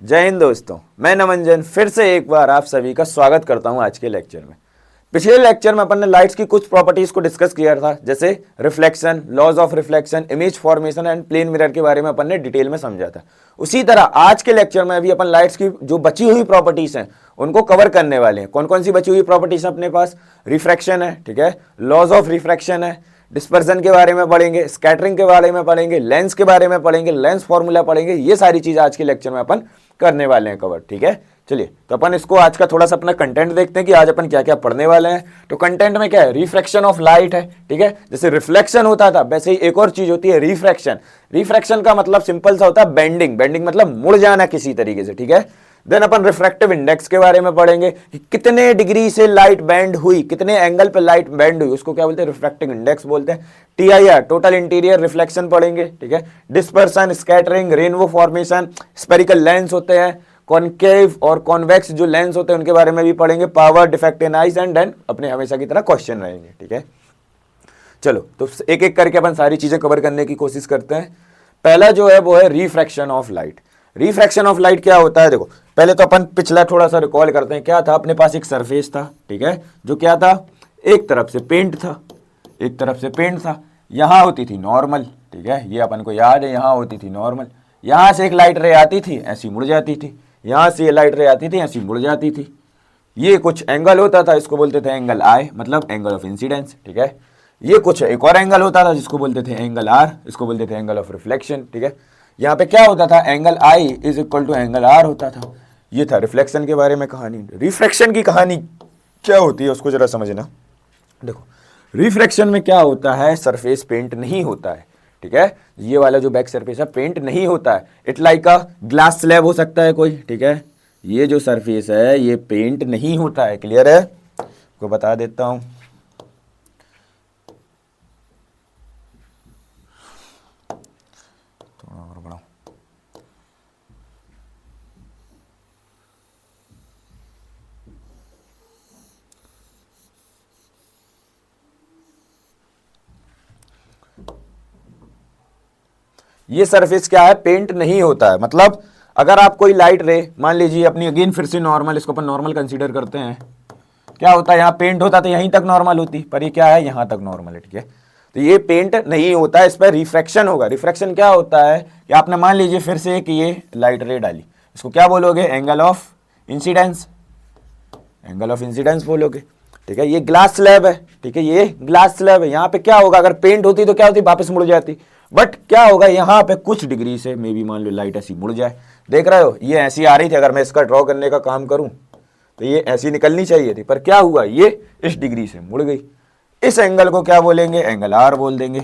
जय हिंद दोस्तों, मैं नमंजन फिर से एक बार आप सभी का स्वागत करता हूं आज के लेक्चर में। पिछले लेक्चर में अपन ने लाइट्स की कुछ प्रॉपर्टीज को डिस्कस किया था, जैसे reflection, laws of reflection, image formation and plane mirror के बारे में अपन ने डिटेल में समझा था। उसी तरह आज के लेक्चर में भी अपन लाइट्स की जो बची हुई प्रॉपर्टीज हैं उनको कवर करने वाले हैं। कौन कौन सी बची हुई प्रॉपर्टीज अपने पास? रिफ्रैक्शन है, ठीक है, लॉज ऑफ रिफ्रैक्शन है, डिस्पर्सन के बारे में पढ़ेंगे, स्कैटरिंग के बारे में पढ़ेंगे, लेंस के बारे में पढ़ेंगे, लेंस फॉर्मूला पढ़ेंगे। ये सारी चीज आज के लेक्चर में अपन करने वाले हैं कवर, ठीक है। चलिए तो अपन इसको आज का थोड़ा सा अपना कंटेंट देखते हैं कि आज अपन क्या क्या पढ़ने वाले हैं। तो कंटेंट में क्या है? रिफ्रैक्शन ऑफ लाइट है, ठीक है। जैसे रिफ्लेक्शन होता था वैसे ही एक और चीज होती है रिफ्रैक्शन। रिफ्रैक्शन का मतलब सिंपल सा होता है बेंडिंग। बेंडिंग मतलब मुड़ जाना किसी तरीके से, ठीक है। देन अपन रिफ्रैक्टिव इंडेक्स के बारे में पढ़ेंगे कि कितने डिग्री से लाइट बेंड हुई, कितने एंगल पे लाइट बेंड हुई, उसको क्या बोलते हैं? रिफ्रैक्टिव इंडेक्स बोलते हैं। टीआईआर, टोटल इंटीरियर रिफ्लेक्शन पढ़ेंगे, ठीक है। Dispersion, scattering, rainbow formation, spherical lens होते हैं, कॉनकेव और कॉन्वेक्स जो लेंस होते हैं उनके बारे में भी पढ़ेंगे, power, defect in eyes and then अपने हमेशा की तरह क्वेश्चन रहेंगे, ठीक है। चलो तो एक एक करके अपन सारी चीजें कवर करने की कोशिश करते हैं। पहला जो है वो है refraction of light. Refraction of light क्या होता है? देखो पहले तो अपन पिछला थोड़ा सा रिकॉल करते हैं। क्या था? अपने पास एक सरफेस था, ठीक है, जो क्या था? एक तरफ से पेंट था, एक तरफ से पेंट था। यहां होती थी नॉर्मल, ठीक है, ये अपन को याद है, यहां होती थी नॉर्मल। यहां से एक लाइट रे आती थी, ऐसी मुड़ जाती थी। यहां से ये लाइट रे आती थी, ऐसी मुड़ जाती थी। ये कुछ एंगल होता था, इसको बोलते थे एंगल आई, मतलब एंगल ऑफ इंसिडेंस, ठीक है। ये कुछ एक और एंगल होता था जिसको बोलते थे एंगल आर, इसको बोलते थे एंगल ऑफ रिफ्लेक्शन, ठीक है। यहाँ पे क्या होता था? Angle i is equal to angle r होता था। ये था रिफ्लेक्शन के बारे में कहानी। रिफ्रैक्शन की कहानी क्या होती है उसको जरा समझना। देखो रिफ्रैक्शन में क्या होता है? सरफेस पेंट नहीं होता है, ठीक है। ये वाला जो बैक सरफेस है पेंट नहीं होता है। It like a glass slab हो सकता है कोई, ठीक है। ये जो सरफेस है ये पेंट नहीं होता है, क्लियर है? को बता देता हूं। थोड़ा और बढ़ाओ। ये सरफेस क्या है? पेंट नहीं होता है। मतलब अगर आप कोई लाइट रे मान लीजिए अपनी, अगेन फिर से नॉर्मल, इसको अपन नॉर्मल कंसीडर करते हैं। क्या होता है? यहाँ पेंट होता तो यहीं तक नॉर्मल होती, पर ये क्या है? यहाँ तक नॉर्मल है, ठीक है। तो ये पेंट नहीं होता है, इस पर रिफ्रैक्शन होगा। रिफ्रैक्शन क्या होता है कि आपने मान लीजिए फिर से कि ये लाइट रे डाली, इसको क्या बोलोगे? Angle of incidence, angle of incidence बोलोगे, ठीक है। ये ग्लास स्लैब है, ठीक है, ये ग्लास स्लैब है। यहाँ पे क्या होगा? अगर पेंट होती तो क्या होती? वापस मुड़ जाती। बट क्या होगा? यहाँ पे कुछ डिग्री से मे बी मान लो लाइट ऐसी मुड़ जाए। देख रहे हो ये ऐसी आ रही थी, अगर मैं इसका ड्रॉ करने का काम करूं तो ये ऐसी निकलनी चाहिए थी, पर क्या हुआ? ये इस डिग्री से मुड़ गई। इस एंगल को क्या बोलेंगे? एंगल आर बोल देंगे,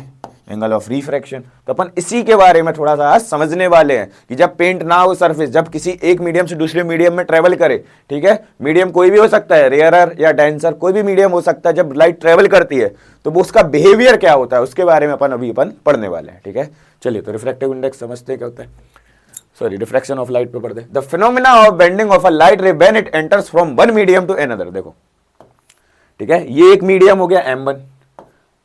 एंगल ऑफ रिफ्रैक्शन। तो अपन इसी के बारे में थोड़ा सा आज समझने वाले हैं कि जब पेंट ना हो सरफेस, जब किसी एक मीडियम से दूसरे मीडियम में ट्रेवल करे, ठीक है, मीडियम कोई भी हो सकता है, रेयरर या डेंसर, कोई भी मीडियम हो सकता है। जब लाइट ट्रेवल करती है तो वो उसका बिहेवियर क्या होता है उसके बारे में अपन पढ़ने वाले हैं, ठीक है। चलिए तो रिफ्रैक्टिव इंडेक्स समझते क्या होता है। सॉरी, रिफ्रैक्शन ऑफ लाइट पे पढ़ते हैं। The phenomena of bending of a light ray when it enters from one medium to another. देखो, ठीक है, ये एक मीडियम हो गया M1,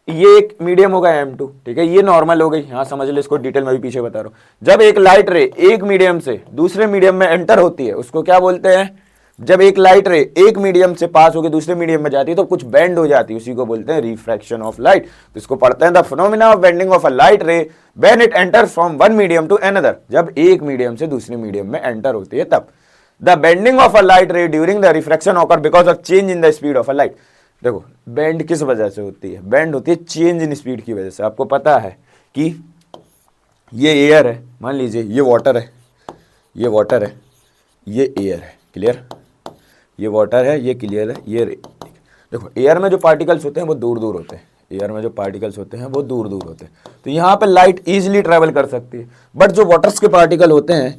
ये एक मीडियम होगा M2, ठीक है, ये नॉर्मल हो गई। यहां समझ लो, इसको डिटेल में भी पीछे बता रहा हूं। जब एक लाइट रे एक मीडियम से दूसरे मीडियम में एंटर होती है उसको क्या बोलते हैं? जब एक लाइट रे एक मीडियम से पास होकर दूसरे मीडियम में जाती है तो कुछ बेंड हो जाती है, उसी को बोलते हैं रिफ्रैक्शन ऑफ लाइट। तो इसको पढ़ते हैं the phenomena of bending of a light ray when it enters from one medium to another. जब एक मीडियम से दूसरे मीडियम में एंटर होती है तब। The bending of a light रे during the refraction occur because of change in the speed of a light. देखो बेंड किस वजह से होती है? बेंड होती है चेंज इन स्पीड की वजह से। आपको पता है कि ये एयर है, मान लीजिए ये वाटर है, ये वाटर है, ये एयर है, क्लियर। ये वाटर है, ये क्लियर है, ये देखो एयर में जो पार्टिकल्स होते हैं वो दूर दूर होते हैं। एयर में जो पार्टिकल्स होते हैं वो दूर दूर होते हैं, तो यहाँ पे लाइट इजीली ट्रेवल कर सकती है। बट जो वाटर्स के पार्टिकल होते हैं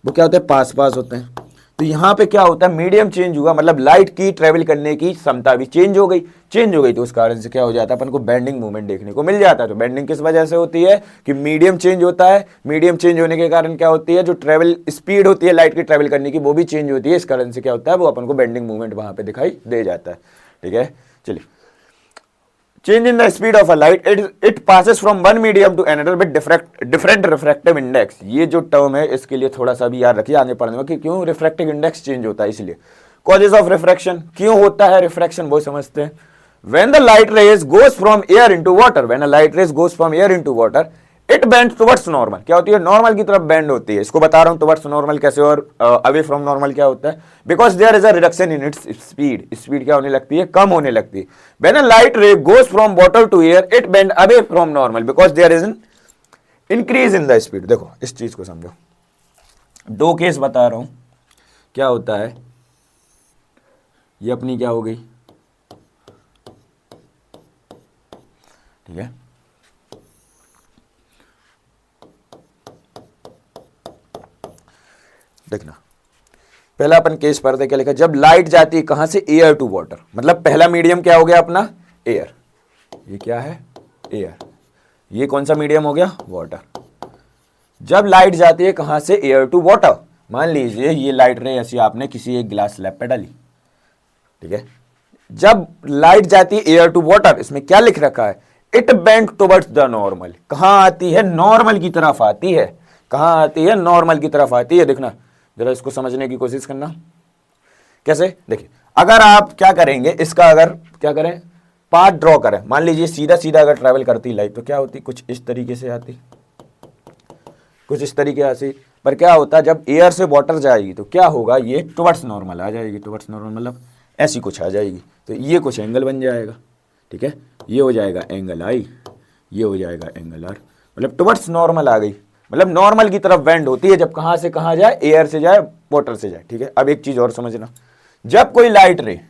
वो क्या होते हैं? पास पास होते हैं। तो यहाँ पे क्या होता है? मीडियम चेंज हुआ, मतलब लाइट की ट्रेवल करने की क्षमता भी चेंज हो गई। चेंज हो गई तो उस कारण से क्या हो जाता है? अपन को बेंडिंग मूवमेंट देखने को मिल जाता है। तो बेंडिंग किस वजह से होती है? कि मीडियम चेंज होता है। मीडियम चेंज होने के कारण क्या होती है? जो ट्रेवल स्पीड होती है लाइट की ट्रेवल करने की वो भी चेंज होती है। इस कारण से क्या होता है? वो अपन को बेंडिंग मूवमेंट वहां पे दिखाई दे जाता है, ठीक है। चलिए change in the speed of a light, it passes from one medium to another with different refractive index. ये जो टर्म है इसके लिए थोड़ा सा भी याद रखिए आगे पढ़ने में कि क्यों रिफ्रैक्टिव इंडेक्स चेंज होता है, इसलिए कॉजेज ऑफ रिफ्रैक्शन, क्यों होता है रिफ्रैक्शन वो समझते हैं। When the light rays goes from air into water, when a light rays goes from air into water, it bends towards normal. क्या होती है? नॉर्मल की तरफ बेंड होती है। इसको बता रहा हूं टुवर्ड्स नॉर्मल कैसे, और अवे फ्रॉम नॉर्मल क्या होता है। Because there is a reduction in its speed, speed क्या होने लगती है? कम होने लगती है। When a light ray goes from water to air, it bend away from normal because there is an increase in the speed. देखो इस चीज को समझो, दो केस बता रहा हूं। क्या होता है, ये अपनी क्या हो गई, ठीक है, देखना पहला अपन केस पढ़ते, क्या लिखा, जब लाइट जाती है कहां से? Air to water. मतलब पहला मीडियम क्या हो गया अपना? एयर। ये क्या है? एयर। ये कौन सा मीडियम हो गया? वाटर। जब लाइट जाती है कहां से? Air to water. मान लीजिए ये लाइट रे ऐसी आपने किसी एक ग्लास स्लैब पे डाली, ठीक है। जब लाइट जाती है एयर टू वाटर, इसमें क्या लिख रखा है? It bend towards the normal. कहां आती है? नॉर्मल की तरफ आती है। कहां आती है? नॉर्मल की तरफ आती है। देखना जरा, इसको समझने की कोशिश करना। कैसे? देखिए, अगर आप क्या करेंगे, इसका अगर क्या करें, पाथ ड्रॉ करें। मान लीजिए सीधा सीधा अगर ट्रैवल करती लाइट तो क्या होती? कुछ इस तरीके से आती, कुछ इस तरीके से। पर क्या होता है, जब एयर से वाटर जाएगी तो क्या होगा? ये टुवर्ड्स नॉर्मल आ जाएगी। टुवर्ड्स नॉर्मल मतलब ऐसी कुछ आ जाएगी, तो ये कुछ एंगल बन जाएगा, ठीक है। ये हो जाएगा एंगल आई, ये हो जाएगा एंगल आर। मतलब टुवर्ड्स नॉर्मल आ गई, मतलब नॉर्मल की तरफ बेंड होती है जब कहां से कहां जाए? एयर से जाए, वाटर से जाए, ठीक है। अब एक चीज और समझना, जब कोई लाइट रे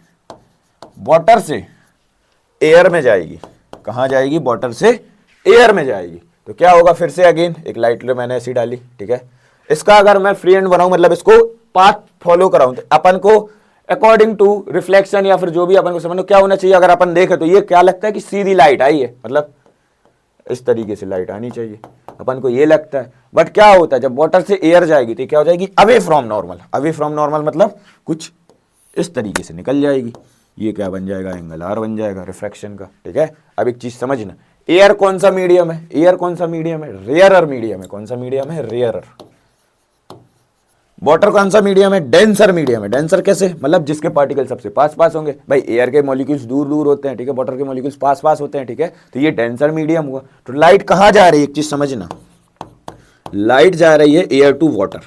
वाटर से एयर में जाएगी, कहां जाएगी? वाटर से एयर में जाएगी, तो क्या होगा? फिर से अगेन एक लाइट रे मैंने ऐसी डाली, ठीक है। इसका अगर मैं फ्री हैंड बनाऊं, मतलब इसको पाथ फॉलो कराऊं, तो अपन को अकॉर्डिंग टू रिफ्लेक्शन या फिर जो भी अपन को समझना क्या होना चाहिए, अगर अपन देखें तो ये क्या लगता है कि सीधी लाइट आई है, मतलब इस तरीके से लाइट आनी चाहिए, अपन को ये लगता है। बट क्या होता है, जब वाटर से एयर जाएगी तो क्या हो जाएगी? Away from normal. Away from normal मतलब कुछ इस तरीके से निकल जाएगी। ये क्या बन जाएगा? एंगल आर बन जाएगा रिफ्रैक्शन का, ठीक है। अब एक चीज समझना, एयर कौन सा मीडियम है? एयर कौन सा मीडियम है? रेयरर मीडियम है। कौन सा मीडियम है? रेयरर। वाटर कौन सा मीडियम है? डेंसर मीडियम है। डेंसर कैसे? मतलब जिसके पार्टिकल सबसे पास पास होंगे। भाई एयर के मॉलिक्यूल्स दूर दूर होते हैं, ठीक है, वाटर के मॉलिक्यूल्स पास पास होते हैं, ठीक है। तो ये डेंसर मीडियम हुआ। तो लाइट कहां जा रही है? एक चीज समझना, लाइट जा रही है air to water.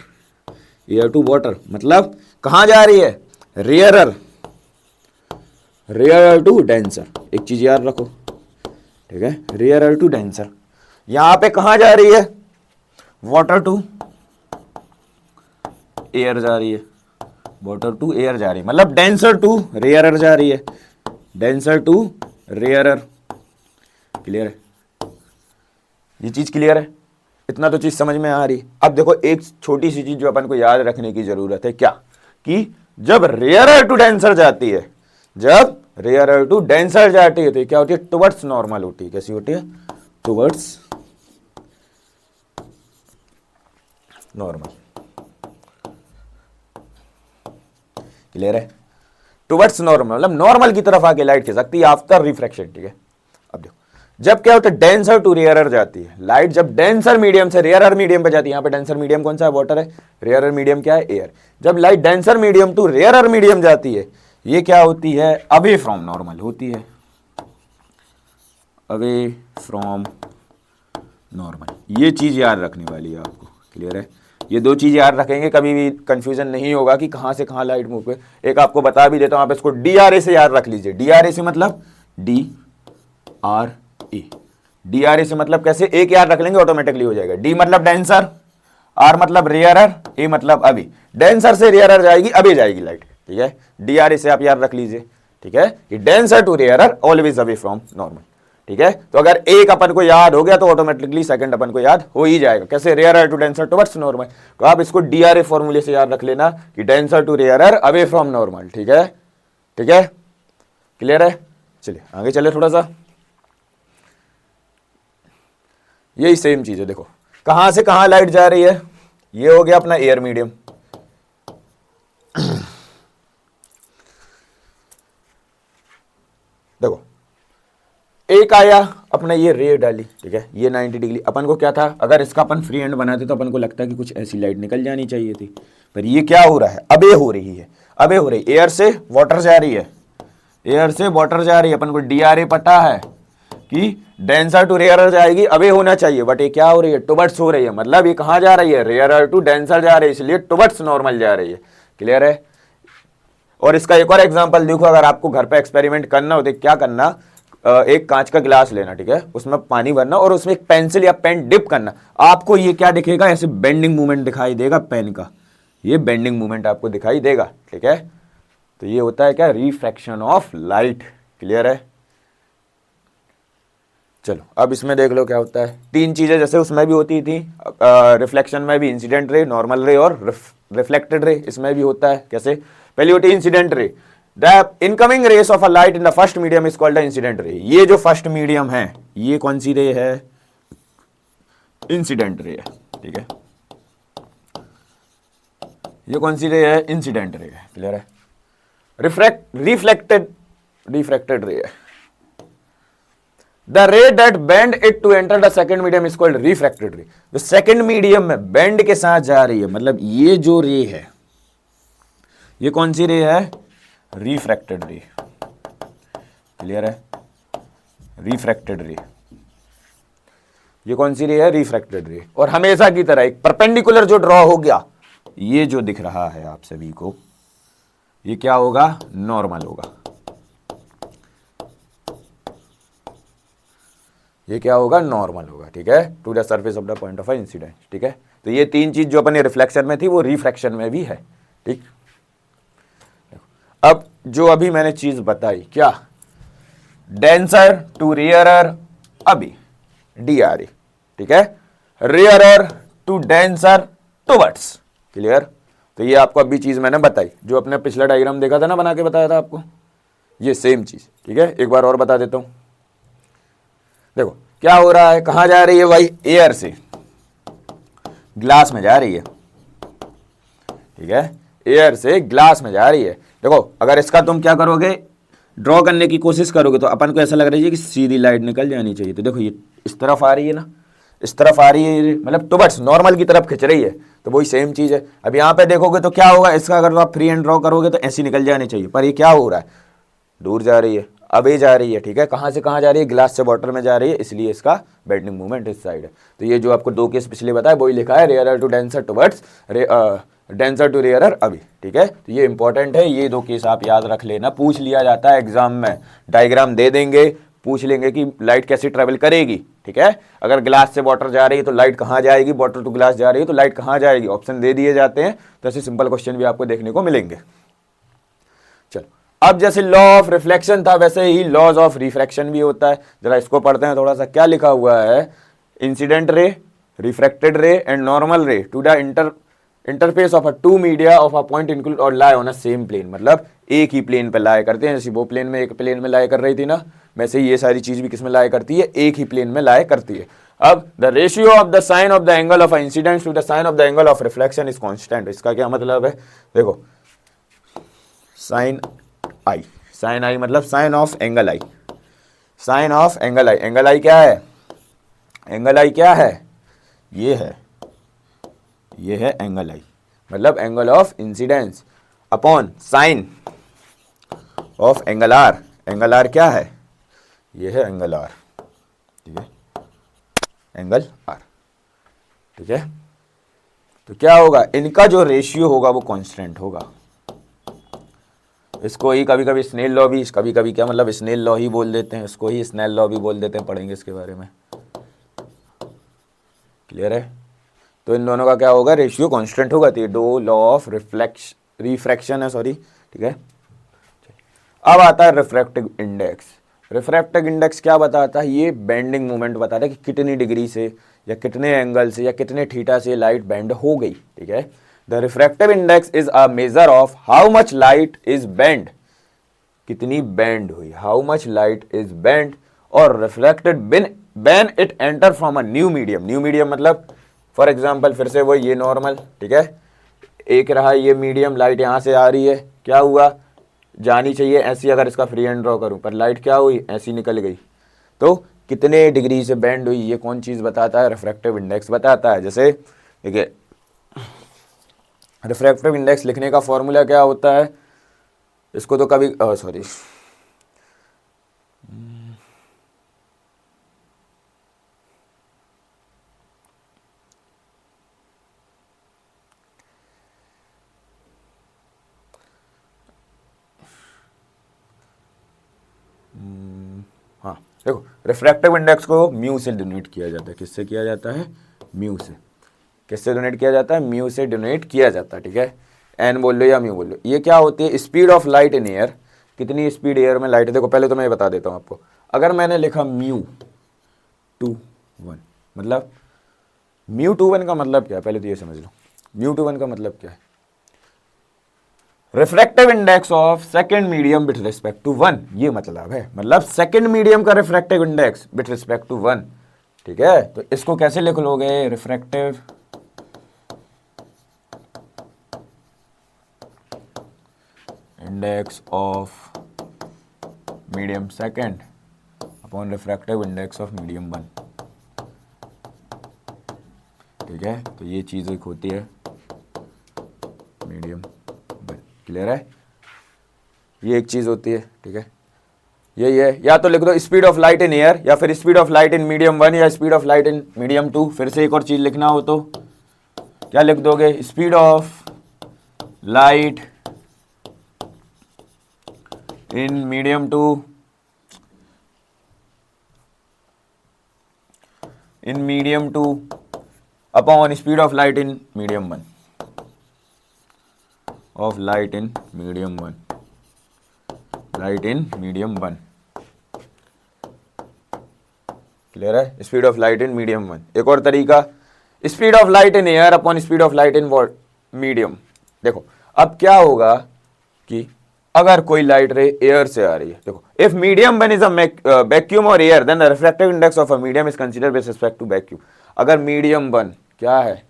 Air to water मतलब कहां जा रही है? Rarer, rarer to denser. एक चीज याद रखो, ठीक है, रेयरर टू डेंसर। यहां पे कहां जा रही है? वाटर टू एयर जा रही है, वाटर टू एयर जा रही है, मतलब डेंसर टू रेयरर जा रही है, डेंसर टू रेयरर। क्लियर है? ये चीज क्लियर है? इतना तो चीज समझ में आ रही। अब देखो एक छोटी सी चीज जो अपन को याद रखने की जरूरत है, क्या कि जब रेयरर टू डेंसर जाती है, जब रेयरर टू डेंसर जाती है तो क्या होती है? टुवर्ड्स नॉर्मल होती है। कैसी होती है? Towards normal. क्लियर है? टुवर्ड्स नॉर्मल मतलब नॉर्मल की तरफ आके लाइट खिसकती है आफ्टर रिफ्रैक्शन, ठीक है। अब देखो जब क्या होता है? डेंसर टू रेयरर जाती है लाइट, जब डेंसर मीडियम से रेयरर मीडियम पे जाती है। यहां पे डेंसर मीडियम कौन सा है? वाटर है। रेयरर मीडियम क्या है? एयर। जब light denser medium to rarer medium जाती है, ये क्या होती है? अवे फ्रॉम नॉर्मल होती है, अवे फ्रॉम नॉर्मल। ये चीज याद रखने वाली है आपको। क्लियर है? ये दो चीज याद रखेंगे, कभी भी कंफ्यूजन नहीं होगा कि कहां से कहां लाइट मूव पे। एक आपको बता भी देता हूं, आप इसको DRA से याद रख लीजिए। DRA से मतलब DRA, DRA से मतलब कैसे? एक याद रख लेंगे ऑटोमेटिकली हो जाएगा। D मतलब डेंसर, R मतलब रेयरर, A मतलब अभी। डेंसर से रेयरर जाएगी, अभी जाएगी लाइट, ठीक है। DRA से आप याद रख लीजिए, ठीक है, कि denser to rarer always away from normal, ठीक है। तो अगर एक अपन को याद हो गया तो ऑटोमेटिकली सेकंड अपन को याद हो ही जाएगा। कैसे? Rarer to denser towards normal. तो आप इसको DRA फॉर्मूले से याद रख लेना कि denser to rarer away from normal, ठीक है, ठीक है। क्लियर है? चलिए आगे चले थोड़ा सा। यही सेम चीज है, देखो कहां से कहां लाइट जा रही है? ये हो गया अपना एयर मीडियम, देखो एक आया अपने ये रे डाली, ठीक है, ये 90 डिग्री, अपन को क्या था, अगर इसका अपन फ्री हैंड बनाते तो अपन को लगता है कि कुछ ऐसी लाइट निकल जानी चाहिए थी, पर ये क्या हो रहा है, अबे हो रही है, अबे हो रही, एयर से वाटर जा रही है, एयर से वाटर जा रही है, अपन को DRA पता है कि डेंसर टू रेयरर जाएगी, अबे होना चाहिए, बट ये क्या हो रही है, टुवर्ड्स हो रही है, मतलब ये कहाँ जा रही है, रेयरर टू डेंसर जा रही है, इसलिए टुवर्ड्स नॉर्मल जा रही है। क्लियर है। और इसका एक और एग्जांपल देखो, अगर आपको घर पे एक्सपेरिमेंट करना हो तो क्या करना, एक कांच का गिलास लेना, ठीक है, उसमें पानी भरना और उसमें एक पेंसिल या पेन डिप करना, आपको ये क्या दिखेगा, ऐसे बेंडिंग मूवमेंट दिखाई देगा पेन का, ये बेंडिंग मूवमेंट आपको दिखाई देगा, ठीक है। तो ये होता है क्या, रिफ्रैक्शन ऑफ लाइट। क्लियर है। चलो अब इसमें देख लो क्या होता है, तीन चीजें जैसे उसमें भी होती थी, रिफ्लेक्शन में भी इंसिडेंट रे, नॉर्मल रे और रिफ्लेक्टेड रे, इसमें भी होता है। कैसे, पहली होती है incident ray, the incoming rays of a light in the first medium is called the incident ray. ये जो फर्स्ट मीडियम है ये कौन सी रे है, इंसिडेंट रे है, ठीक है, ये कौन सी रे है, इंसिडेंट रे है। क्लियर है। रिफ्लेक्टेड रे है, the ray that bend it to enter the second medium is called refracted ray. जो सेकंड मीडियम में बेंड के साथ जा रही है, मतलब ये जो रे है ये कौन सी रे है, रिफ्रैक्टेड रे। क्लियर है, रिफ्रैक्टेड रे, ये कौन सी रे है, रिफ्रैक्टेड रे। और हमेशा की तरह एक परपेंडिकुलर जो ड्रॉ हो गया, ये जो दिख रहा है आप सभी को, ये क्या होगा, नॉर्मल होगा, ये क्या होगा, नॉर्मल होगा, ठीक है, to the surface of the point of incident. ठीक है, तो ये तीन चीज जो अपने रिफ्लेक्शन में थी वो रिफ्रैक्शन में भी है। ठीक, अब जो अभी मैंने चीज बताई, क्या, डेंसर टू रेयरर, अभी DRA, ठीक है, rarer to denser towards. Clear. तो ये आपको अभी चीज मैंने बताई, जो अपने पिछला डायग्राम देखा था ना, बना के बताया था आपको, ये सेम चीज। ठीक है, एक बार और बता देता हूं। देखो क्या हो रहा है, कहां जा रही है भाई, एयर से ग्लास में जा रही है, ठीक है, एयर से ग्लास में जा रही है। देखो अगर इसका तुम क्या करोगे, ड्रॉ करने की कोशिश करोगे तो अपन को ऐसा लग रही है कि सीधी लाइट निकल जानी चाहिए। तो देखो ये इस तरफ आ रही है ना, इस तरफ आ रही है, मतलब टुवर्ड्स नॉर्मल की तरफ खिंच रही है, तो वही सेम चीज है। अब यहाँ पे देखोगे तो क्या होगा, इसका अगर आप फ्री हैंड ड्रॉ करोगे तो ऐसी निकल जानी चाहिए, पर ये क्या हो रहा है, दूर जा रही है, अबे जा रही है। ठीक है, कहाँ से कहाँ जा रही है, ग्लास से वाटर में जा रही है, इसलिए इसका बेंडिंग मूवमेंट इस साइड है। तो ये जो आपको दो केस पिछले बताया वही लिखा है, rarer to denser towards, denser to rarer अभी। ठीक है, तो ये इंपॉर्टेंट है, ये दो केस आप याद रख लेना, पूछ लिया जाता है एग्जाम में, डायग्राम दे देंगे, पूछ लेंगे कि लाइट कैसे ट्रेवल करेगी। ठीक है, अगर ग्लास से वाटर जा रही है तो लाइट कहाँ जाएगी, वाटर टू ग्लास जा रही है तो लाइट कहाँ जाएगी, ऑप्शन दे दिए जाते हैं। तो ऐसे सिंपल क्वेश्चन भी आपको देखने को मिलेंगे। चलो अब जैसे लॉ ऑफ रिफ्लेक्शन था वैसे ही लॉज ऑफ रिफ्रैक्शन भी होता है, जरा इसको पढ़ते हैं थोड़ा सा। क्या लिखा हुआ है, incident ray, refracted ray and normal ray to the interface of a two media of a point include और lie on a same plane, मतलब एक ही प्लेन पे लाई करते हैं। जैसे वो प्लेन में एक प्लेन में लाई कर रही थी ना, वैसे ही ये सारी चीज भी किसमें लाई करती है, एक ही प्लेन में लाई करती है। अब the ratio of the sine of the angle of incidence to the sine of the angle of reflection is constant. इसका क्या मतलब है, देखो साइन आई, साइन आई मतलब sine of angle I, sine of angle I, angle I क्या है, angle I क्या है, ये है, ये है एंगल आई, मतलब angle of incidence upon sine of angle r, angle r क्या है, ये है एंगल आर। ठीक है, एंगल आर। ठीक है, तो क्या होगा, इनका जो रेशियो होगा वो कांस्टेंट होगा। इसको ही कभी कभी स्नेल लॉ भी, कभी कभी क्या मतलब स्नेल लॉ ही बोल देते हैं, इसको ही स्नेल लॉ भी बोल देते हैं, पढ़ेंगे इसके बारे में। क्लियर है। तो इन दोनों का क्या होगा, रेशियो कांस्टेंट होगा। तो ये दो लॉ ऑफ रिफ्रैक्शन है, सॉरी। ठीक है, अब आता है रिफ्रैक्टिव इंडेक्स। रिफ्रैक्टिव इंडेक्स क्या बताता है, ये बेंडिंग मोमेंट बताता है कि कितनी डिग्री से या कितने एंगल से या कितने थीटा से लाइट बेंड हो गई। ठीक है, the refractive index is a measure of how much light is bend, कितनी बेंड हुई, how much light is bend और reflected when it enter from a new medium. New medium मतलब for example फिर से वो ये नॉर्मल, ठीक है, एक रहा ये मीडियम, लाइट यहाँ से आ रही है, क्या हुआ, जानी चाहिए ऐसी, अगर इसका फ्री हैंड ड्रॉ करूं पर लाइट क्या हुई, ऐसी निकल गई। तो कितने डिग्री से बेंड हुई, ये कौन चीज़ बताता है, रिफ्रैक्टिव इंडेक्स बताता है। जैसे देखिए रिफ्रैक्टिव इंडेक्स लिखने का फॉर्मूला क्या होता है, इसको तो कभी सॉरी हाँ देखो, रिफ्रैक्टिव इंडेक्स को म्यू से डिनोट किया जाता है। किससे किया जाता है, म्यू से। किससे डोनेट किया जाता है, म्यू से डोनेट किया जाता है, ठीक है। एन बोल लो या म्यू बोल लो। ये क्या होती है, speed of light in air, कितनी स्पीड एयर में लाइट है। देखो पहले तो मैं ये बता देता हूँ आपको, अगर मैंने लिखा μ21, मतलब μ21 का मतलब क्या है, पहले तो ये समझ लो। μ21 का मतलब क्या है, refractive index of second medium with respect to 1, ये मतलब है। मतलब सेकंड मीडियम का refractive index with respect to 1, ठीक है। तो इसको कैसे लिख लोगे, refractive index of medium second upon refractive index of medium 1, ठीक है। तो ये चीज़ एक होती है मीडियम 1, क्लियर है। ये एक चीज़ होती है, ठीक है। यही है, या तो लिख दो speed of light in air, या फिर speed of light in medium 1, या speed of light in medium 2। फिर से एक और चीज़ लिखना हो तो क्या लिख दोगे, speed of light in medium 2 in medium 2 upon speed of light in medium 1 of light in medium 1, light in medium 1, clear है। Speed of light in medium 1। एक और तरीका, speed of light in air upon speed of light in medium. देखो अब क्या होगा कि अगर कोई लाइट रे एयर से आ रही है, देखो if medium 1 is a vacuum और air then the refractive index of a medium is considered with respect to vacuum. अगर मीडियम 1 क्या है,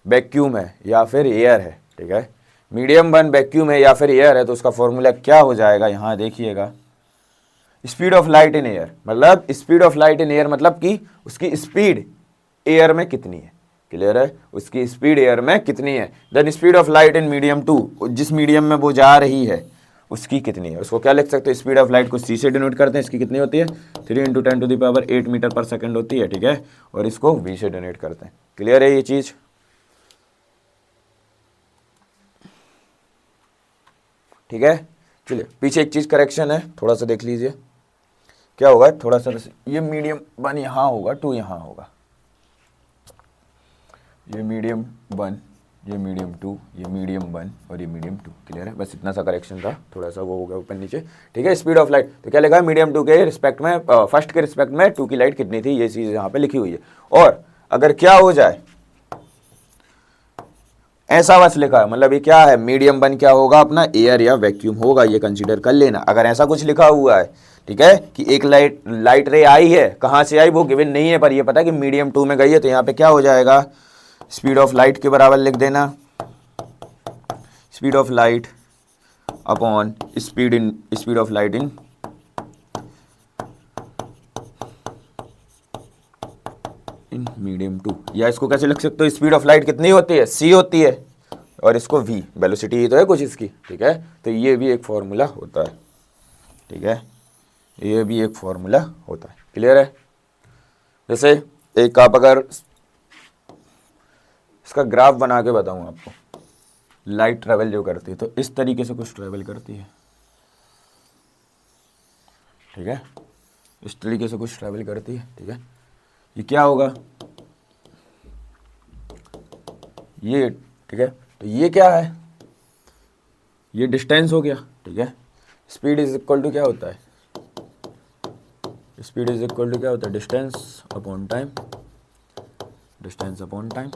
वैक्यूम है या फिर एयर है, ठीक है। मीडियम 1 वैक्यूम है या फिर एयर है, तो उसका फॉर्मूला क्या हो जाएगा, यहां देखिएगा, speed of light in air. मतलब speed of light in air मतलब कि उसकी स्पीड एयर में कितनी है, क्लियर है, उसकी स्पीड एयर में कितनी है। Then speed of light in medium 2, जिस मीडियम में वो जा रही है उसकी कितनी है। उसको क्या लिख सकते हैं, स्पीड ऑफ लाइट को सी से डिनोट करते हैं। इसकी कितनी होती है, 3 × 10⁸ मीटर पर सेकंड होती है, ठीक है। और इसको वी से डिनोट करते हैं, क्लियर है ये चीज। ठीक है, चलिए पीछे एक चीज करेक्शन है, थोड़ा सा देख लीजिए क्या होगा। थोड़ा सा ये मीडियम 1 यहाँ होगा, 2 यहाँ होगा, ये मीडियम 1, ये मीडियम 2, ये मीडियम 1 और ये मीडियम 2, क्लियर है। बस इतना सा करेक्शन था, थोड़ा सा वो हो गया ऊपर नीचे, ठीक है। स्पीड ऑफ लाइट तो क्या लिखा है, मीडियम 2 के रिस्पेक्ट में, फर्स्ट के रिस्पेक्ट में 2 की लाइट कितनी थी, ये चीज़ यहाँ पे लिखी हुई है। और अगर क्या हो जाए, ऐसा बस लिखा है, मतलब ये क्या है, मीडियम 1 क्या होगा अपना, एयर या वैक्यूम होगा, ये कंसीडर कर लेना। अगर ऐसा कुछ लिखा हुआ है, ठीक है, कि एक लाइट रे आई है, कहाँ से आई वो गिवन नहीं है, पर ये पता है कि मीडियम 2 में गई है, तो यहाँ पे क्या हो जाएगा, स्पीड ऑफ लाइट के बराबर लिख देना, speed of light upon speed of light in medium 2। या इसको कैसे लिख सकते हो, स्पीड ऑफ लाइट कितनी होती है, सी होती है, और इसको वी, वेलोसिटी ही तो है कुछ इसकी, ठीक है। तो ये भी एक फॉर्मूला होता है, ठीक है, ये भी एक फॉर्मूला होता है, क्लियर है। जैसे एक आप अगर इसका ग्राफ बना के बताऊं आपको, लाइट ट्रेवल जो करती है तो इस तरीके से कुछ ट्रेवल करती है, ठीक है, इस तरीके से कुछ ट्रेवल करती है, ठीक है। ये क्या होगा, ये, ठीक है। तो ये क्या है, ये डिस्टेंस हो गया, ठीक है। स्पीड इज इक्वल टू क्या होता है, स्पीड इज इक्वल टू क्या होता है, distance upon time, distance upon time.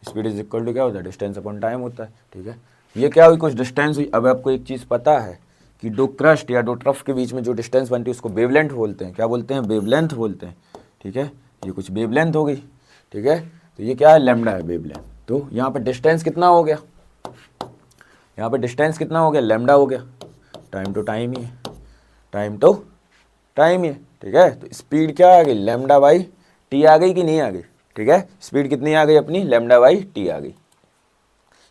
Speed is equal to क्या होता है, डिस्टेंस अपॉन टाइम होता है, ठीक है। ये क्या हुई, कुछ डिस्टेंस हुई। अब आपको एक चीज़ पता है कि दो क्रस्ट या दो ट्रफ के बीच में जो डिस्टेंस बनती है उसको वेवलेंथ बोलते हैं। क्या बोलते हैं, वेवलेंथ बोलते हैं, ठीक है। ये कुछ वेवलेंथ हो गई, ठीक है। तो ये क्या है, लैम्डा है वेवलेंथ। तो यहाँ पर डिस्टेंस कितना हो गया, यहाँ पर डिस्टेंस कितना हो गया, लैम्डा हो गया। टाइम तो टाइम ही है, टाइम तो टाइम ही है, ठीक है। तो स्पीड क्या आ गई, लैम्डा बाई टी आ गई कि नहीं आ गई, ठीक है। स्पीड कितनी आ गई अपनी, लैम्डा बाई टी आ गई।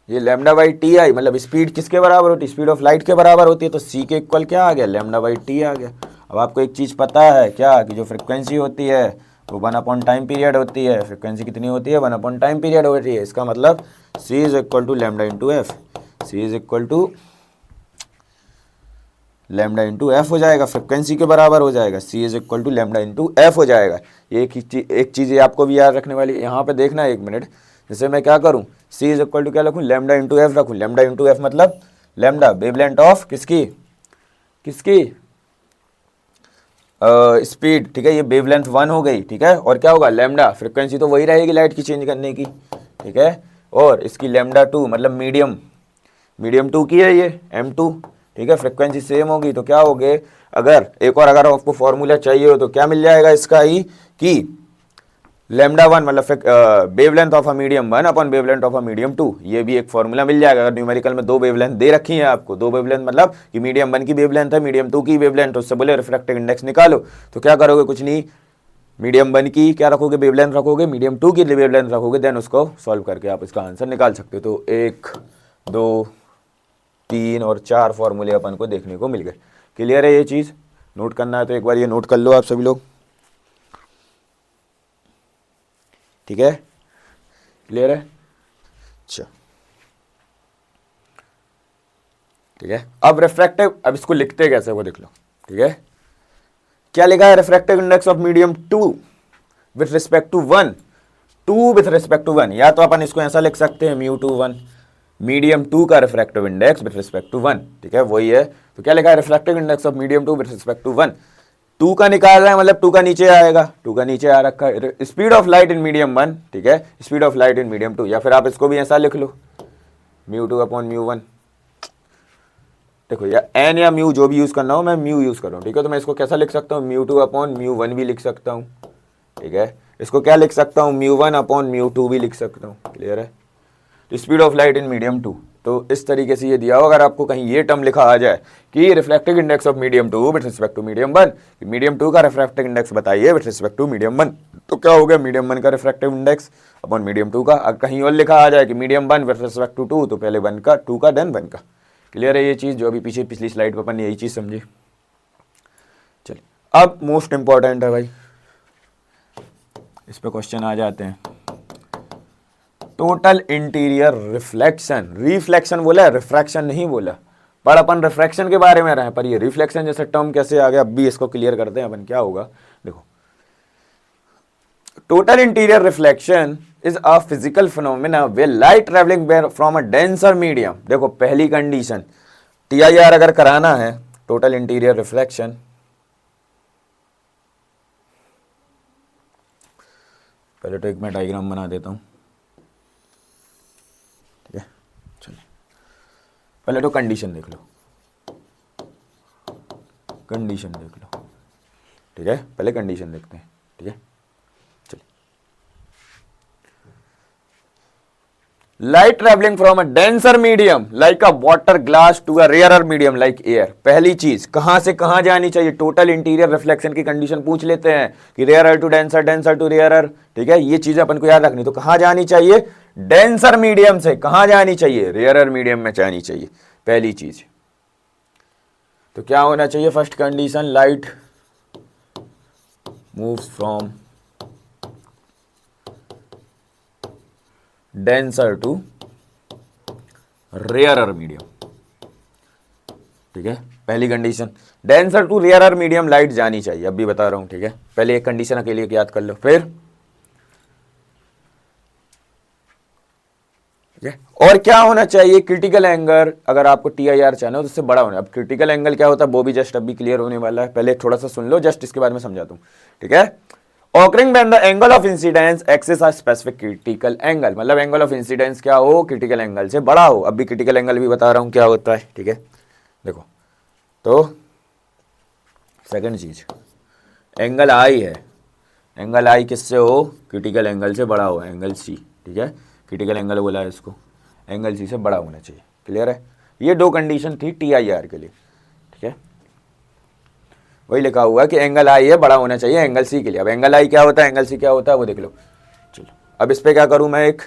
ये लैम्डा बाई टी आई, मतलब स्पीड किसके बराबर होती है, स्पीड ऑफ लाइट के बराबर होती है। तो सी के इक्वल क्या आ गया, लैम्डा बाई टी आ गया। अब आपको एक चीज़ पता है क्या, कि जो फ्रिक्वेंसी होती है वो 1 टाइम पीरियड होती है। फ्रिक्वेंसी कितनी होती है, 1 टाइम पीरियड होती है। इसका मतलब C is equal to lambda into F, C is equal to lambda into F हो जाएगा, फ्रिक्वेंसी के बराबर हो जाएगा। C is equal to lambda into F हो जाएगा। ये एक चीज़ ये आपको भी याद रखने वाली, यहाँ पे देखना एक मिनट। जैसे मैं क्या करूँ, सी इज इक्वल टू क्या रखूँ, लैम्डा इंटू एफ रखूँ। लैम्डा इंटू एफ मतलब लैम्डा वेवलेंथ ऑफ किसकी किसकी स्पीड, ठीक है। ये वेवलेंथ 1 हो गई, ठीक है। और क्या होगा, लैम्डा फ्रिक्वेंसी तो वही रहेगी लाइट की चेंज करने की, ठीक है। और इसकी लैम्डा 2 मतलब मीडियम 2 की है ये m2, ठीक है। फ्रिक्वेंसी सेम होगी तो क्या होगे, अगर आपको फॉर्मूला चाहिए हो तो क्या मिल जाएगा इसका ही, कि लैम्डा 1 मतलब wavelength of a medium 1 upon wavelength of a medium 2। ये भी एक फॉर्मूला मिल जाएगा। अगर न्यूमेरिकल में दो वेवलेंथ दे रखी है आपको, दो वेवलेंथ मतलब कि मीडियम 1 की वेवलेंथ है, मीडियम 2 की वेवलेंथ, उससे बोले रिफ्रैक्टिव इंडेक्स निकालो, तो क्या करोगे, कुछ नहीं, मीडियम 1 की क्या रखोगे, वेवलेंथ रखोगे, मीडियम 2 की वेवलेंथ रखोगे, देन उसको सॉल्व करके आप इसका आंसर निकाल सकते हो। तो 1 2 3 और 4 फॉर्मूले अपन को देखने को मिल गए। क्लियर है ये चीज़, नोट करना है तो एक बार ये नोट कर लो आप सभी लोग, ठीक है। क्लियर है, अच्छा ठीक है। अब रिफ्रैक्टिव, अब इसको लिखते कैसे वो देख लो, ठीक है। क्या लिखा है, refractive index of medium 2 with respect to 1, 2 with respect to 1, या तो अपन इसको ऐसा लिख सकते हैं μ2 1, मीडियम 2 का refractive index with respect to 1, ठीक है, वही है। तो क्या लिखा है, refractive index of medium 2 with respect to 1, 2 का निकाल रहा है मतलब 2 का नीचे आएगा, 2 का नीचे आ रखा है। Speed of light in medium 1, ठीक है, speed of light in medium 2, या फिर आप इसको भी ऐसा लिख लो μ2 अपॉन μ1। देखो या एन या म्यू जो भी यूज करना हो, मैं म्यू यूज कर रहा हूँ, ठीक है। तो मैं इसको कैसा लिख सकता हूँ, μ2 अपॉन μ1 भी लिख सकता हूँ, ठीक है। इसको क्या लिख सकता हूँ, μ1 अपॉन μ2 भी लिख सकता हूँ। क्लियर है। Speed of light in medium 2, तो इस तरीके से ये दिया हो। अगर आपको कहीं ये टर्म लिखा आ जाए कि reflective index of medium 2 with respect to medium 1, medium 2 का रिफ्रैक्टिव इंडेक्स बताइए विथ रिस्पेक्ट टू मीडियम 1, तो क्या हो गया, मीडियम 1 का रिफ्रैक्टिव इंडेक्स अपॉन मीडियम 2 का। अगर कहीं और लिखा आ जाए कि मीडियम 1 विथ रिस्पेक्ट टू 2, तो पहले 1 का, 2 का, देन 1 का। क्लियर है ये चीज़, जो अभी पिछली स्लाइड पर अपन यही चीज़ समझी। चलिए अब मोस्ट इंपॉर्टेंट है भाई, इस पे क्वेश्चन आ जाते हैं। टोटल इंटीरियर रिफ्लेक्शन, रिफ्लेक्शन बोला है, रिफ्रैक्शन नहीं बोला। पर अपन रिफ्रैक्शन के बारे में रहे, पर ये रिफ्लेक्शन जैसे टर्म कैसे आ गया, अब भी इसको क्लियर करते हैं अपन। क्या होगा, देखो, total interior reflection is a physical phenomena where light travelling from a denser medium. देखो पहली कंडीशन, TIR अगर कराना है, टोटल इंटीरियर रिफ्लेक्शन, पहले तो एक मैं डायग्राम बना देता हूं, ठीक है। चलिए पहले तो कंडीशन देख लो, कंडीशन देख लो, ठीक है। पहले कंडीशन देखते हैं, ठीक है। चलिए, light travelling from a denser medium like a water glass to a rarer medium like air. पहली चीज कहां से कहां जानी चाहिए, टोटल इंटीरियर रिफ्लेक्शन की कंडीशन पूछ लेते हैं कि rarer to denser, denser to rarer, ठीक है। ये चीजें अपन को याद रखनी। तो कहां जानी चाहिए, डेंसर मीडियम से कहां जानी चाहिए, रेयरर मीडियम में जानी चाहिए, पहली चीज। तो क्या होना चाहिए, first condition, light moves from denser to rarer medium, ठीक है। पहली condition, denser to rarer medium light जानी चाहिए, अब भी बता रहा हूं, ठीक है। पहले एक कंडीशन अकेले याद कर लो, फिर ठीक है। और क्या होना चाहिए, क्रिटिकल एंगल, अगर आपको TIR चाहना हो तो उससे बड़ा होना। अब क्रिटिकल एंगल क्या होता है वो भी जस्ट अभी क्लियर होने वाला है, पहले थोड़ा सा सुन लो, जस्ट इसके बारे में समझाता हूं, ठीक है। Occurring when the angle of incidence exceeds a specific critical angle, मतलब एंगल ऑफ इंसिडेंस क्या हो, क्रिटिकल एंगल से बड़ा हो। अब भी क्रिटिकल एंगल भी बता रहा हूं क्या होता है, ठीक है। देखो तो सेकंड चीज, एंगल आई है, एंगल आई किससे हो, क्रिटिकल एंगल से बड़ा हो, एंगल C, ठीक है। क्रिटिकल एंगल बोला है इसको, एंगल C से बड़ा होना चाहिए। क्लियर है, ये दो कंडीशन थी TIR के लिए, ठीक है। वही लिखा हुआ है कि एंगल आई है बड़ा होना चाहिए एंगल सी के लिए। अब एंगल आई क्या होता है, एंगल सी क्या होता है वो देख लो। चलो अब इस पे क्या करूं मैं, एक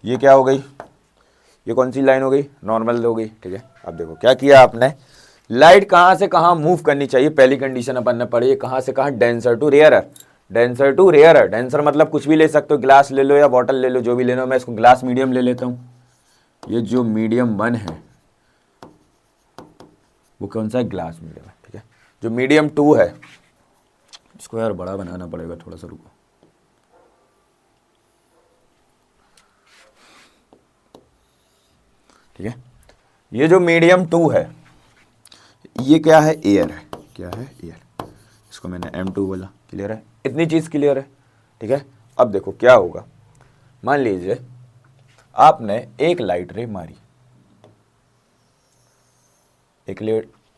ये क्या हो गई, ये कौन सी लाइन हो गई, नॉर्मल हो गई। ठीक है, अब देखो क्या किया आपने, लाइट कहां से कहां मूव करनी चाहिए, पहली कंडीशन अपन ने पढ़ी है, कहां से कहां, denser to rarer. Denser to rarer, denser मतलब कुछ भी ले सकते हो, ग्लास ले लो या बॉटल ले लो, जो भी लेना। मैं इसको ग्लास मीडियम ले लेता हूं। ये जो मीडियम 1 है वो कौन सा है, ग्लास मीडियम है। ठीक है, जो मीडियम 2 है, इसको यार बड़ा बनाना पड़ेगा थोड़ा सा, रुको। ठीक है, ये जो मीडियम 2 है ये क्या है, एयर है। क्या है, एयर। इसको मैंने M2 बोला। क्लियर है, इतनी चीज क्लियर है। ठीक है, अब देखो क्या होगा, मान लीजिए आपने एक लाइट रे मारी, एक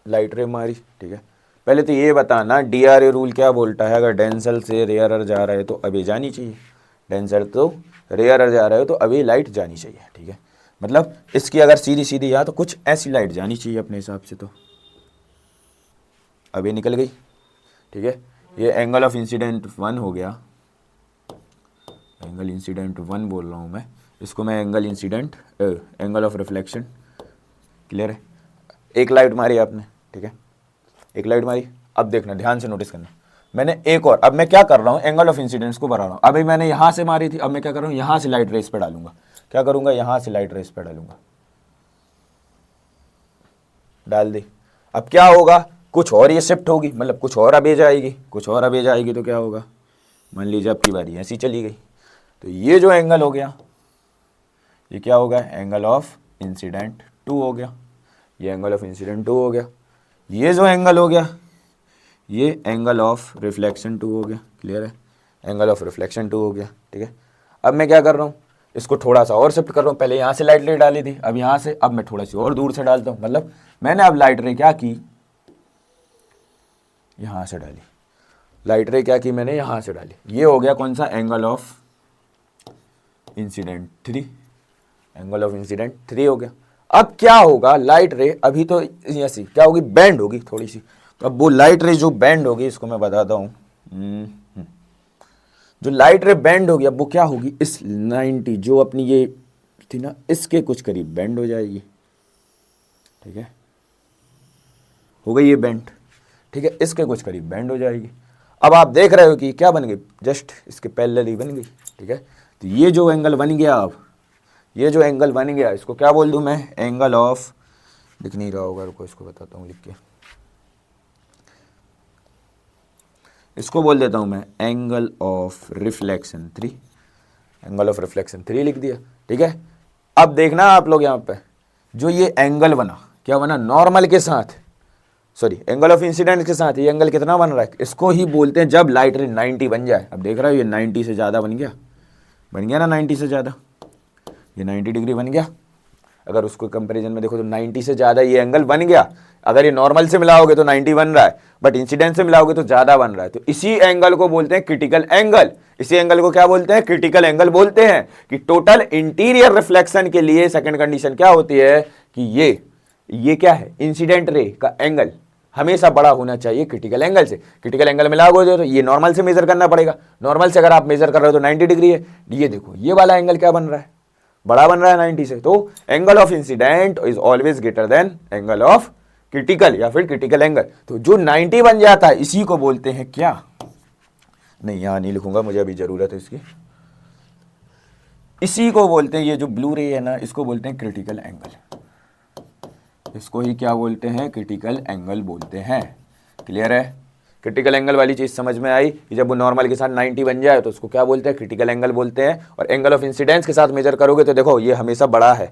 लाइट रे मारी। ठीक है, पहले तो ये बताना DRA रूल क्या बोलता है, अगर डेंसर से रेयरर जा रहे तो अभी जानी चाहिए, डेंसर तो रेयरर जा रहे हो तो अभी लाइट जानी चाहिए। ठीक है, मतलब इसकी अगर सीधी सीधी या तो कुछ ऐसी लाइट जानी चाहिए अपने हिसाब से, तो अभी निकल गई। ठीक है, ये एंगल ऑफ इंसिडेंट 1 हो गया, एंगल इंसिडेंट 1 बोल रहा हूँ मैं, इसको मैं angle incident, angle of reflection. Clear है, एक लाइट मारी आपने। ठीक है, एक लाइट मारी। अब देखना, ध्यान से नोटिस करना, मैंने एक और, अब मैं क्या कर रहा हूँ, एंगल ऑफ इंसिडेंस को बढ़ा रहा हूँ। अभी मैंने यहाँ से मारी थी, अब मैं क्या कर रहा हूँ, यहाँ से लाइट रेस पे डालूंगा। क्या करूंगा, यहाँ से लाइट रेस पे डालूंगा, डाल दी। अब क्या होगा, कुछ और ये शिफ्ट होगी, मतलब कुछ और अबे जाएगी, कुछ और अबे जाएगी, तो क्या होगा, मान लीजिए आपकी बारी ऐसी चली गई, तो ये जो एंगल हो गया ये क्या होगा, एंगल ऑफ इंसिडेंट 2 हो गया, ये एंगल ऑफ इंसिडेंट 2 हो गया। ये जो एंगल हो गया ये एंगल ऑफ रिफ्लेक्शन 2 हो गया। क्लियर है, एंगल ऑफ रिफ्लेक्शन 2 हो गया। ठीक है, अब मैं क्या कर रहा हूँ, इसको थोड़ा सा और शिफ्ट कर रहा हूँ, पहले यहाँ से लाइट रे डाली थी, अब यहाँ से, अब मैं थोड़ा सी और दूर से डालता हूँ, मतलब मैंने अब लाइट रे क्या की, यहाँ से डाली, लाइट रे क्या की मैंने, यहाँ से डाली। ये हो गया कौन सा, angle of incident 3, angle of incident 3 हो गया। अब क्या होगा, लाइट रे अभी तो ऐसी क्या होगी, बैंड होगी थोड़ी सी, तो अब वो लाइट रे जो बैंड होगी, इसको मैं बताता हूँ, जो लाइट रे बैंड होगी, अब वो क्या होगी, इस 90 जो अपनी ये थी ना, इसके कुछ करीब बैंड हो जाएगी। ठीक है, हो गई ये बैंड। ठीक है, इसके कुछ करीब बैंड हो जाएगी। अब आप देख रहे हो कि क्या बन गई, जस्ट इसके पैरेलल ही बन गई। ठीक है, तो ये जो एंगल बन गया, अब ये जो एंगल बन गया, इसको क्या बोल दूं मैं, एंगल ऑफ, दिख नहीं रहा होगा, रुको इसको बताता हूँ लिख के, इसको बोल देता हूं मैं angle of reflection 3, angle of reflection 3 लिख दिया। ठीक है, अब देखना आप लोग यहाँ पे, जो ये एंगल बना, क्या बना, नॉर्मल के साथ, सॉरी एंगल ऑफ इंसिडेंट के साथ ये एंगल कितना बन रहा है, इसको ही बोलते हैं जब लाइट रे 90 बन जाए। अब देख रहा हो ये 90 से ज़्यादा बन गया ना, 90 से ज़्यादा, ये 90 डिग्री बन गया। अगर उसको कंपैरिजन में देखो तो 90 से ज़्यादा ये एंगल बन गया। अगर ये नॉर्मल से मिलाओगे तो 90 बन रहा है, बट इंसिडेंट से मिलाओगे तो ज़्यादा बन रहा है। तो इसी एंगल को बोलते हैं क्रिटिकल एंगल। इसी एंगल को क्या बोलते हैं, क्रिटिकल एंगल बोलते हैं। कि टोटल इंटीरियर रिफ्लेक्शन के लिए सेकंड कंडीशन क्या होती है कि ये क्या है, इंसिडेंट रे का एंगल हमेशा बड़ा होना चाहिए क्रिटिकल एंगल से। क्रिटिकल एंगल मिलाओगे तो ये नॉर्मल से मेजर करना पड़ेगा, नॉर्मल से अगर आप मेजर कर रहे हो तो 90 डिग्री है। ये देखो ये वाला एंगल क्या बन रहा है, बड़ा बन रहा है 90 से। तो angle of incident is always greater than angle of critical या फिर क्रिटिकल एंगल। तो जो 90 बन जाता है इसी को बोलते हैं क्या, नहीं यहां नहीं लिखूंगा, मुझे अभी जरूरत है इसकी, इसी को बोलते हैं, ये जो ब्लू रे है ना, इसको बोलते हैं क्रिटिकल एंगल। इसको ही क्या बोलते हैं, क्रिटिकल एंगल बोलते हैं। क्लियर है, क्रिटिकल एंगल वाली चीज समझ में आई कि जब वो नॉर्मल के साथ 90 बन जाए तो उसको क्या बोलते हैं, क्रिटिकल एंगल बोलते हैं। और एंगल ऑफ इंसिडेंस के साथ मेजर करोगे तो देखो ये हमेशा बड़ा है।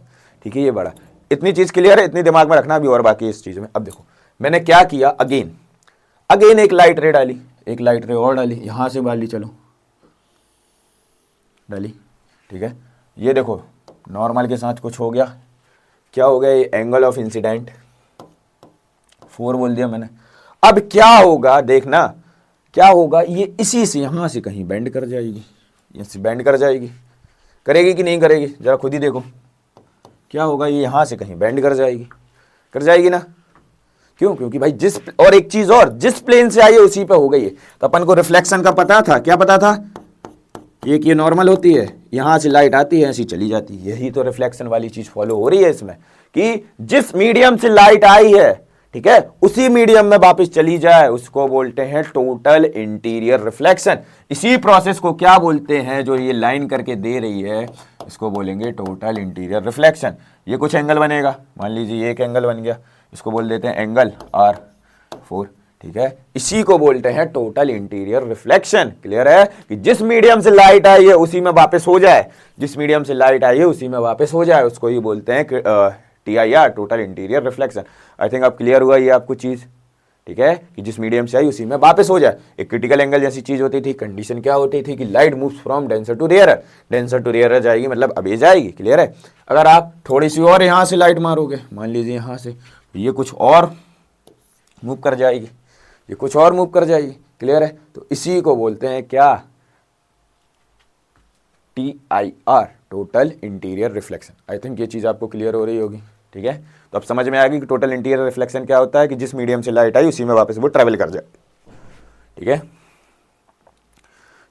ठीक है, ये बड़ा, इतनी चीज क्लियर है, इतनी दिमाग में रखना भी और बाकी इस चीज में। अब देखो मैंने क्या किया, अगेन एक लाइट रे डाली, एक लाइट रे और डाली, यहां से डाली, चलो डाली। ठीक है, ये देखो नॉर्मल के साथ कुछ हो गया, क्या हो गया, ये एंगल ऑफ इंसिडेंट 4 बोल दिया मैंने। अब क्या होगा देखना, क्या होगा, ये इसी से यहां से कहीं बेंड कर जाएगी, यहां से बेंड कर जाएगी, करेगी कि नहीं करेगी, जरा खुद ही देखो क्या होगा, ये यहाँ से कहीं बेंड कर जाएगी ना। क्यों? क्योंकि भाई जिस, और एक चीज और, जिस प्लेन से आई है उसी पे हो गई है। तो अपन को रिफ्लेक्शन का पता था, क्या पता था, एक ये नॉर्मल होती है, यहां से लाइट आती है ऐसी चली जाती है। यही तो रिफ्लेक्शन वाली चीज फॉलो हो रही है इसमें, कि जिस मीडियम से लाइट आई है, ठीक है, उसी मीडियम में वापस चली जाए, उसको बोलते हैं टोटल इंटीरियर रिफ्लेक्शन। इसी प्रोसेस को क्या बोलते हैं, जो ये लाइन करके दे रही है, इसको बोलेंगे टोटल इंटीरियर रिफ्लेक्शन। ये कुछ एंगल बनेगा, मान लीजिए ये एक एंगल बन गया, इसको बोल देते हैं एंगल R4, ठीक है। इसी को बोलते हैं टोटल इंटीरियर रिफ्लेक्शन। क्लियर है कि जिस मीडियम से लाइट आई है उसी में वापस हो जाए, जिस मीडियम से लाइट आई है उसी में वापस हो जाए, उसको ही बोलते हैं TIR, total interior reflection. I think अब क्लियर हुआ ये आपको चीज, ठीक है, कि जिस मीडियम से आई उसी में वापस हो जाए। एक क्रिटिकल एंगल जैसी चीज होती थी, कंडीशन क्या होती थी कि light moves from denser to rarer जाएगी, मतलब अब ये जाएगी। क्लियर है। अगर आप थोड़ी सी और यहां से लाइट मारोगे, मान लीजिए यहां से, ये कुछ और मूव कर जाएगी, ये कुछ और मूव कर जाएगी। क्लियर है। तो इसी को बोलते हैं क्या, TIR, total interior reflection. I think ये चीज आपको क्लियर हो रही होगी, ठीक है। तो अब समझ में आ गई कि टोटल इंटीरियर रिफ्लेक्शन क्या होता है, कि जिस मीडियम से लाइट आई उसी में वापस वो ट्रेवल कर जाए, ठीक है।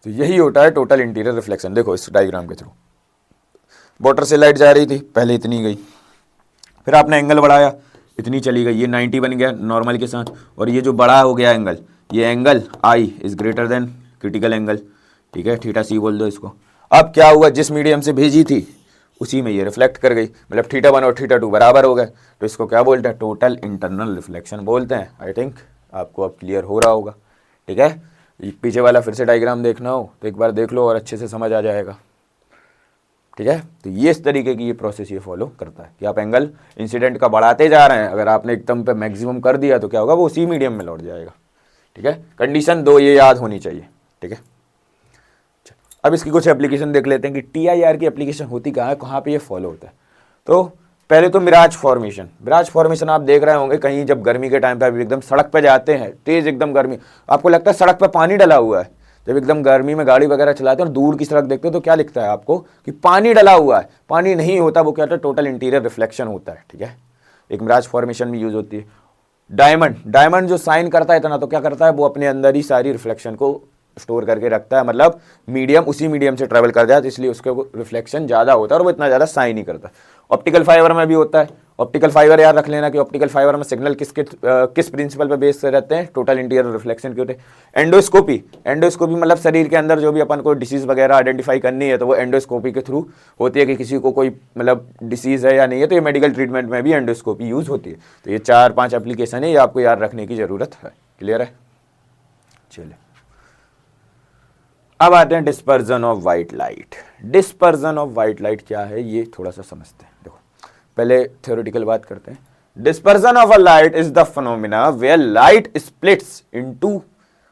तो यही होता है टोटल इंटीरियर रिफ्लेक्शन। देखो इस डायग्राम के थ्रू, वाटर से लाइट जा रही थी, पहले इतनी गई, फिर आपने एंगल बढ़ाया, इतनी चली गई, ये 90 बन गया नॉर्मल के साथ, और ये जो बड़ा हो गया एंगल, ये angle I is greater than critical angle, ठीक है, θC बोल दो इसको। अब क्या हुआ, जिस मीडियम से भेजी थी उसी में ये रिफ्लेक्ट कर गई, मतलब θ1 और θ2 बराबर हो गए, तो इसको क्या बोलते हैं, टोटल इंटरनल रिफ्लेक्शन बोलते हैं। आई थिंक आपको अब क्लियर हो रहा होगा, ठीक है। पीछे वाला फिर से डायग्राम देखना हो तो एक बार देख लो और अच्छे से समझ आ जाएगा, ठीक है। तो ये इस तरीके की ये प्रोसेस ये फॉलो करता है कि आप एंगल इंसिडेंट का बढ़ाते जा रहे हैं, अगर आपने एकदम पे मैक्सिमम कर दिया तो क्या होगा, वो उसी मीडियम में लौट जाएगा, ठीक है। कंडीशन 2 ये याद होनी चाहिए, ठीक है। अब इसकी कुछ एप्लीकेशन देख लेते हैं कि TIR की एप्लीकेशन होती कहाँ पे ये फॉलो होता है। तो पहले तो मिराज फॉर्मेशन आप देख रहे होंगे कहीं, जब गर्मी के टाइम पे आप एकदम सड़क पे जाते हैं, तेज एकदम गर्मी, आपको लगता है सड़क पे पानी डला हुआ है। जब एकदम गर्मी में गाड़ी वगैरह चलाते हैं और दूर की सड़क देखते हो तो क्या लिखता है आपको कि पानी डला हुआ है, पानी नहीं होता, वो क्या होता है, टोटल इंटीरियर रिफ्लेक्शन होता है, ठीक है। एक मिराज फॉर्मेशन में यूज होती है। डायमंड जो साइन करता है इतना, तो क्या करता है, वो अपने अंदर ही सारी रिफ्लेक्शन को स्टोर करके रखता है, मतलब मीडियम उसी मीडियम से ट्रेवल कर जाए, तो इसलिए उसके रिफ्लेक्शन ज़्यादा होता है और वो इतना ज़्यादा शाइन नहीं करता। ऑप्टिकल फाइबर में भी होता है। ऑप्टिकल फाइबर याद रख लेना कि ऑप्टिकल फाइबर में सिग्नल किस प्रिंसिपल पे बेस रहते हैं, टोटल इंटीरियर रिफ्लेक्शन के होते हैं। एंडोस्कोपी मतलब शरीर के अंदर जो भी अपन को डिसीज वगैरह आइडेंटिफाई करनी है तो वो एंडोस्कोपी के थ्रू होती है, कि किसी को कोई मतलब डिसीज है या नहीं है, तो ये मेडिकल ट्रीटमेंट में भी एंडोस्कोपी यूज होती है। तो ये 4-5 एप्लीकेशन है, ये आपको याद रखने की जरूरत है। क्लियर है। चलिए अब आते हैं dispersion of white light. Dispersion of white light क्या है ये थोड़ा सा समझते हैं। देखो पहले थ्योरेटिकल बात करते हैं। Dispersion of a light is the phenomena where light splits into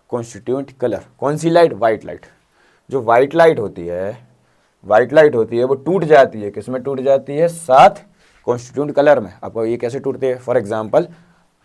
constituent colour. कौन सी लाइट? White light. जो वाइट लाइट होती है वो टूट जाती है। किसमें टूट जाती है? 7 कॉन्स्टिट्यूएंट कलर में। आपको ये कैसे टूटते हैं? फॉर एग्जाम्पल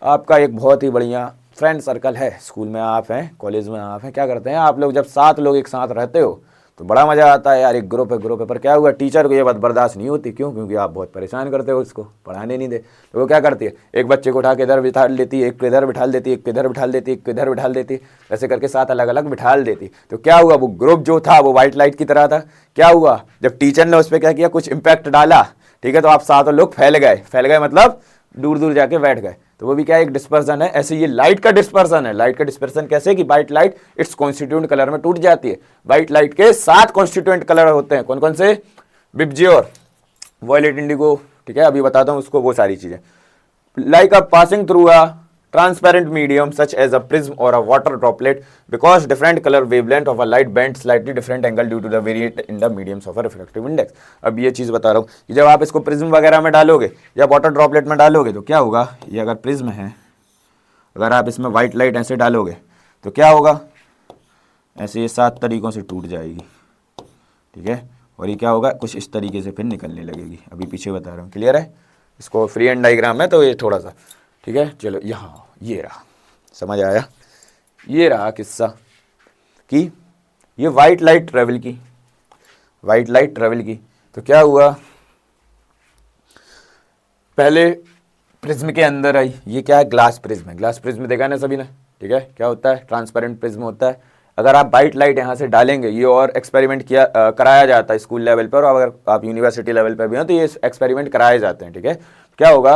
आपका एक बहुत ही बढ़िया फ्रेंड सर्कल है, स्कूल में आप हैं, कॉलेज में आप हैं, क्या करते हैं आप लोग, जब 7 लोग एक साथ रहते हो तो बड़ा मजा आता है यार, एक ग्रुप है पर क्या हुआ, टीचर को ये बात बर्दाश्त नहीं होती। क्यों? क्योंकि आप बहुत परेशान करते हो उसको, पढ़ाने नहीं दे। तो वो क्या करती है, एक बच्चे को उठा के इधर बिठा लेती है, एक को इधर बिठा देती है, एक को इधर बिठा देती है, एक को इधर बिठा देती, ऐसे करके 7 अलग अलग बिठा देती। तो क्या हुआ, वो ग्रुप जो था वो व्हाइट लाइट की तरह था। क्या हुआ, जब टीचर ने उस पर क्या किया, कुछ इम्पैक्ट डाला, ठीक है, तो आप 7 लोग फैल गए मतलब दूर दूर जाके बैठ गए। तो वो भी क्या, एक डिस्पर्सन है। ऐसे ये लाइट का डिस्पर्सन है। लाइट का डिस्पर्सन कैसे कि white light it's constituent colour में टूट जाती है। व्हाइट लाइट के 7 कॉन्स्टिट्यूएंट कलर होते हैं। कौन कौन से? विबज्योर, वॉयलेट इंडिगो, ठीक है, अभी बताता हूं उसको, वो सारी चीजें। Like a passing through a transparent medium such as a prism or a water droplet, because different color wavelength of a light bends slightly different angle due to the variation in the mediums of a refractive index। अब ये चीज बता रहा हूँ कि जब आप इसको प्रिज्म वगैरह में डालोगे या वाटर ड्रॉपलेट में डालोगे तो क्या होगा, ये अगर प्रिज्म है, अगर आप इसमें व्हाइट लाइट ऐसे डालोगे तो क्या होगा, ऐसे ये 7 तरीकों से टूट जाएगी, ठीक है, और ये क्या होगा, कुछ इस तरीके से फिर निकलने लगेगी। अभी पीछे बता रहा हूँ। क्लियर है? इसको फ्री हैंड डायग्राम है तो ये थोड़ा सा, ठीक है। चलो यहाँ ये रहा, समझ आया? ये रहा किस्सा कि ये वाइट लाइट ट्रेवल की, तो क्या हुआ, पहले प्रिज्म के अंदर आई, ये क्या है, ग्लास प्रिज्म है। ग्लास प्रिज्म देखा ना सभी ने, ठीक है, क्या होता है, ट्रांसपेरेंट प्रिज्म होता है। अगर आप वाइट लाइट यहाँ से डालेंगे, ये और एक्सपेरिमेंट कराया जाता है स्कूल लेवल पर, और अगर आप यूनिवर्सिटी लेवल पर भी हो तो ये एक्सपेरिमेंट कराए जाते हैं, ठीक है। क्या होगा,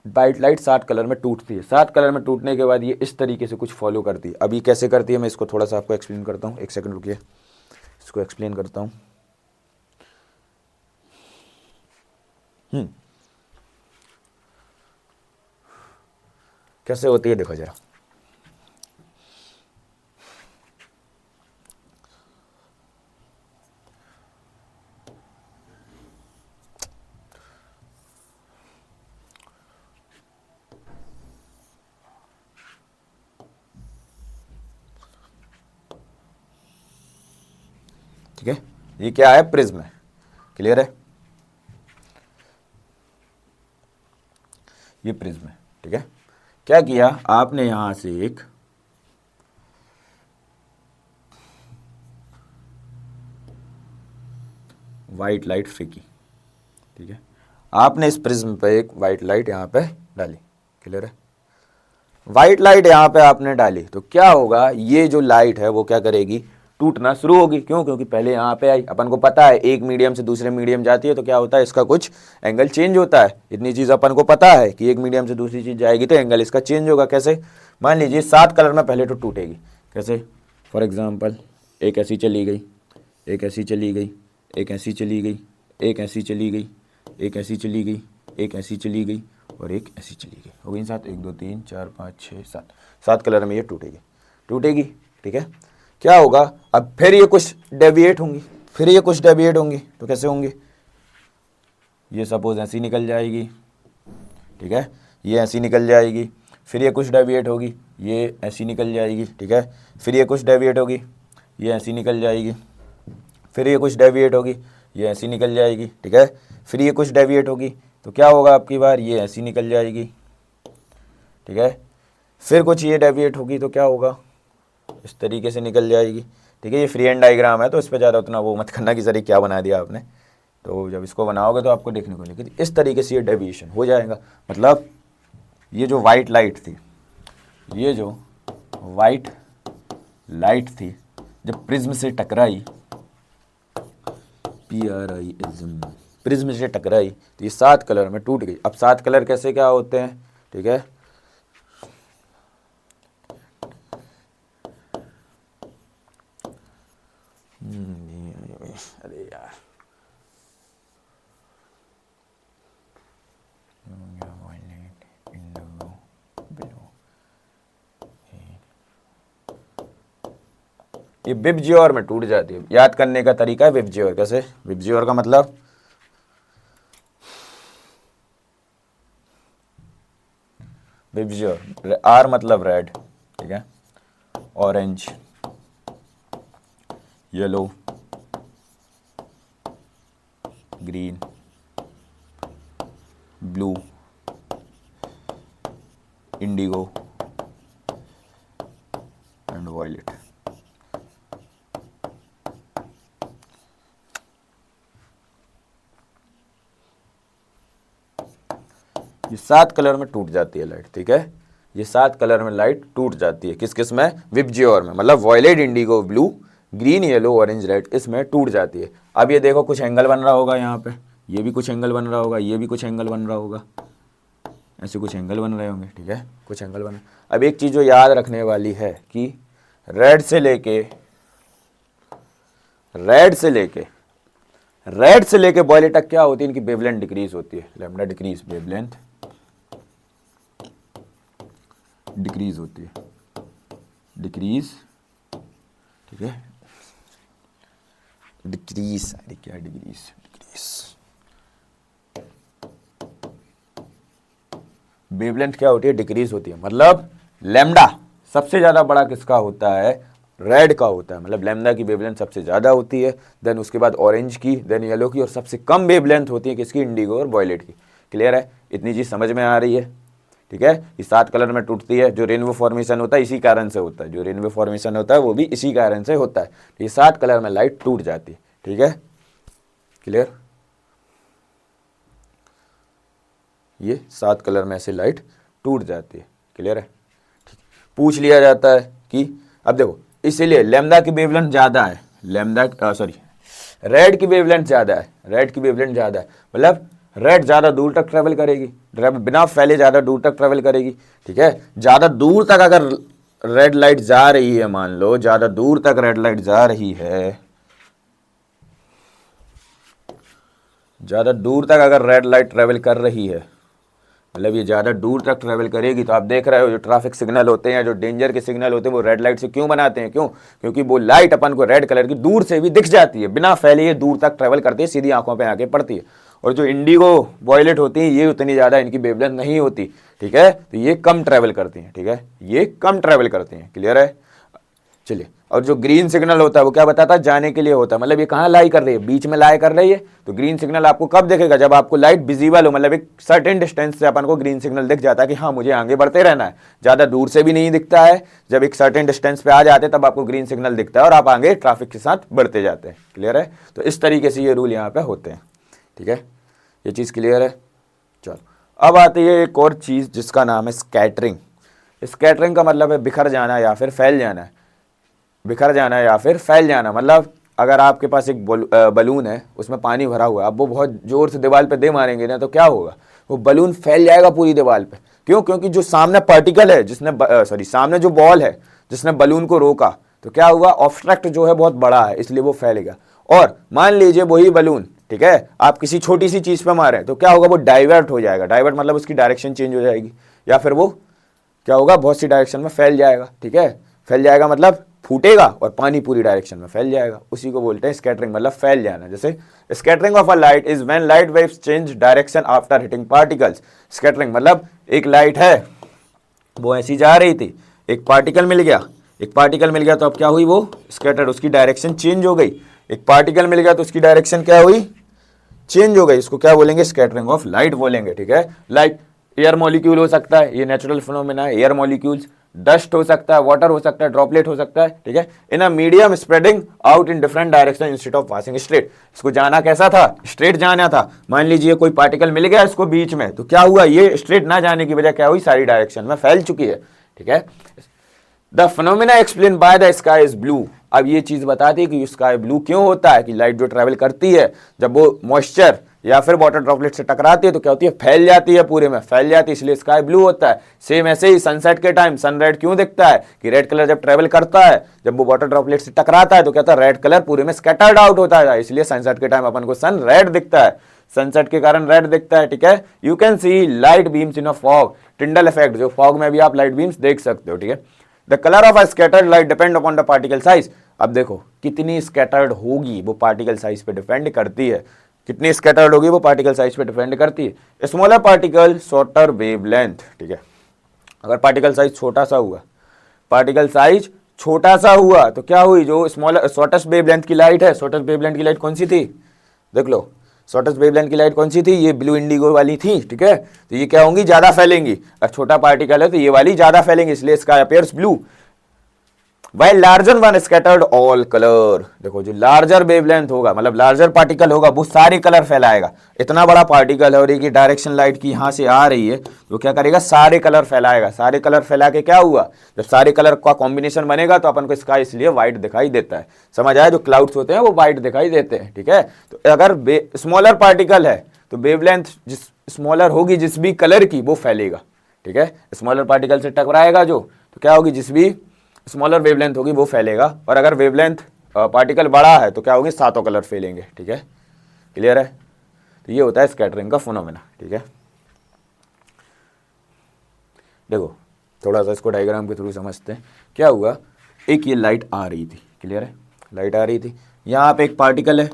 वाइट लाइट 7 कलर में टूटती है। 7 कलर में टूटने के बाद ये इस तरीके से कुछ फॉलो करती है। अभी कैसे करती है मैं इसको थोड़ा सा आपको एक्सप्लेन करता हूँ, एक सेकंड रुकिए, इसको एक्सप्लेन करता हूँ। कैसे होती है देखो जरा। ठीक है, ये क्या है, प्रिज्म है, क्लियर है, ये प्रिज्म है, ठीक है। क्या किया आपने, यहां से एक वाइट लाइट फेंकी, ठीक है, आपने इस प्रिज्म पे एक वाइट लाइट यहां पे डाली, क्लियर है। वाइट लाइट यहां पे आपने डाली तो क्या होगा, ये जो लाइट है वो क्या करेगी, टूटना शुरू होगी। क्यों, क्योंकि पहले यहाँ पे आई, अपन को पता है एक मीडियम से दूसरे मीडियम जाती है तो क्या होता है, इसका कुछ एंगल चेंज होता है। इतनी चीज़ अपन को पता है कि एक मीडियम से दूसरी चीज़ जाएगी तो एंगल इसका चेंज होगा। कैसे, मान लीजिए 7 कलर में पहले तो टूटेगी, कैसे, फॉर एग्जाम्पल एक ऐसी चली गई, एक ऐसी चली गई, एक ऐसी चली गई, एक ऐसी चली गई, एक ऐसी चली गई, एक ऐसी चली गई और एक ऐसी चली गई, हो गई 7, 1 2 3 4 5 6 7, 7 कलर में ये टूटेगी, टूटेगी, ठीक है। क्या होगा, अब फिर ये कुछ डेविएट होंगी, फिर ये कुछ डेविएट होंगी, तो कैसे होंगी, ये सपोज ऐसी निकल जाएगी, ठीक है, ये ऐसी निकल जाएगी, फिर ये कुछ डेविएट होगी, ये ऐसी निकल जाएगी, ठीक है, फिर ये कुछ डेविएट होगी, ये ऐसी निकल जाएगी, फिर ये कुछ डेविएट होगी, ये ऐसी निकल जाएगी, ठीक है, फिर ये कुछ डेविएट होगी, तो क्या होगा आपकी बार, ये ऐसी निकल जाएगी, ठीक है, फिर कुछ ये डेविएट होगी तो क्या होगा, इस तरीके से निकल जाएगी, ठीक है। ये फ्री हैंड डायग्राम है तो इस पर ज़्यादा उतना वो मत करना कि सर क्या बना दिया आपने, तो जब इसको बनाओगे तो आपको देखने को मिलेगी इस तरीके से ये डेविएशन हो जाएगा। मतलब ये जो वाइट लाइट थी, ये जो वाइट लाइट थी जब प्रिज्म से टकराई, PRISM, प्रिज्म से टकराई तो ये 7 कलर में टूट गई। अब 7 कलर कैसे क्या होते हैं, ठीक है, अरे यार ये विबजियोर में टूट जाती है। याद करने का तरीका है विबजियोर, कैसे, विबजियोर का मतलब विबजियोर, R मतलब रेड, ठीक है, orange, yellow, green, blue, indigo and violet. ये 7 कलर में टूट जाती है लाइट, ठीक है, ये 7 कलर में लाइट टूट जाती है। किस किस में, विबजियोर में, मतलब violet, indigo, blue, green, yellow, orange, red, इसमें टूट जाती है। अब ये देखो कुछ एंगल बन रहा होगा यहाँ पे, ये भी कुछ एंगल बन रहा होगा, ये भी कुछ एंगल बन रहा होगा, ऐसे कुछ एंगल बन रहे होंगे, ठीक है, कुछ एंगल बन। अब एक चीज़ जो याद रखने वाली है कि रेड से लेके वॉयलेट तक क्या होती है, इनकी वेवलेंथ डिक्रीज होती है, लैम्डा डिक्रीज, वेवलेंथ डिक्रीज होती है, डिक्रीज, ठीक है, डिक्रीज, अरे क्या डिक्रीज, वेवलेंथ क्या होती है, डिक्रीज होती है। मतलब लैम्डा सबसे ज़्यादा बड़ा किसका होता है, रेड का होता है, मतलब लैम्डा की वेवलेंथ सबसे ज़्यादा होती है, देन उसके बाद ऑरेंज की, देन येलो की, और सबसे कम वेवलेंथ होती है किसकी, इंडिगो और वॉयलेट की। क्लियर है, इतनी चीज़ समझ में आ रही है, ठीक है। ये 7 कलर में टूटती है, जो रेनबो फॉर्मेशन होता है इसी कारण से होता है, जो रेनबो फॉर्मेशन होता है वो भी इसी कारण से होता है। ये 7 कलर में लाइट टूट जाती है, ठीक है, क्लियर। ये 7 कलर में से लाइट टूट जाती है। क्लियर है? पूछ लिया जाता है कि अब देखो, इसीलिए लैम्डा की वेवलेंथ ज़्यादा है, रेड की वेवलेंथ ज़्यादा है, मतलब रेड ज़्यादा दूर तक ट्रेवल करेगी, बिना फैले ज़्यादा दूर तक ट्रेवल करेगी। ठीक है, ज़्यादा दूर तक अगर रेड लाइट जा रही है, मान लो ज़्यादा दूर तक रेड लाइट जा रही है, ज़्यादा दूर तक अगर रेड लाइट ट्रेवल कर रही है, मतलब ये ज़्यादा दूर तक ट्रैवल करेगी, तो आप देख रहे हो जो ट्रैफिक सिग्नल होते हैं, जो डेंजर के सिग्नल होते हैं, वो रेड लाइट से क्यों बनाते हैं? क्योंकि वो लाइट अपन को रेड कलर की दूर से भी दिख जाती है, बिना फैले ये दूर तक ट्रैवल करती है, सीधी आंखों पे आके पड़ती है। और जो इंडिगो वॉयलेट होती हैं, ये उतनी ज़्यादा इनकी वेवलेंथ नहीं होती। ठीक है, तो ये कम ट्रैवल करती हैं। ठीक है, ये कम ट्रैवल करती हैं। क्लियर है? चलिए, और जो ग्रीन सिग्नल होता है वो क्या बताता है? जाने के लिए होता है। मतलब ये कहाँ लाई कर रही है? बीच में लाई कर रही है। तो ग्रीन सिग्नल आपको कब दिखेगा? जब आपको लाइट विजिबल हो, मतलब एक सर्टेन डिस्टेंस से अपन को ग्रीन सिग्नल दिख जाता है कि हाँ मुझे आगे बढ़ते रहना है। ज़्यादा दूर से भी नहीं दिखता है, जब एक सर्टेन डिस्टेंस पे आ जाते हैं तब आपको ग्रीन सिग्नल दिखता है और आप आगे ट्रैफिक के साथ बढ़ते जाते हैं। क्लियर है? तो इस तरीके से ये रूल यहाँ पे होते हैं। ठीक है, ये चीज़ क्लियर है? चलो, अब आती है एक और चीज़ जिसका नाम है स्कैटरिंग। स्कैटरिंग का मतलब है बिखर जाना या फिर फैल जाना। बिखर जाना या फिर फैल जाना, मतलब अगर आपके पास एक बलून है, उसमें पानी भरा हुआ है, आप वो बहुत जोर से दीवार पे दे मारेंगे ना, तो क्या होगा? वो बलून फैल जाएगा पूरी दीवार पे। क्यों? क्योंकि जो सामने पार्टिकल है, सामने जो बॉल है जिसने बलून को रोका, तो क्या हुआ? ऑब्स्ट्रक्ट जो है बहुत बड़ा है, इसलिए वो फैलेगा। और मान लीजिए वही बलून, ठीक है, आप किसी छोटी सी चीज पे मारे तो क्या होगा? वो डाइवर्ट हो जाएगा। डाइवर्ट मतलब उसकी डायरेक्शन चेंज हो जाएगी, या फिर वो क्या होगा? बहुत सी डायरेक्शन में फैल जाएगा। ठीक है, फैल जाएगा मतलब फूटेगा और पानी पूरी डायरेक्शन में फैल जाएगा। उसी को बोलते हैं स्कैटरिंग, मतलब फैल जाना। जैसे scattering of a light is when light waves change direction after hitting particles. Scattering मतलब एक लाइट है, वो ऐसी जा रही थी, एक पार्टिकल मिल गया, तो अब क्या हुई? वो स्कैटर्ड, उसकी डायरेक्शन चेंज हो गई। एक पार्टिकल मिल गया तो उसकी डायरेक्शन क्या हुई? चेंज हो गई। इसको क्या बोलेंगे? स्कैटरिंग ऑफ लाइट बोलेंगे। ठीक है, लाइक एयर मॉलिक्यूल हो सकता है, ये नेचुरल फिनोमेना है, एयर मॉलिक्यूल्स, डस्ट हो सकता है, वाटर हो सकता है, ड्रॉपलेट हो सकता है। ठीक है, in a medium spreading out in different direction instead of passing straight. इसको जाना कैसा था? स्ट्रेट जाना था। मान लीजिए कोई पार्टिकल मिल गया इसको बीच में, तो क्या हुआ? ये स्ट्रेट ना जाने की वजह क्या हुई? सारी डायरेक्शन में फैल चुकी है। ठीक है, the phenomena explain by the sky is blue. अब ये चीज बताती है कि स्काई ब्लू क्यों होता है, कि लाइट जो ट्रेवल करती है, जब वो मॉइस्चर या फिर वाटर ड्रॉपलेट से टकराती है तो क्या होती है? फैल जाती है, पूरे में फैल जाती है, इसलिए स्काई ब्लू होता है। सेम ऐसे ही सनसेट के टाइम सन रेड क्यों दिखता है? कि रेड कलर जब ट्रेवल करता है, जब वो वाटर ड्रॉपलेट से टकराता है, तो क्या होता है? रेड कलर पूरे में स्कैटर्ड आउट होता है, इसलिए सनसेट के टाइम अपन को सन रेड दिखता है, सनसेट के कारण रेड दिखता है। ठीक है, you can see light beams in a fog, Tyndall effect, जो फॉग में भी आप लाइट बीम्स देख सकते हो। ठीक है, the colour of a scattered light depend upon the particle size. अब देखो कितनी स्कैटर्ड होगी वो पार्टिकल साइज पे डिपेंड करती है, कितनी स्कैटर्ड होगी वो पार्टिकल साइज पे डिपेंड करती है। Smaller particle shorter wavelength. ठीक है, अगर पार्टिकल साइज छोटा सा हुआ तो क्या हुई? जो स्मॉलर शॉर्टेस्ट वेवलेंथ की लाइट है, शॉर्टेस्ट वेवलेंथ की लाइट कौन सी थी? देख लो, शॉर्टेस्ट वेवलेंथ की लाइट कौन सी थी? ये ब्लू इंडिगो वाली थी। ठीक है, तो ये क्या होंगी? ज्यादा फैलेंगी। अगर छोटा पार्टिकल है तो ये वाली ज्यादा फैलेंगी, इसलिए sky appears blue. While larger one scattered all color। देखो जो लार्जर वेवलेंथ होगा, मतलब लार्जर पार्टिकल होगा, वो सारे कलर फैलाएगा। इतना बड़ा पार्टिकल है और एक डायरेक्शन लाइट की यहाँ से आ रही है, तो क्या करेगा? सारे कलर फैलाएगा। सारे कलर फैला के क्या हुआ? जब सारे कलर का कॉम्बिनेशन बनेगा तो अपन को स्काई इसलिए व्हाइट दिखाई देता है। समझ आया? जो क्लाउड्स होते हैं वो व्हाइट दिखाई देते हैं। ठीक है, तो अगर स्मॉलर पार्टिकल है तो वेवलेंथ जिस स्मॉलर होगी जिस भी कलर की, वो फैलेगा। ठीक है, स्मॉलर पार्टिकल से टकराएगा जो, तो क्या होगी? जिस भी स्मॉलर वेवलेंथ होगी वो फैलेगा। और अगर वेवलेंथ पार्टिकल बड़ा है तो क्या होगी? सातों कलर फैलेंगे। ठीक है, क्लियर है? तो ये होता है स्कैटरिंग का फिनोमेना। ठीक है, देखो थोड़ा सा इसको डायग्राम के थ्रू समझते हैं। क्या हुआ? एक ये लाइट आ रही थी, क्लियर है? लाइट आ रही थी, यहाँ पे एक पार्टिकल है,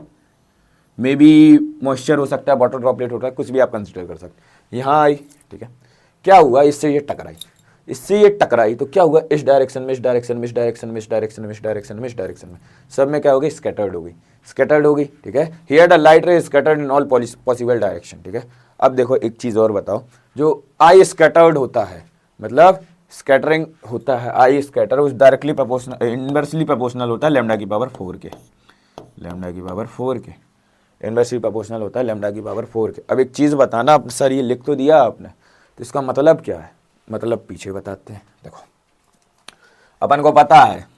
मे बी मॉइस्चर हो सकता है, वाटर ड्रॉपलेट होता है, कुछ भी आप कंसिडर कर सकते हैं। यहाँ आई, ठीक है, क्या हुआ? इससे ये टकराई तो क्या हुआ? इस डायरेक्शन में, इस डायरेक्शन में, इस डायरेक्शन में, इस डायरेक्शन में, इस डायरेक्शन में, इस डायरेक्शन में, सब में क्या हो गई? स्कैटर्ड हो गई। ठीक है, हियर द लाइट रे scattered in all possible direction. ठीक है, अब देखो एक चीज और बताओ, जो आई स्कैटर्ड होता है, मतलब स्कैटरिंग होता है, आई स्कैटर उस डायरेक्टली प्रोपोर्शनल, इनवर्सली प्रोपोर्शनल होता है लैम्डा की पावर 4 के, इनवर्सली प्रोपोर्शनल होता है लैम्डा की पावर 4 के। अब एक चीज़ बताना, अब सर ये लिख तो दिया आपने, तो इसका मतलब क्या है? मतलब पीछे बताते हैं। देखो अपन को पता है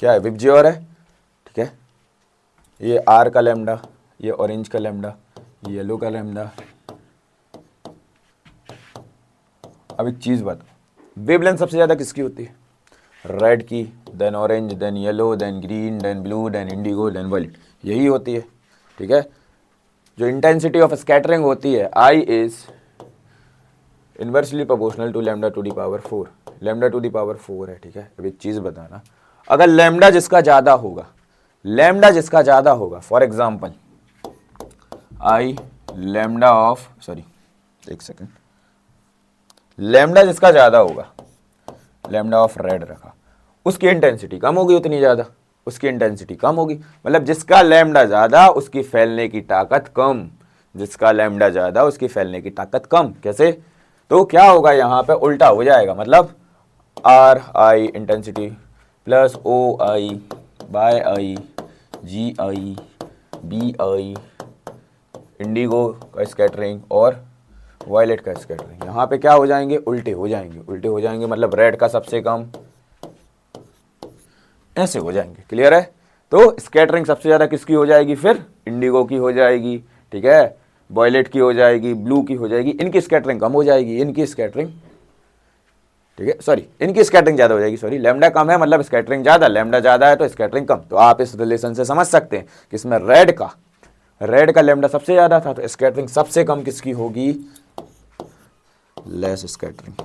क्या है, विबजियोर है, ठीक है। ये आर का लैम्डा, ये ऑरेंज का लैम्डा, ये येलो का लैम्डा। अब एक चीज़ बता, वेवलेंथ सबसे ज़्यादा किसकी होती है? रेड की, then orange, then yellow, then green, then blue, then indigo, then violet, यही होती है, ठीक है। जो इंटेंसिटी ऑफ स्कैटरिंग होती है I is inversely proportional to lambda to the power 4, lambda to the power 4 है, ठीक है। अब एक चीज़ बताना, अगर लैम्डा जिसका ज़्यादा होगा, लैम्डा जिसका ज़्यादा होगा, for example I lambda of, sorry एक सेकेंड, लैम्डा जिसका ज़्यादा होगा, लैम्डा ऑफ रेड रखा, उसकी इंटेंसिटी कम होगी, उतनी ज़्यादा उसकी इंटेंसिटी कम होगी। मतलब जिसका लैम्डा ज़्यादा उसकी फैलने की ताकत कम, जिसका लैम्डा ज़्यादा उसकी फैलने की ताकत कम। कैसे? तो क्या होगा यहाँ पे, उल्टा हो जाएगा। मतलब R I intensity plus O I by I G I B I indigo का स्कैटरिंग और वायलेट का स्कैटरिंग, यहाँ पे क्या हो जाएंगे, उल्टे हो जाएंगे। उल्टे हो जाएंगे मतलब रेड का सबसे कम, ऐसे हो जाएंगे। क्लियर है? तो स्कैटरिंग सबसे ज़्यादा किसकी हो जाएगी? फिर इंडिगो की हो जाएगी, ठीक है, वायलेट की हो जाएगी, ब्लू की हो जाएगी। इनकी स्कैटरिंग कम हो जाएगी, इनकी स्कैटरिंग, ठीक है, सॉरी इनकी स्कैटरिंग ज़्यादा हो जाएगी। सॉरी, लैम्डा कम है मतलब स्कैटरिंग ज़्यादा, लैम्डा ज़्यादा है तो स्कैटरिंग कम। तो आप इस रिलेशन से समझ सकते हैं कि इसमें रेड का लैम्डा सबसे ज़्यादा था, तो स्कैटरिंग सबसे कम किसकी होगी? Less scattering.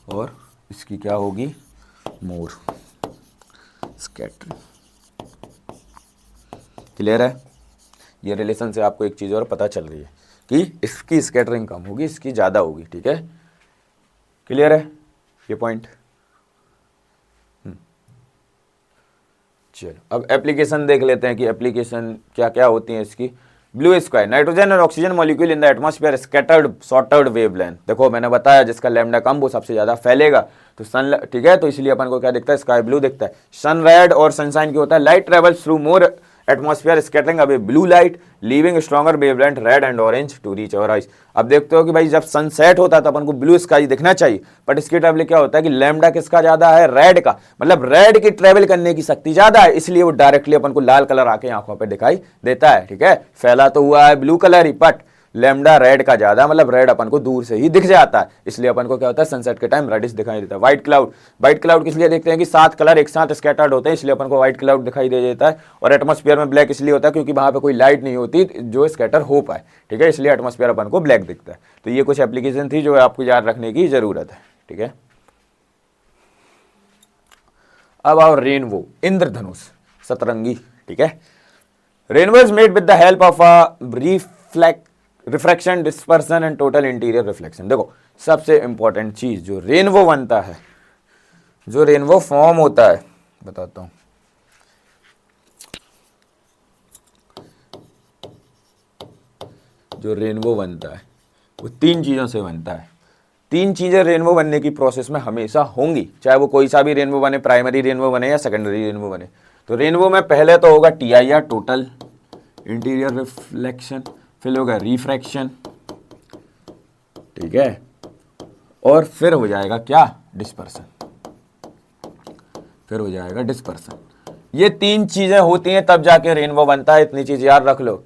और इसकी क्या होगी? मोर स्कैटरिंग। क्लियर है? ये रिलेशन से आपको एक चीज़ और पता चल रही है कि इसकी स्कैटरिंग कम होगी, इसकी ज़्यादा होगी, ठीक है। क्लियर है ये पॉइंट? चलो अब एप्लीकेशन देख लेते हैं कि एप्लीकेशन क्या क्या होती हैं इसकी। ब्लू स्काई, नाइट्रोजन और oxygen molecule in the atmosphere scattered shorter wavelength. देखो मैंने बताया जिसका लैम्डा कम वो सबसे ज्यादा फैलेगा, तो सन, ठीक है, तो इसलिए अपन को क्या दिखता है? स्काई ब्लू दिखता है। सन रेड और सनशाइन की होता है light travels through more atmosphere scattering away blue light leaving stronger wavelength red and orange to reach our eyes. अब देखते हो कि भाई जब सनसेट होता है तो अपन को ब्लू स्काई दिखना चाहिए, बट इसकी ट्रेवल क्या होता है कि लैम्डा किसका ज्यादा है? रेड का। मतलब रेड की ट्रेवल करने की शक्ति ज्यादा है, इसलिए वो डायरेक्टली अपन को लाल कलर आके आंखों पे दिखाई देता है, ठीक है। फैला तो हुआ है blue colour he, but lambda red का ज्यादा, मतलब रेड अपन को दूर से ही दिख जाता है, इसलिए अपन को क्या होता है? सनसेट के टाइम रेडिश दिखाई देता है। व्हाइट क्लाउड किस लिए देखते हैं कि 7 कलर एक साथ स्कैटर्ड होते हैं, इसलिए अपन को व्हाइट क्लाउड दिखाई दे देता है। और एटमॉस्फेयर में ब्लैक इसलिए होता है क्योंकि वहां पे कोई लाइट नहीं होती जो स्कैटर हो पाए, ठीक है, इसलिए एटमॉस्फेयर अपन को ब्लैक दिखता है। तो ये कुछ एप्लीकेशन थी जो आपको याद रखने की जरूरत है, ठीक है। अब आओ रेनबो, इंद्रधनुष, सतरंगी, ठीक है। Rainbow is made with the help of a refraction, dispersion and total interior reflection. देखो सबसे इंपॉर्टेंट चीज जो रेनबो बनता है, जो रेनबो फॉर्म होता है, बताता हूं। जो रेनबो बनता है वो 3 चीजों से बनता है। 3 चीजें रेनबो बनने की प्रोसेस में हमेशा होंगी, चाहे वो कोई सा भी रेनबो बने, प्राइमरी रेनबो बने या सेकेंडरी रेनबो बने। तो रेनबो में पहले तो होगा TIR, टोटल इंटीरियर रिफ्लेक्शन, फिर होगा रिफ्रैक्शन, ठीक है, और फिर हो जाएगा क्या? डिस्पर्सन, फिर हो जाएगा डिस्पर्सन। ये 3 चीजें होती हैं तब जाके रेनबो बनता है। इतनी चीज याद रख लो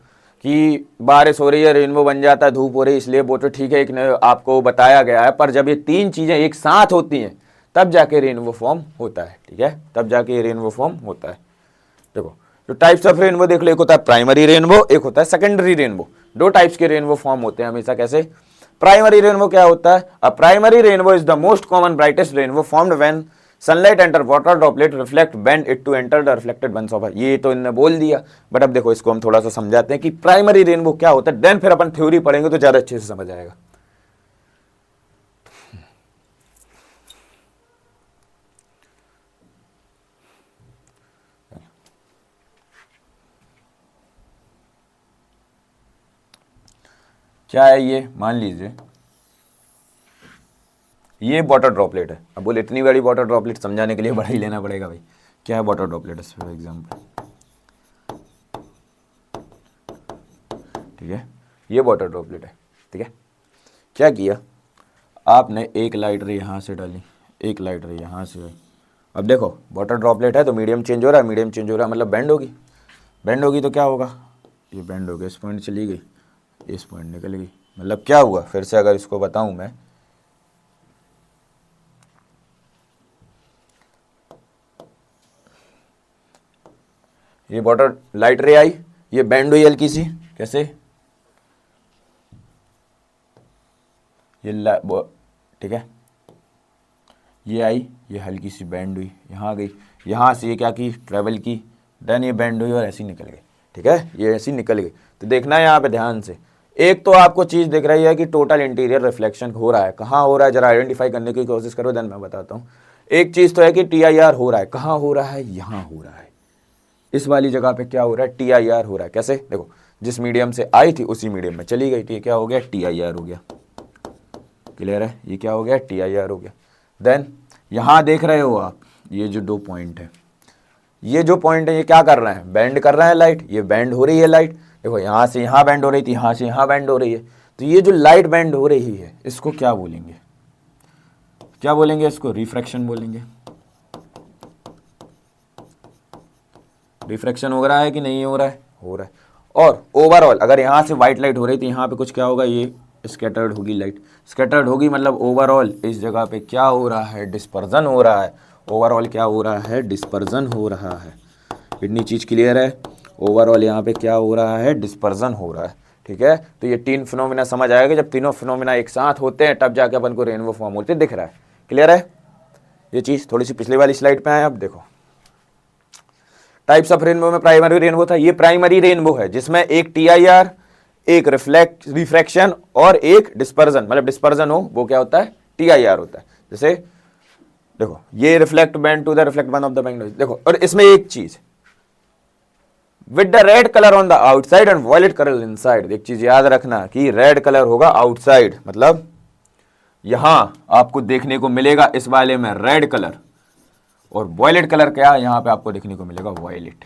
कि बारिश हो रही है रेनबो बन जाता है, धूप हो रही है, इसलिए वो तो ठीक है, एक ने आपको बताया गया है, पर जब ये 3 चीजें एक साथ होती हैं तब जाके रेनबो फॉर्म होता है, ठीक है, तब जाके ये रेनबो फॉर्म होता है। देखो जो टाइप्स ऑफ रेनबो देख लो, एक होता है प्राइमरी रेनबो, एक होता है सेकेंडरी रेनबो। 2 टाइप्स के रेनबो फॉर्म होते हैं हमेशा। कैसे? प्राइमरी रेनबो क्या होता है? A primary rainbow is the most common brightest rainbow formed when sunlight enter water droplet reflect bend it to enter the reflected once off. ये तो इन्होंने बोल दिया, बट अब देखो इसको हम थोड़ा सा समझाते हैं कि प्राइमरी रेनबो क्या होता है, देन फिर अपन थ्योरी पढ़ेंगे तो ज्यादा अच्छे से समझ आएगा। क्या है ये, मान लीजिए ये वाटर ड्रॉपलेट है। अब बोले इतनी बड़ी वाटर ड्रॉपलेट समझाने के लिए बड़ा ही लेना पड़ेगा भाई। क्या है वाटर ड्रॉपलेट फॉर एग्जाम्पल, ठीक है, ये वाटर ड्रॉपलेट है, ठीक है। क्या किया आपने, एक लाइट रे यहाँ से डाली, एक लाइट रे यहाँ से आई। अब देखो वाटर ड्रॉपलेट है तो मीडियम चेंज हो रहा है, मीडियम चेंज हो रहा है मतलब बेंड होगी, बेंड होगी तो क्या होगा, ये बेंड हो गया, इस पॉइंट चली गई, इस पॉइंट निकल गई, मतलब क्या हुआ, फिर से अगर इसको बताऊं मैं, ये वाटर लाइट रे आई, ये बेंड हुई हल्की सी, कैसे, ये ठीक है, ये आई, ये हल्की सी बेंड हुई, यहाँ गई, यहाँ से ये क्या की, ट्रेवल की, देन ये बेंड हुई और ऐसी निकल गई, ठीक है, ये ऐसी निकल गई। तो देखना है यहाँ पे ध्यान से, एक तो आपको चीज़ दिख रही है कि टोटल इंटीरियर रिफ्लेक्शन हो रहा है, कहाँ हो रहा है जरा आइडेंटिफाई करने की कोशिश करो, देन मैं बताता हूँ। एक चीज़ तो है कि TIR हो रहा है, कहाँ हो रहा है, यहाँ हो रहा है, इस वाली जगह पे क्या हो रहा है, TIR हो रहा है। कैसे, देखो जिस मीडियम से आई थी उसी मीडियम में चली गई थी, क्या हो गया, TIR हो गया, क्लियर है, ये क्या हो गया, TIR हो गया। देन यहाँ देख रहे हो आप, ये जो 2 पॉइंट है, ये जो पॉइंट है ये क्या कर रहे हैं, बेंड कर रहे हैं लाइट, ये बेंड हो रही है लाइट, देखो यहाँ से यहाँ बेंड हो रही थी, यहाँ से यहाँ बेंड हो रही है, तो ये जो लाइट बेंड हो रही है इसको क्या बोलेंगे, क्या बोलेंगे, इसको रिफ्रैक्शन बोलेंगे। रिफ्रैक्शन हो रहा है कि नहीं हो रहा है, हो रहा है। और ओवरऑल अगर यहाँ से व्हाइट लाइट हो रही थी, यहाँ पे कुछ क्या होगा, ये स्कैटर्ड होगी लाइट, स्कैटर्ड होगी मतलब ओवरऑल इस जगह पे क्या हो रहा है, डिस्पर्जन हो रहा है, ओवरऑल क्या हो रहा है, डिस्पर्जन हो रहा है। इतनी चीज़ क्लियर है, ओवरऑल यहाँ पे क्या हो रहा है, डिस्पर्जन हो रहा है, ठीक है। तो ये 3 फिनोमिना समझ आएगा, जब तीनों फिनोमिना एक साथ होते हैं तब जाके अपन को रेनबो फॉर्म होते दिख रहा है, क्लियर है। ये चीज़ थोड़ी सी पिछले वाली स्लाइड पे आए, अब देखो टाइप्स ऑफ रेनबो में प्राइमरी रेनबो था, ये प्राइमरी रेनबो है जिसमें एक TIR, एक रिफ्रैक्शन और एक डिस्पर्जन, मतलब डिस्पर्जन हो वो क्या होता है, TIR होता है। जैसे देखो ये reflect bend to the reflect one of the bend, देखो, और इसमें एक चीज with the red colour on the outside and violet colour inside, एक चीज याद रखना कि रेड कलर होगा आउटसाइड, मतलब यहां आपको देखने को मिलेगा इस वाले में रेड कलर, और वॉयलेट कलर क्या है, यहां पे आपको देखने को मिलेगा वॉयलेट,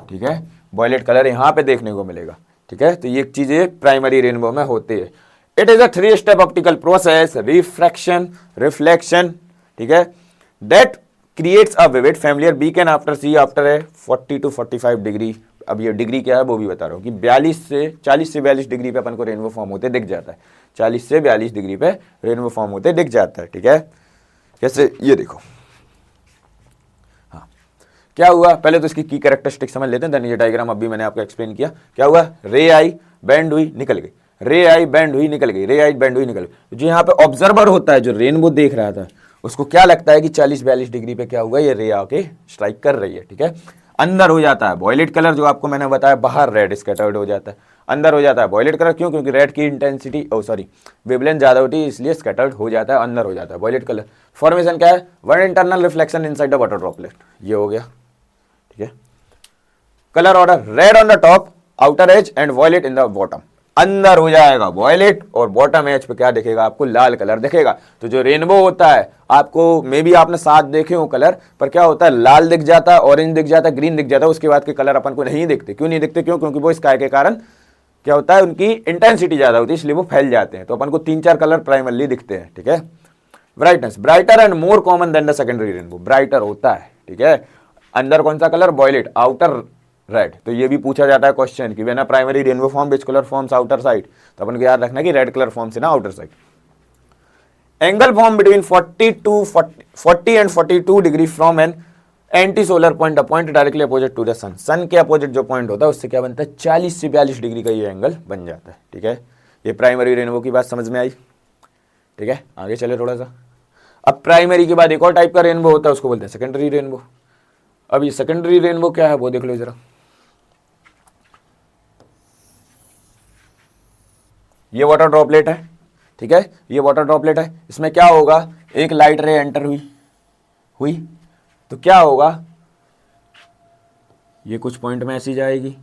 ठीक है, वॉयलेट कलर यहां पे देखने को मिलेगा, ठीक है। तो ये चीजें प्राइमरी रेनबो में होती है। It is a 3 step optical process, refraction, reflection, ठीक है, that creates a vivid familiar beacon after see after a 40 to 45 degree. अब ये डिग्री क्या है वो भी बता रहा हूँ कि 40 से 42 डिग्री पे अपन को रेनबो फॉर्म होते दिख जाता है, 40 से 42 डिग्री पे रेनबो फॉर्म होते दिख जाता है, ठीक है। कैसे, ये देखो क्या हुआ, पहले तो इसकी की कैरेक्टरिस्टिक समझ लेते हैं, देन ये डायग्राम अभी मैंने आपको एक्सप्लेन किया। क्या हुआ, रे आई बेंड हुई निकल गई, रे आई बेंड हुई निकल गई, रे आई बेंड हुई निकल गई। जो यहाँ पे ऑब्जर्वर होता है, जो रेनबो देख रहा था, उसको क्या लगता है कि 40-42 डिग्री पे क्या हुआ, ये रे आके स्ट्राइक कर रही है, ठीक है। अंदर हो जाता है वॉयलेट कलर, जो आपको मैंने बताया, बाहर रेड स्कैटर्ड हो जाता है, अंदर हो जाता है वॉयलेट कलर, क्यों, क्योंकि रेड की इंटेंसिटी वेवलेंथ ज्यादा होती है, इसलिए स्कैटर्ड हो जाता है, अंदर हो जाता है वॉयलेट कलर। फॉर्मेशन क्या है, one internal reflection inside the water droplet, ये हो गया, ठीक है। Colour order, red on the top, outer edge and violet in the bottom, अंदर हो जाएगा वॉयलेट और बॉटम एज पे क्या दिखेगा आपको, लाल कलर दिखेगा। तो जो रेनबो होता है आपको, मे बी आपने साथ देखे हो कलर, पर क्या होता है, लाल दिख जाता है, ऑरेंज दिख जाता है, ग्रीन दिख जाता है, उसके बाद के कलर अपन को नहीं दिखते। क्यों नहीं दिखते, क्यों, क्योंकि वो स्काई के कारण क्या होता है, उनकी इंटेंसिटी ज्यादा होती है, इसलिए वो फैल जाते हैं। तो अपन को 3-4 कलर प्राइमरली दिखते हैं, ठीक है। Brightness, brighter and more common than the secondary rainbow, brighter होता है, ठीक है। अंदर कौन सा कलर, वॉयलेट, आउटर रेड। तो ये भी पूछा जाता है क्वेश्चन कि when a primary rainbow form which colour forms outer side, तो अपन को याद रखना कि red colour forms in outer side. Angle form between 40 and 42 degree from an anti solar point, a point directly opposite to the sun, sun के अपोजिट जो point होता है उससे क्या बनता है, 40 से 42 डिग्री का ये एंगल बन जाता है, ठीक है। ये प्राइमरी रेनबो की बात समझ में आई, ठीक है। आगे चले थोड़ा सा, अब प्राइमरी के बाद एक और टाइप का रेनबो होता है, उसको बोलते हैं सेकेंडरी रेनबो। अब ये सेकेंडरी रेनबो क्या है वो देख लो जरा, ये वाटर ड्रॉपलेट है, ठीक है, ये वाटर ड्रॉपलेट है। इसमें क्या होगा, एक लाइट रे एंटर हुई तो क्या होगा, ये कुछ पॉइंट में ऐसी जाएगी,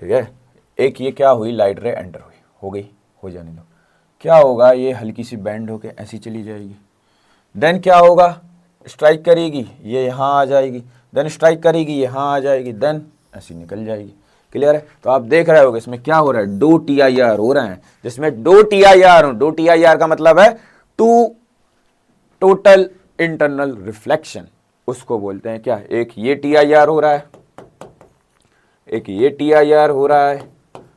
ठीक है। एक ये क्या हुई, लाइट रे एंटर हुई, हो गई, हो जाने दो। क्या होगा, ये हल्की सी बैंड होके ऐसी चली जाएगी। देन क्या होगा, स्ट्राइक करेगी, ये यहाँ आ जाएगी, देन स्ट्राइक करेगी, यहाँ आ जाएगी, देन ऐसी निकल जाएगी। क्लियर है। तो आप देख रहे होगे इसमें क्या हो रहा है, 2 TIR हो रहे हैं, जिसमें 2 TIR हो। 2 TIR का मतलब है टू टोटल इंटरनल रिफ्लेक्शन, उसको बोलते हैं क्या, एक ये TIR हो रहा है, एक ये TIR हो रहा है,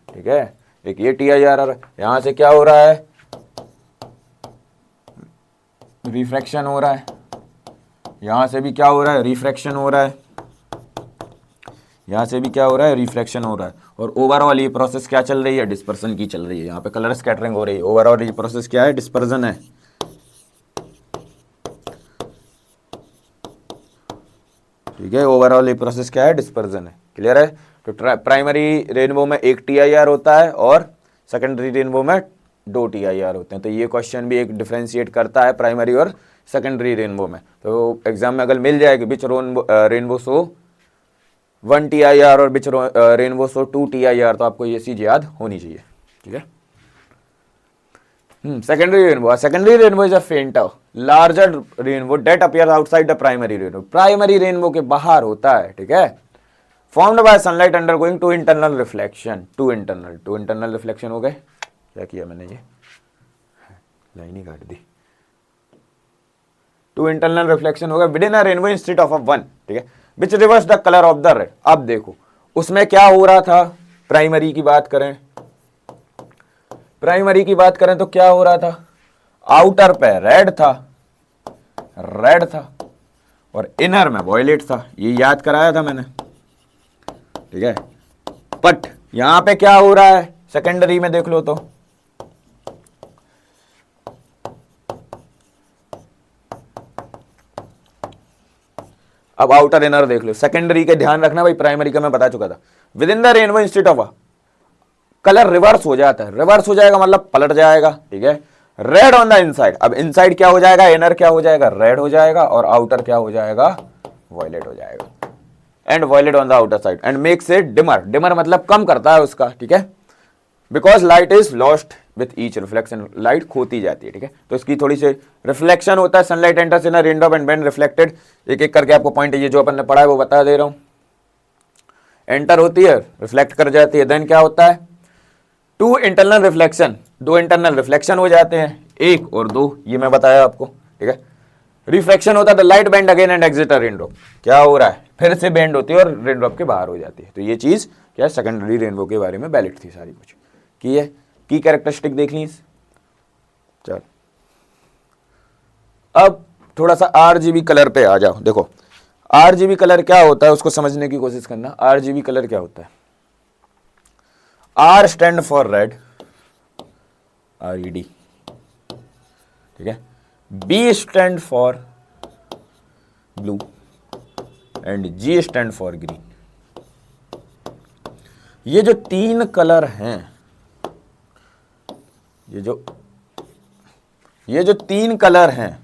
ठीक है, एक ये TIR आ रहा है। यहां से क्या हो रहा है, रिफ्रैक्शन हो रहा है, यहां से भी क्या हो रहा है, रिफ्रैक्शन हो रहा है, यहां से भी क्या हो रहा है, रिफ्रैक्शन हो रहा है। और ओवरऑल ये प्रोसेस क्या चल रही है, डिस्पर्सन की चल रही है। यहाँ पे कलर स्कैटरिंग हो रही है, ओवरऑल ये प्रोसेस क्या है, डिस्पर्सन है। ठीक है, ओवरऑल ये प्रोसेस क्या है, डिस्पर्सन है। क्लियर है। तो प्राइमरी रेनबो में एक TIR होता है और सेकेंडरी रेनबो में 2 TIR होते हैं। तो ये क्वेश्चन भी एक डिफ्रेंशिएट करता है प्राइमरी और सेकेंडरी रेनबो में। तो एग्जाम में अगर मिल जाएगी विच रेनबो शो 1 TIR और विच रेनबो शो 2 TIR, तो आपको ये चीज याद होनी चाहिए। ठीक है। Secondary rainbow. A secondary rainbow is a fainter, larger rainbow that appears outside the primary rainbow. Primary rainbow के बाहर होता है, ठीक है। Formed by sunlight undergoing two internal reflection. Two internal reflection हो गए। क्या किया मैंने, ये लाइन ही काट दी। Two internal reflection हो गए within a rainbow instead of a one, ठीक है। Which reverse the color of the red. अब देखो उसमें क्या हो रहा था, प्राइमरी की बात करें, प्राइमरी की बात करें तो क्या हो रहा था, आउटर पे रेड था और इनर में वॉयलेट था। ये याद कराया था मैंने, ठीक है। बट यहां पे क्या हो रहा है, सेकेंडरी में देख लो तो अब आउटर इनर देख लो। सेकेंडरी के ध्यान रखना भाई, प्राइमरी का मैं बता चुका था। With in the rainbow instead of colour reverse हो जाता है, रिवर्स हो जाएगा मतलब पलट जाएगा, ठीक है। रेड ऑन द इनसाइड, अब इनसाइड क्या हो जाएगा, इनर क्या हो जाएगा, रेड हो जाएगा और आउटर क्या हो जाएगा, वॉयलेट हो जाएगा। And violet on the outer side and makes it dimmer, dimmer मतलब कम करता है उसका, ठीक है। Because light is lost with each reflection, light खोती जाती है, ठीक है। तो इसकी थोड़ी सी रिफ्लेक्शन होता है, sunlight enters in a raindrop and when reflected, एक एक करके आपको पॉइंट ये जो अपन ने पढ़ा है वो बता दे रहा हूं। एंटर होती है, रिफ्लेक्ट कर जाती है, देन क्या होता है, 2 इंटरनल रिफ्लेक्शन, 2 इंटरनल रिफ्लेक्शन हो जाते हैं, 1 और 2, ये मैं बताया आपको, ठीक है। रिफ्लेक्शन होता है the light bend again and exit rainbow, क्या हो रहा है, फिर से बेंड होती है और रेनड्रॉप के बाहर हो जाती है। तो ये चीज क्या है, सेकेंडरी रेनबो के बारे में वैलिड थी सारी कुछ की है, की कैरेक्टरिस्टिक देख ली। चल अब थोड़ा सा RGB कलर पे आ जाओ। देखो RGB कलर क्या होता है उसको समझने की कोशिश करना। RGB कलर क्या होता है, R stand for red, RED, ठीक है। B stand for blue and G stand for green. ये जो 3 कलर हैं, ये जो 3 कलर हैं,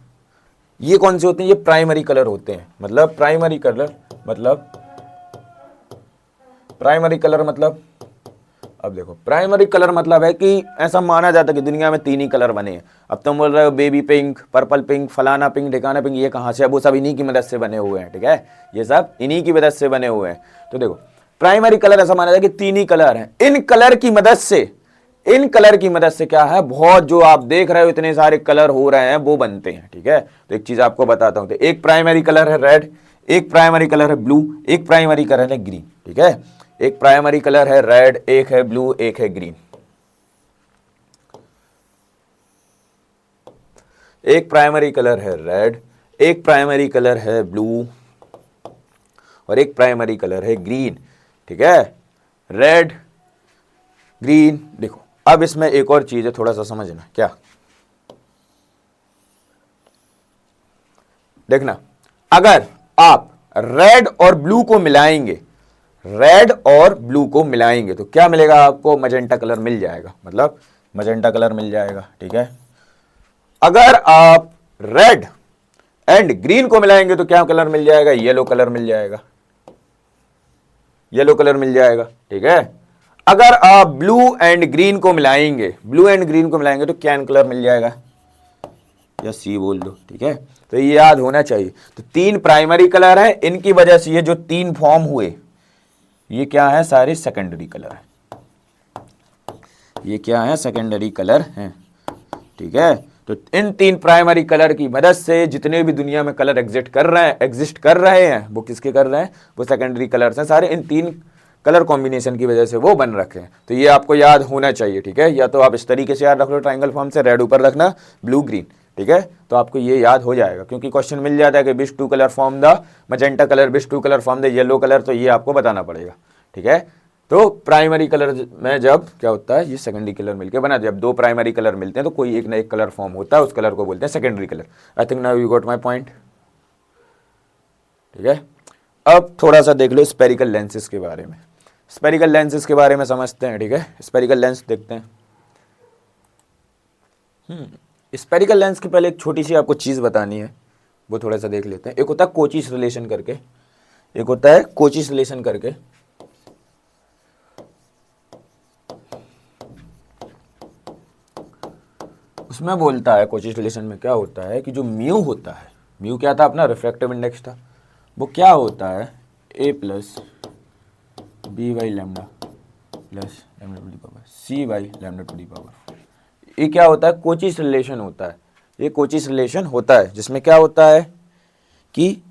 ये कौन से होते हैं, ये प्राइमरी कलर होते हैं। मतलब प्राइमरी कलर मतलब अब देखो, प्राइमरी कलर मतलब है कि ऐसा माना जाता है कि दुनिया में 3 ही कलर बने हैं। अब तुम बोल रहे हो बेबी पिंक, पर्पल पिंक, फलाना पिंक, ढिकाना पिंक, ये कहां से है, वो सब इन्हीं की मदद से बने हुए हैं, ठीक है। ये सब इन्हीं की मदद से बने हुए हैं। तो देखो प्राइमरी कलर ऐसा माना जाता है कि 3 ही कलर हैं। इन कलर की मदद से क्या है, बहुत जो आप देख रहे हो इतने सारे कलर हो रहे हैं वो बनते हैं, ठीक है। तो एक चीज आपको बताता हूं, तो एक प्राइमरी कलर है रेड, एक प्राइमरी कलर है ब्लू, एक प्राइमरी कलर है ग्रीन, ठीक है। एक प्राइमरी कलर है रेड, एक है ब्लू, एक है ग्रीन। एक प्राइमरी कलर है रेड, एक प्राइमरी कलर है ब्लू और एक प्राइमरी कलर है ग्रीन, ठीक है। Red, green. देखो अब इसमें एक और चीज है, थोड़ा सा समझना। क्या देखना, अगर आप रेड और ब्लू को मिलाएंगे, तो क्या मिलेगा आपको, मजेंटा कलर मिल जाएगा, मतलब मजेंटा कलर मिल जाएगा, ठीक है। अगर आप रेड एंड ग्रीन को मिलाएंगे तो क्या कलर मिल जाएगा, येलो कलर मिल जाएगा, ठीक है। अगर आप ब्लू एंड ग्रीन को मिलाएंगे, ब्लू एंड ग्रीन को मिलाएंगे तो कैन कलर मिल जाएगा, या सी बोल दो, ठीक है। तो ये याद होना चाहिए। तो तीन प्राइमरी कलर है, इनकी वजह से ये जो तीन फॉर्म हुए ये क्या है, सारे सेकेंडरी कलर है। ये क्या है, सेकेंडरी कलर हैं, ठीक है। तो इन तीन प्राइमरी कलर की मदद से जितने भी दुनिया में कलर एग्जिस्ट कर रहे हैं वो किसके कर रहे हैं, वो सेकेंडरी कलर्स हैं सारे। इन तीन कलर कॉम्बिनेशन की वजह से वो बन रखे हैं। तो ये आपको याद होना चाहिए, ठीक है। या तो आप इस तरीके से याद रख लो ट्राइंगल फॉर्म से, रेड ऊपर रखना, ब्लू ग्रीन, ठीक है। तो आपको ये याद हो जाएगा, क्योंकि क्वेश्चन मिल जाता है कि which two colour form the magenta colour, which two colour form the yellow colour, तो ये आपको बताना पड़ेगा, ठीक है। तो प्राइमरी कलर में जब क्या होता है, ये सेकेंडरी कलर मिलके बना, जब दो प्राइमरी कलर मिलते हैं तो कोई एक ना एक कलर फॉर्म होता है, उस कलर को बोलते हैं secondary colour. I think now you got my point, ठीक है। अब थोड़ा सा देख लो स्पेरिकल लेंसेज के बारे में, स्पेरिकल लेंसेज के बारे में समझते हैं, ठीक है। स्पेरिकल लेंस देखते हैं। स्पेरिकल लेंस के पहले एक छोटी सी आपको चीज़ बतानी है, वो थोड़ा सा देख लेते हैं। एक होता है कोचीस रिलेशन करके, एक होता है कोचीस रिलेशन करके। उसमें बोलता है, कोचीस रिलेशन में क्या होता है कि जो म्यू होता है, म्यू क्या था अपना, रिफ्रैक्टिव इंडेक्स था, वो क्या होता है A plus B by lambda plus lambda to the power C by lambda to the power. ये क्या होता है, कोचीस रिलेशन होता है। ये कोचीस रिलेशन होता है जिसमें क्या होता है कि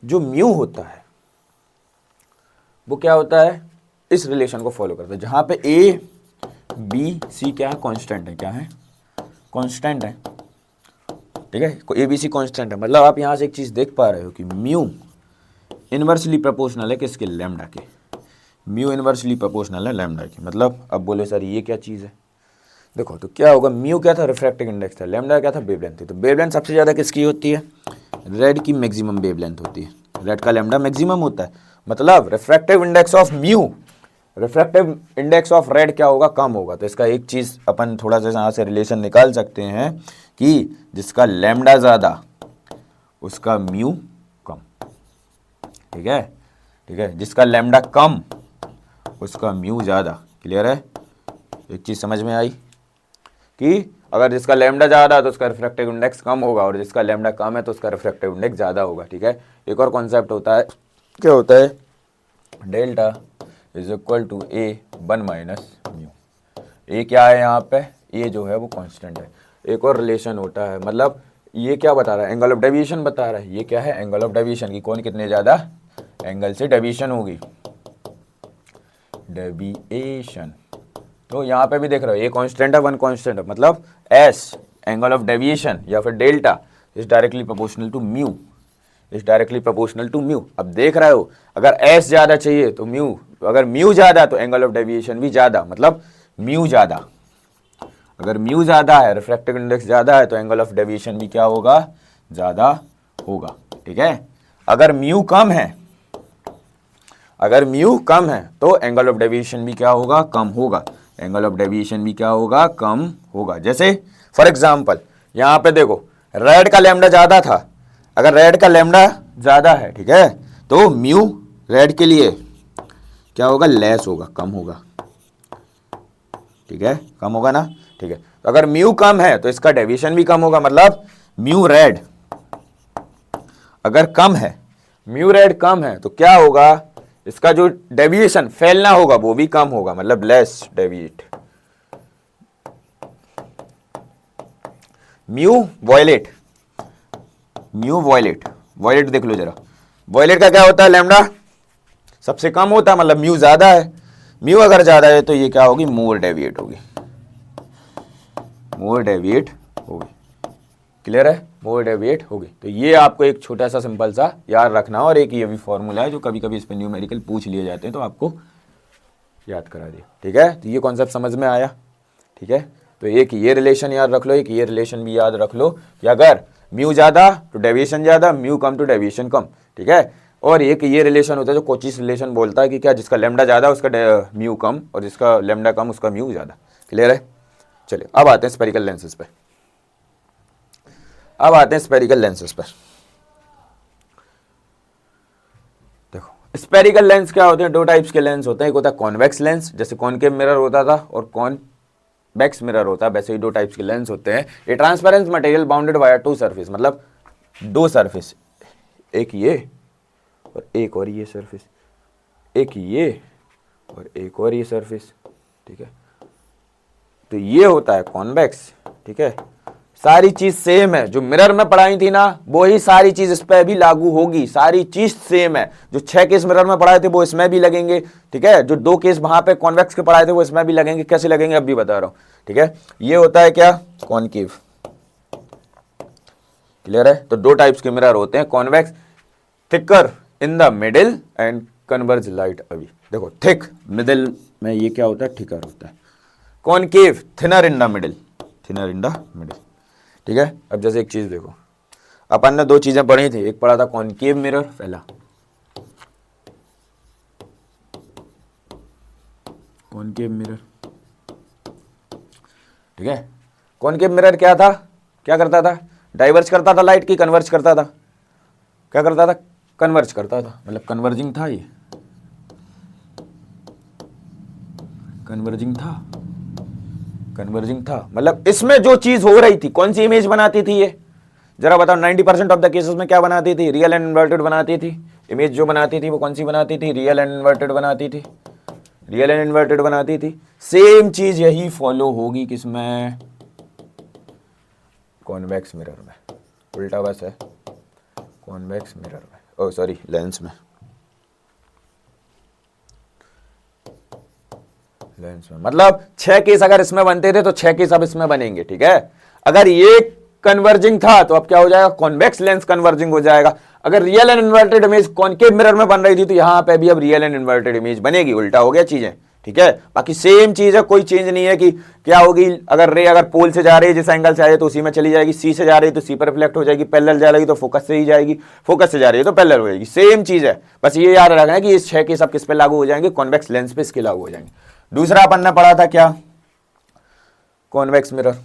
जो म्यू होता है वो क्या होता है, इस रिलेशन को फॉलो करता है, जहां पे ए बी सी क्या है, कांस्टेंट है, क्या है, कांस्टेंट है, ठीक है। ए बी सी कांस्टेंट है, मतलब आप यहां से एक चीज देख पा रहे हो कि म्यू इनवर्सली प्रोपोर्शनल है किसके, लैम्डा के। म्यू इनवर्सली प्रोपोर्शनल है लैम्डा के। मतलब अब बोले सर ये क्या चीज़ है, देखो तो क्या होगा, म्यू क्या था, रिफ्रैक्टिव इंडेक्स था, लैम्डा क्या था, वेवलेंथ थी। तो वेवलेंथ सबसे ज़्यादा किसकी होती है, रेड की मैक्सिमम वेवलेंथ होती है, रेड का लैम्डा मैक्सिमम होता है। मतलब refractive index of mu, refractive index of red क्या होगा, कम होगा। तो इसका एक चीज़ अपन थोड़ा सा यहाँ से रिलेशन निकाल सकते हैं कि जिसका लैम्डा ज़्यादा उसका म्यू कम, ठीक है, ठीक है। जिसका लैम्डा कम उसका म्यू ज़्यादा। क्लियर है, एक चीज़ समझ में आई कि अगर जिसका लैम्डा ज़्यादा है तो उसका रिफ्रैक्टिव इंडेक्स कम होगा, और जिसका लैम्डा कम है तो उसका रिफ्रैक्टिव इंडेक्स ज़्यादा होगा, ठीक है। एक और कॉन्सेप्ट होता है, क्या होता है, delta is equal to A 1 minus mu. A क्या है यहाँ पे, ए जो है वो कांस्टेंट है। एक और रिलेशन होता है, मतलब ये क्या बता रहा है, एंगल ऑफ डेविएशन बता रहा है। ये क्या है, एंगल ऑफ डेविएशन की, कौन कितने ज़्यादा एंगल से डेविएशन होगी, डेविएशन। तो यहाँ पे भी देख रहे हो ए कांस्टेंट है, 1 कांस्टेंट है, मतलब एस एंगल ऑफ डेविएशन या फिर delta is directly proportional to mu, is directly proportional to mu. अब देख रहे हो अगर एस ज़्यादा चाहिए तो म्यू, अगर म्यू ज़्यादा तो एंगल ऑफ डेविएशन भी ज़्यादा, मतलब म्यू ज़्यादा। अगर म्यू ज़्यादा है, रिफ्रैक्टिव इंडेक्स ज़्यादा है, तो एंगल ऑफ डेविएशन भी क्या होगा, ज़्यादा होगा, ठीक है। अगर म्यू कम है, अगर म्यू कम है तो एंगल ऑफ डेविएशन भी क्या होगा, कम होगा। एंगल ऑफ डेविएशन भी क्या होगा, कम होगा। जैसे फॉर एग्जांपल यहाँ पे देखो, रेड का लैम्डा ज़्यादा था, अगर रेड का लैम्डा ज़्यादा है, ठीक है, तो म्यू रेड के लिए क्या होगा, लेस होगा, कम होगा, ठीक है, कम होगा ना, ठीक है। तो अगर म्यू कम है तो इसका डेविएशन भी कम होगा, मतलब म्यू रेड अगर कम है, म्यू रेड कम है तो क्या होगा, इसका जो डेविएशन फैलना होगा वो भी कम होगा, मतलब less deviate. Mu violet, mu violet, violet देख लो जरा, वॉयलेट का क्या होता है, लैम्डा सबसे कम होता है, मतलब म्यू ज्यादा है। म्यू अगर ज्यादा है तो ये क्या होगी, मोर डेविएट होगी, मोर डेविएट होगी। क्लियर है, मोर डेविएट होगी। तो ये आपको एक छोटा सा सिंपल सा याद रखना, और एक ये भी फॉर्मूला है जो कभी कभी इस पर न्यूमेरिकल पूछ लिए जाते हैं, तो आपको याद करा दिया, ठीक है। तो ये कॉन्सेप्ट समझ में आया, ठीक है। तो एक ये रिलेशन याद रख लो, एक ये रिलेशन भी याद रख लो कि अगर म्यू ज़्यादा तो डेविएशन ज़्यादा, म्यू कम तो डेविएशन कम, ठीक है। और एक ये रिलेशन होता है जो कोचीस रिलेशन बोलता है कि क्या, जिसका लैम्डा ज़्यादा उसका म्यू कम, और जिसका लैम्डा कम उसका म्यू ज़्यादा। क्लियर है, चलिए अब आते हैं स्पेरिकल लेंसेज पे, अब आते हैं स्पेरिकल लेंसेज पर। देखो स्पेरिकल लेंस क्या होते हैं? दो टाइप्स के लेंस होते हैं, एक होता है कॉन्वेक्स लेंस, जैसे कॉनकेव मिरर होता था, और कॉन्वेक्स मिरर होता है, वैसे ही दो टाइप्स के लेंस होते हैं। ये transparent material bounded by two surface, मतलब दो सरफेस, एक ये और एक और ये सरफेस, एक ये और एक और ये सरफेस, ठीक है। तो ये होता है कॉन्वेक्स, ठीक है। सारी चीज सेम है, जो मिरर में पढ़ाई थी ना वो ही सारी चीज इस पे भी लागू होगी, सारी चीज सेम है। जो 6 केस मिरर में पढ़ाए थे वो इसमें भी लगेंगे, ठीक है। जो 2 केस वहां पे कॉन्वेक्स के पढ़ाए थे वो इसमें भी लगेंगे। कैसे लगेंगे अब भी बता रहा हूं, ठीक है। ये होता है क्या? कॉनकेव, क्लियर है। तो 2 टाइप्स के मिरर होते हैं, convex thicker in the middle and converge light. अभी देखो, थिक मिडिल में ये क्या होता है? थिकर होता है। Concave thinner in the middle, thinner in the middle, ठीक है। अब जैसे एक चीज देखो, अपन ने 2 चीजें पढ़ी थी, एक पढ़ा था कॉनकेव मिरर पहला, कॉनकेव मिरर, ठीक है। कॉनकेव मिरर क्या था? क्या करता था? डाइवर्ज करता था लाइट की, कन्वर्ज करता था? क्या करता था? कन्वर्ज करता था, मतलब कन्वर्जिंग था। ये कन्वर्जिंग था, कन्वर्जिंग था, मतलब इसमें जो चीज हो रही थी, कौन सी इमेज बनाती थी ये? जरा बताओ। 90% ऑफ द केसेस में क्या बनाती थी? रियल एंड इन्वर्टेड बनाती थी। इमेज जो बनाती थी वो कौन सी बनाती थी? रियल एंड इन्वर्टेड बनाती थी, रियल एंड इन्वर्टेड बनाती थी। सेम चीज यही फॉलो होगी किसमें? कॉन्वेक्स मिरर में। उल्टा बस है कॉन्वेक्स मिरर में, ओ सॉरी लेंस में, लेंस में। मतलब 6 केस अगर इसमें बनते थे तो 6 केस अब इसमें बनेंगे, ठीक है। अगर ये कन्वर्जिंग था तो अब क्या हो जाएगा? कॉन्वेक्स लेंस कन्वर्जिंग हो जाएगा। अगर real and inverted image concave mirror में बन रही थी तो यहां पे भी अब रियल एंड इन्वर्टेड इमेज बनेगी। उल्टा हो गया चीजें, ठीक है। बाकी सेम चीज है, कोई चेंज नहीं है कि क्या होगी। अगर रे अगर पोल से जा रही है, जिस एंगल से आ रही है तो उसी में चली जाएगी। सी से जा रही है तो सी पर रिफ्लेक्ट हो जाएगी। पैरेलल जा रही है तो फोकस से ही जाएगी, फोकस से जा रही है तो पैरेलल हो जाएगी। सेम चीज है, बस ये याद रखना है कि इस 6 केस अब किस पे लागू हो जाएंगे? कॉन्वेक्स लेंस पे इसके लागू हो जाएंगे। दूसरा अपन ने पढ़ा था क्या? Convex mirror.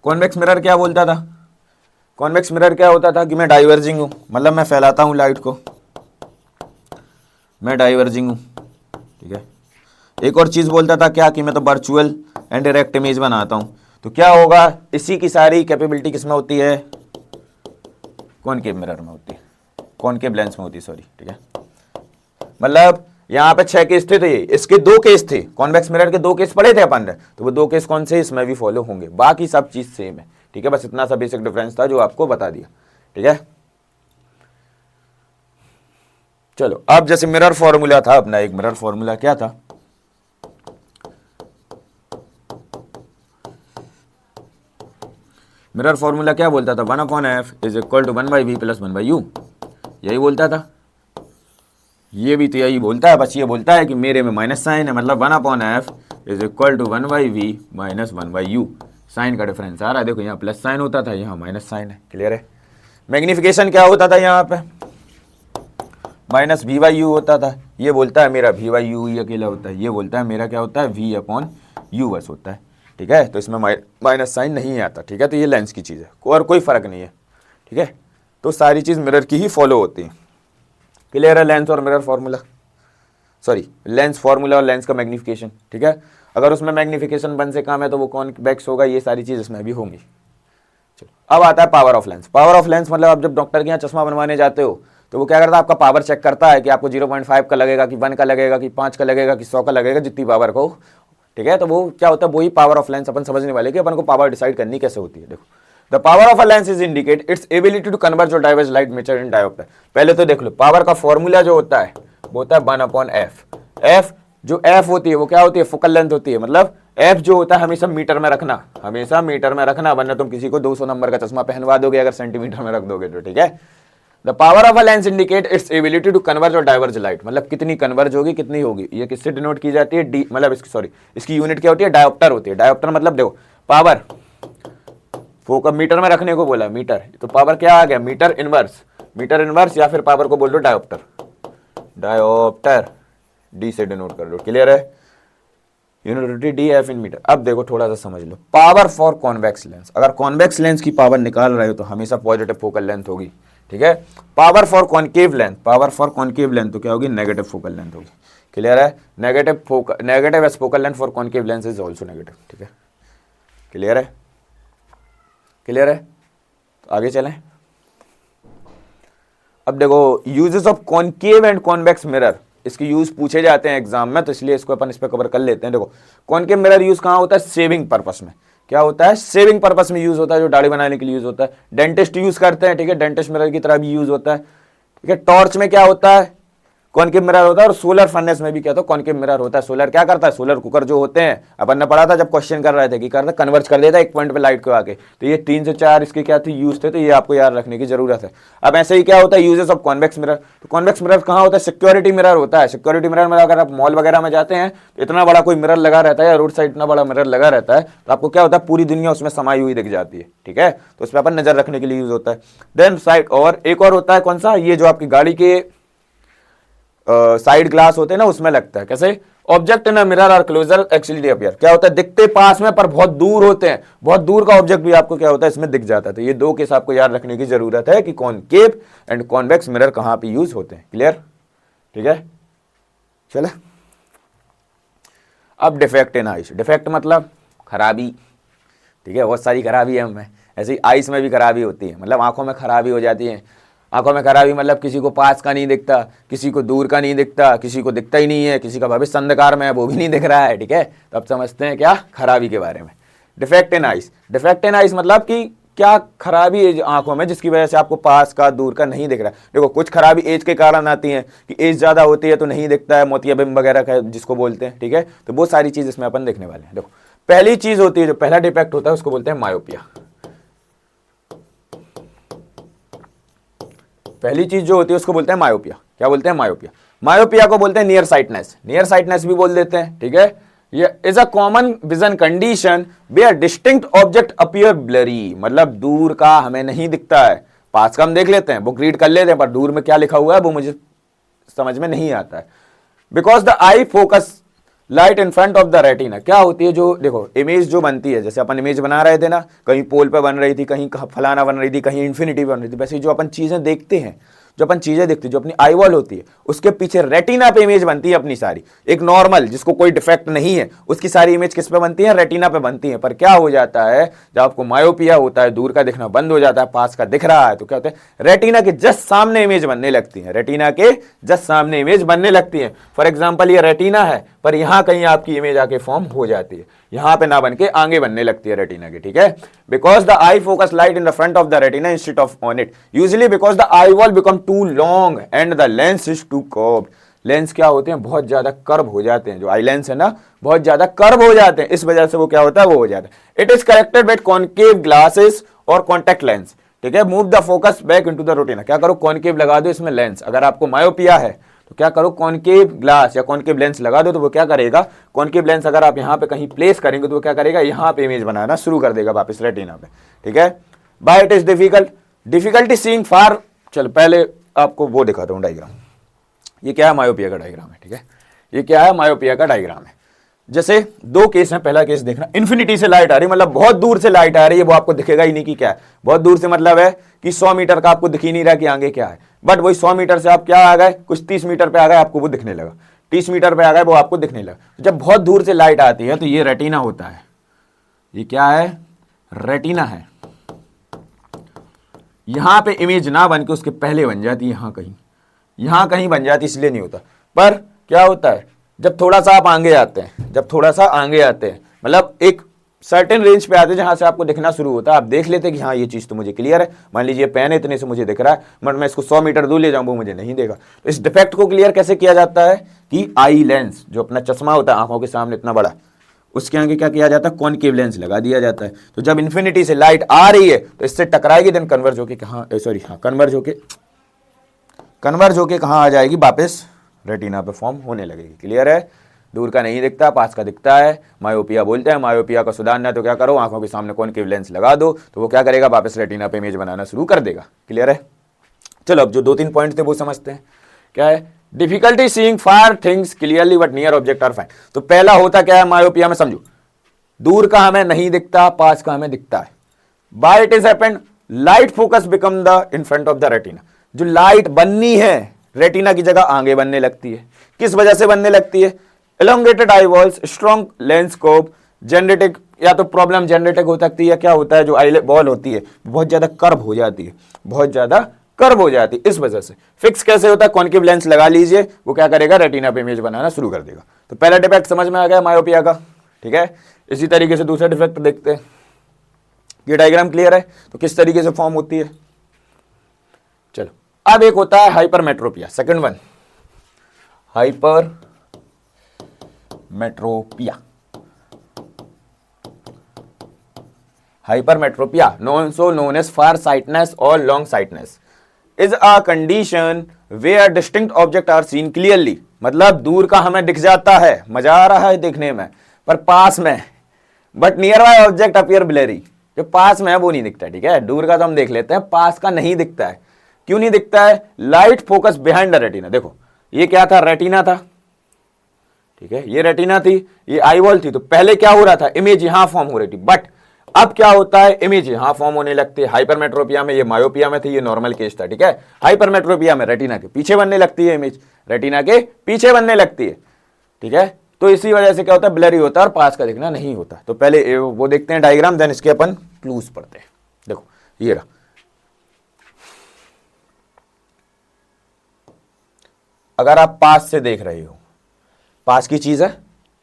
कॉन्वेक्स मिरर क्या बोलता था? कॉन्वेक्स मिरर क्या होता था कि मैं डाइवर्जिंग हूं, मतलब मैं फैलाता हूं लाइट को, मैं डाइवर्जिंग हूं, ठीक है। एक और चीज बोलता था क्या? कि मैं तो वर्चुअल एंड डायरेक्ट इमेज बनाता हूं। तो क्या होगा? इसी की सारी कैपेबिलिटी किसमें होती है? कॉनकेव मिरर में होती है, कॉनकेव लेंस में होती है, सॉरी, ठीक है। मतलब यहां पे 6 केस थे, तो ये इसके 2 केस थे, कॉन्वेक्स मिरर के 2 केस पढ़े थे अपन ने, तो वो 2 केस कौन से? इसमें भी फॉलो होंगे। बाकी सब चीज सेम है, ठीक है। बस इतना सा बेसिक डिफरेंस था जो आपको बता दिया, ठीक है। चलो अब जैसे मिरर फॉर्मूला था अपना, एक मिरर फॉर्मूला क्या था? मिरर फॉर्मूला क्या बोलता था? 1/f is equal to 1/v plus 1/u, यही बोलता था। ये भी तो यही बोलता है, बस ये बोलता है कि मेरे में माइनस साइन है, मतलब 1/f is equal to 1/v minus 1/u। Sign का डिफरेंस आ रहा है, देखो यहाँ प्लस साइन होता था, यहाँ माइनस साइन है, क्लियर है। मैग्निफिकेशन क्या होता था? यहाँ पे माइनस v/u होता था। ये बोलता है मेरा v/u ही अकेला होता है, ये बोलता है मेरा क्या होता है? v/u बस होता है, ठीक है। तो इसमें माइनस साइन नहीं आता, ठीक है। तो ये लेंस की चीज़ है और कोई फर्क नहीं है, ठीक है। तो सारी चीज़ मिरर की ही फॉलो होती है, क्लियर है। लेंस और mirror formula, sorry lens formula और लेंस का मैग्निफिकेशन, ठीक है। अगर उसमें मैग्निफिकेशन 1 से कम है तो वो कॉन्वेक्स होगा, ये सारी चीज़ इसमें भी होंगी। चलो अब आता है power of lens. Power of lens मतलब आप जब डॉक्टर के यहाँ चश्मा बनवाने जाते हो तो वो क्या करता है? आपका पावर चेक करता है कि आपको 0.5 का लगेगा, कि 1 का लगेगा, कि 5 का लगेगा, कि 100 का लगेगा, जितनी पावर को, ठीक है। तो वो क्या होता है? वही पावर ऑफ लेंस अपन समझने वाले कि अपन को पावर डिसाइड करनी कैसे होती है। देखो, the power of a lens is indicate its ability to convert और diverge light measure in dioptre. पहले तो देख लो, पावर का फॉर्मूला जो होता है वो होता है 1/f। f जो f होती है वो क्या होती है? फोकल लेंथ होती है। मतलब f जो होता है हमेशा मीटर में रखना, हमेशा मीटर में रखना, वरना तुम किसी को 200 नंबर का चश्मा पहनवा दोगे अगर सेंटीमीटर में रख दोगे तो, ठीक है। The power of a lens indicate its ability to converge और डाइवर्ज लाइट, मतलब कितनी कन्वर्ज होगी, कितनी होगी। ये किससे डिनोट की जाती है? डी, मतलब इसकी सॉरी इसकी यूनिट क्या होती है? डायोप्टर होती है। डायोप्टर मतलब देखो, पावर फोकस मीटर में रखने को बोला, मीटर, तो पावर क्या आ गया? मीटर इनवर्स, मीटर इनवर्स, या फिर पावर को बोल दो डायोप्टर, डायोप्टर डी से डिनोट कर दो, क्लियर है। Unit D F in metre. अब देखो थोड़ा सा समझ लो, पावर फॉर कॉन्वेक्स लेंस, अगर कॉन्वेक्स लेंस की पावर निकाल रहे हो तो हमेशा पॉजिटिव फोकल लेंथ होगी, ठीक है। Power for concave length, power for concave length तो क्या होगी, नेगेटिव फोकल लेंथ होगी। क्लियर है, negative as focal length for concave lens is also negative, ठीक है। क्लियर है, क्लियर है, तो आगे चलें। अब देखो uses of concave and convex mirror, इसके यूज पूछे जाते हैं एग्जाम में, तो इसलिए इसको अपन इस पे कवर कर लेते हैं। देखो कॉन्केव मिरर यूज कहाँ होता है, शेविंग पर्पस में। क्या होता है, शेविंग पर्पस में यूज होता है, जो दाढ़ी बनाने के लिए यूज होता है। डेंटिस्ट यूज करते हैं, ठीक है, डेंटिस्ट मिरर की तरह भी यूज होता है, ठीक है। टॉर्च में क्या होता है, कॉन्केव मिरर होता है, और सोलर फर्नेस में भी क्या होता है, कॉन्केव मिरर होता है। सोलर क्या करता है, सोलर कुकर जो होते हैं, अपन ने पढ़ा था जब क्वेश्चन कर रहे थे कि करता कन्वर्ट कर देता है एक पॉइंट पे लाइट को आके। तो ये 3 से 4 इसके क्या थे, यूज थे, तो ये आपको याद रखने की जरूरत है। अब ऐसे ही क्या होता है, यूजेस ऑफ कॉन्वेक्स मिरर, तो कॉन्वेक्स मिरर कहाँ होता है, सिक्योरिटी मिरर होता है। सिक्योरिटी मिरर में अगर आप मॉल वगैरह में जाते हैं तो इतना बड़ा कोई मिरर लगा रहता है, या रोड साइड इतना बड़ा मिरर लगा रहता है, तो आपको क्या होता है, पूरी दुनिया उसमें समाई हुई दिख जाती है, ठीक है। तो उस पर अपन नजर रखने के लिए यूज होता है। देन साइड, और एक और होता है कौन सा, ये जो आपकी गाड़ी के साइड ग्लास होते हैं ना, उसमें लगता है। कैसे, object in a mirror are closer actually appear, क्या होता है, दिखते पास में पर बहुत दूर होते हैं, बहुत दूर का ऑब्जेक्ट भी आपको क्या होता है, इसमें दिख जाता है। तो ये दो केस आपको याद रखने की जरूरत है कि कॉनकेव एंड कॉन्वेक्स मिरर कहां पे यूज होते हैं। क्लियर, ठीक है, चले। अब डिफेक्ट इन आइस, डिफेक्ट मतलब खराबी, ठीक है, बहुत सारी खराबी है हमें, ऐसे ही आइस में भी खराबी होती है, मतलब आंखों में खराबी हो जाती है। आंखों में खराबी मतलब किसी को पास का नहीं दिखता, किसी को दूर का नहीं दिखता, किसी को दिखता ही नहीं है, किसी का भविष्य अंधकार में है वो भी नहीं दिख रहा है, ठीक है। तो अब समझते हैं क्या खराबी के बारे में। Defect in ice, defect in ice मतलब कि क्या खराबी है आंखों में जिसकी वजह से आपको पास का दूर का नहीं दिख रहा है। देखो कुछ खराबी एज के कारण आती है कि एज ज्यादा होती है तो नहीं दिखता है, मोतियाबिंब वगैरह का जिसको बोलते हैं, ठीक है। तो वो सारी चीज इसमें अपन देखने वाले हैं। देखो पहली चीज होती है, जो पहला डिफेक्ट होता है उसको बोलते हैं मायोपिया। पहली चीज जो होती है उसको बोलते हैं मायोपिया। क्या बोलते हैं, मायोपिया। मायोपिया को बोलते हैं नियर साइटनेस, नियर साइटनेस भी बोल देते हैं, ठीक है। ये is a common vision condition where distinct object appear blurry, मतलब दूर का हमें नहीं दिखता है, पास का हम देख लेते हैं, बुक रीड कर लेते हैं, पर दूर में क्या लिखा हुआ है वो मुझे समझ में नहीं आता है। Because the eye focus light in front of the retina, क्या होती है, जो देखो इमेज जो बनती है, जैसे अपन इमेज बना रहे थे ना, कहीं पोल पे बन रही थी, कहीं फलाना बन रही थी, कहीं इन्फिनिटी बन रही थी, वैसे जो अपन चीजें देखते हैं, जो अपन चीजें देखते हैं, जो अपनी आई वॉल होती है, उसके पीछे रेटिना पे इमेज बनती है अपनी सारी। एक नॉर्मल जिसको कोई डिफेक्ट नहीं है उसकी सारी इमेज किस पे बनती है, रेटिना पे बनती है। पर क्या हो जाता है, जब आपको मायोपिया होता है, दूर का दिखना बंद हो जाता है, पास का दिख रहा है, तो क्या होता है, रेटिना के जस्ट सामने इमेज बनने लगती है, रेटिना के जस्ट सामने इमेज बनने लगती है। फॉर एग्जाम्पल ये रेटिना है, पर यहां कहीं आपकी इमेज आके फॉर्म हो जाती है, यहां पे ना बन के आगे बनने लगती है रेटिना की, ठीक है। Because the eye focus light in the front of the retina instead of on it, usually because the eye wall become too long and the lens is too curved. Lens क्या होते हैं, बहुत ज्यादा curve हो जाते हैं, जो eye lens है ना बहुत ज्यादा कर्व हो जाते हैं, इस वजह से वो क्या होता है, वो हो जाता है। It is corrected with concave glasses और कॉन्टेक्ट लेंस, ठीक है। Move the focus back into the retina, क्या करो, कॉनकेव लगा दो इसमें लेंस। अगर आपको मायोपिया है तो क्या करो, कॉनकेव ग्लास या कॉनकेव लेंस लगा दो, तो वो क्या करेगा, कॉनकेव लेंस अगर आप यहाँ पे कहीं प्लेस करेंगे तो वो क्या करेगा, यहाँ पे इमेज बनाना शुरू कर देगा वापस रेटिना पे, ठीक है। By it is difficult, difficulty seeing far, चल पहले आपको वो दिखाता हूँ डायग्राम। ये क्या है, मायोपिया का डायग्राम है, ठीक है। ये क्या है, मायोपिया का डायग्राम है। जैसे दो केस हैं, पहला केस देखना, इन्फिनिटी से लाइट आ रही, मतलब बहुत दूर से लाइट आ रही है, वो आपको दिखेगा ही नहीं कि क्या है, बहुत दूर से मतलब है कि 100 मीटर का आपको दिख ही नहीं रहा कि आगे क्या है, बट वही 100 मीटर से आप क्या आ गए, कुछ 30 मीटर पे आ गए, आपको वो दिखने लगा, 30 मीटर पे आ गए वो आपको दिखने लगा। जब बहुत दूर से लाइट आती है तो ये रेटिना होता है, ये क्या है, रेटिना है। यहां पे इमेज ना बन के उसके पहले बन जाती है, यहां कहीं बन जाती, इसलिए नहीं होता। पर क्या होता है, जब थोड़ा सा आप आगे आते हैं, जब थोड़ा सा आगे आते हैं, मतलब एक सर्टेन रेंज पे आते हैं जहां से आपको दिखना शुरू होता है, आप देख लेते हैं कि हाँ ये चीज तो मुझे क्लियर है, मान लीजिए पेन है इतने से मुझे दिख रहा है, बट मैं इसको 100 मीटर दूर ले जाऊं वो मुझे नहीं देगा। तो इस डिफेक्ट को क्लियर कैसे किया जाता है कि आई लेंस, जो अपना चश्मा होता है आंखों के सामने इतना बड़ा, उसके आगे क्या किया जाता है, कॉनकेव लेंस लगा दिया जाता है। तो जब इन्फिनिटी से लाइट आ रही है तो इससे टकराएगी, देन कन्वर्ज होके कन्वर्ज होके कहाँ आ जाएगी, वापस रेटिना पे फॉर्म होने लगेगी। क्लियर है, दूर का नहीं दिखता, पास का दिखता है, मायोपिया बोलते हैं। मायोपिया का सुधारना है तो क्या करो, आंखों के सामने कॉनकेव लेंस लगा दो, तो वो क्या करेगा, वापस रेटिना पे इमेज बनाना शुरू कर देगा। क्लियर है, चलो अब जो 2-3 पॉइंट थे वो समझते हैं। क्या है, difficulty seeing far things clearly but near object are fine. तो पहला होता क्या है मायोपिया में, समझो दूर का हमें नहीं दिखता, पास का हमें दिखता है। By it is happened light focus become the in front of the retina. जो लाइट बननी है रेटिना की जगह आगे बनने लगती है। किस वजह से बनने लगती है? Elongated eye walls, strong lens scope, genetic, या तो प्रॉब्लम जेनेटिक हो सकती है, क्या होता है जो आई बॉल होती है बहुत ज्यादा कर्व हो जाती है, बहुत ज्यादा कर्व हो जाती है, इस वजह से। फिक्स कैसे होता है? कॉन्केव लेंस लगा लीजिए, वो क्या करेगा? रेटिना पे इमेज बनाना शुरू कर देगा। तो पहला डिफेक्ट समझ में आ गया मायोपिया का, ठीक है। इसी तरीके से दूसरा डिफेक्ट देखते हैं। ये डायग्राम क्लियर है? तो किस तरीके से फॉर्म होती है, चलो। अब एक होता है hypermetropia, second one hypermetropia. Hypermetropia, also known as farsightedness or longsightedness, is a condition where distinct objects are seen clearly। मतलब दूर का हमें दिख जाता है, मजा आ रहा है देखने में, पर पास में but near by object appear blurry. जो पास में है वो नहीं दिखता, ठीक है। दूर का तो हम देख लेते हैं, पास का नहीं दिखता है। क्यों नहीं दिखता है? Light focus behind the retina. देखो ये क्या था? रेटिना था, ठीक है, ये रेटिना थी, ये आई वॉल थी। तो पहले क्या हो रहा था? इमेज यहां फॉर्म हो रही थी, बट अब क्या होता है? इमेज यहां फॉर्म होने लगती है। हाइपरमेट्रोपिया में, ये मायोपिया में थी, ये नॉर्मल केस था, ठीक है। हाइपरमेट्रोपिया में रेटिना के पीछे बनने लगती है इमेज, रेटिना के पीछे बनने लगती है, ठीक है। तो इसी वजह से क्या होता है? ब्लरी होता है और पास का दिखना नहीं होता। तो पहले वो देखते हैं डायग्राम, देन इसके अपन क्लूज पढ़ते हैं। देखो ये रहा, अगर आप पास से देख रहे हो, पास की चीज है,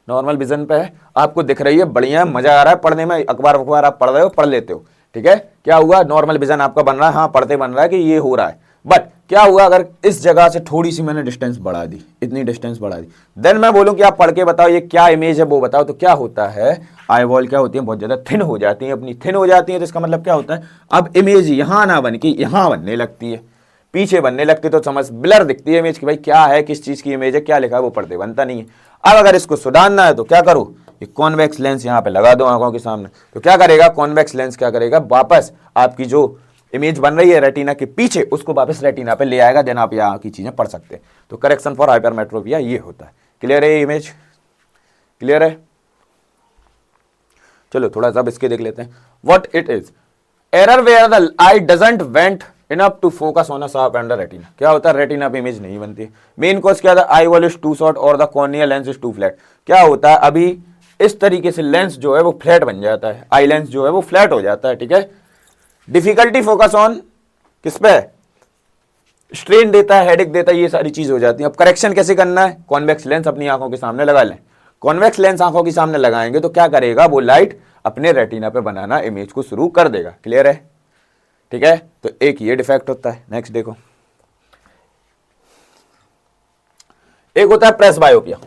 नॉर्मल विजन पे है, आपको दिख रही है, बढ़िया मजा आ रहा है पढ़ने में, अखबार आप पढ़ रहे हो, पढ़ लेते हो, ठीक है। क्या हुआ? नॉर्मल विजन आपका बन रहा है, हाँ पढ़ते बन रहा है कि ये हो रहा है। बट क्या हुआ अगर इस जगह से थोड़ी सी मैंने डिस्टेंस बढ़ा दी, इतनी डिस्टेंस बढ़ा दी, देन मैं बोलूं कि आप पढ़ के बताओ ये क्या इमेज है वो बताओ, तो क्या होता है? आई वॉल क्या होती है? बहुत ज्यादा थिन हो जाती है, अपनी थिन हो जाती है। तो इसका मतलब क्या होता है? अब इमेज यहां ना बन के यहां बनने लगती है, पीछे बनने लगती, तो समझ ब्लर दिखती है इमेज की, भाई क्या है, किस चीज की इमेज है, क्या लिखा है, वो पढ़ते बनता नहीं है। अब अगर इसको सुधारना है तो क्या करूं? ये कॉन्वेक्स लेंस यहां पे लगा दो आंखों के सामने, तो क्या करेगा कॉन्वेक्स लेंस? क्या करेगा? वापस आपकी जो इमेज बन रही है रेटिना के पीछे, उसको वापस रेटिना पे ले आएगा, देन आप यहाँ की चीजें पढ़ सकते हैं। तो करेक्शन फॉर हाइपरमेट्रोपिया ये होता है। क्लियर है? ये इमेज क्लियर है? चलो थोड़ा सा इसके देख लेते हैं। What it is? Error where the eye doesn't went enough to focus on a sharp and the retina. क्या होता है? रेटिना पे इमेज नहीं बनती। मेन कॉज क्या था? Eye wall is too short और the corneal lens is too flat. क्या होता है? अभी इस तरीके से लेंस जो है वो फ्लैट बन जाता है, आई लेंस जो है वो फ्लैट हो जाता है, ठीक है। डिफिकल्टी फोकस ऑन किस पे? स्ट्रेन देता है, हेडेक देता है, ये सारी चीज हो जाती है। अब करेक्शन कैसे करना है? कॉन्वेक्स लेंस अपनी आंखों के सामने लगा लें। कॉन्वेक्स लेंस आंखों के सामने लगाएंगे तो क्या करेगा? वो लाइट अपने रेटिना पे बनाना इमेज को शुरू कर देगा। क्लियर है? ठीक है। तो एक ये डिफेक्ट होता है। नेक्स्ट देखो, एक होता है प्रेस बायोपिया।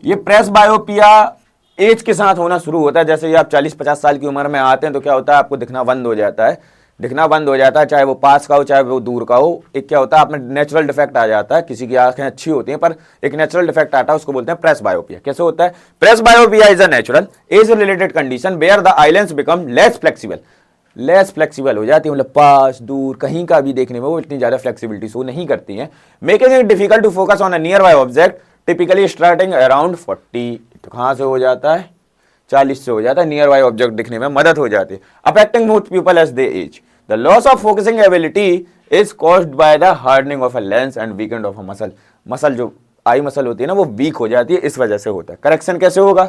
ये प्रेस बायोपिया एज के साथ होना शुरू होता है। जैसे ये आप 40-50 साल की उम्र में आते हैं तो क्या होता है? आपको दिखना बंद हो जाता है, दिखना बंद हो जाता है, चाहे वो पास का हो चाहे वो दूर का हो। एक क्या होता है? आप में नेचुरल डिफेक्ट आ जाता है। किसी की आंखें अच्छी होती हैं पर एक नेचुरल डिफेक्ट आता है, उसको बोलते हैं प्रेस बायोपिया। कैसे होता है? Presbyopia is a natural age related condition where the eye lens become less flexible. Less flexible हो जाती है, मतलब पास दूर कहीं का भी देखने में वो इतनी ज्यादा फ्लेक्सिबिलिटी शो नहीं करती है, making it difficult to focus on a nearby object typically starting around 40। तो कहां से हो जाता है? 40 से हो जाता है। नियर बाय ऑब्जेक्ट दिखने में मदद हो जाती है। Affecting most people as they age. The loss of focusing ability is caused by the hardening of a lens and weakened of a muscle. Muscle जो आई मसल होती है ना वो वीक हो जाती है, इस वजह से होता है। करेक्शन कैसे होगा?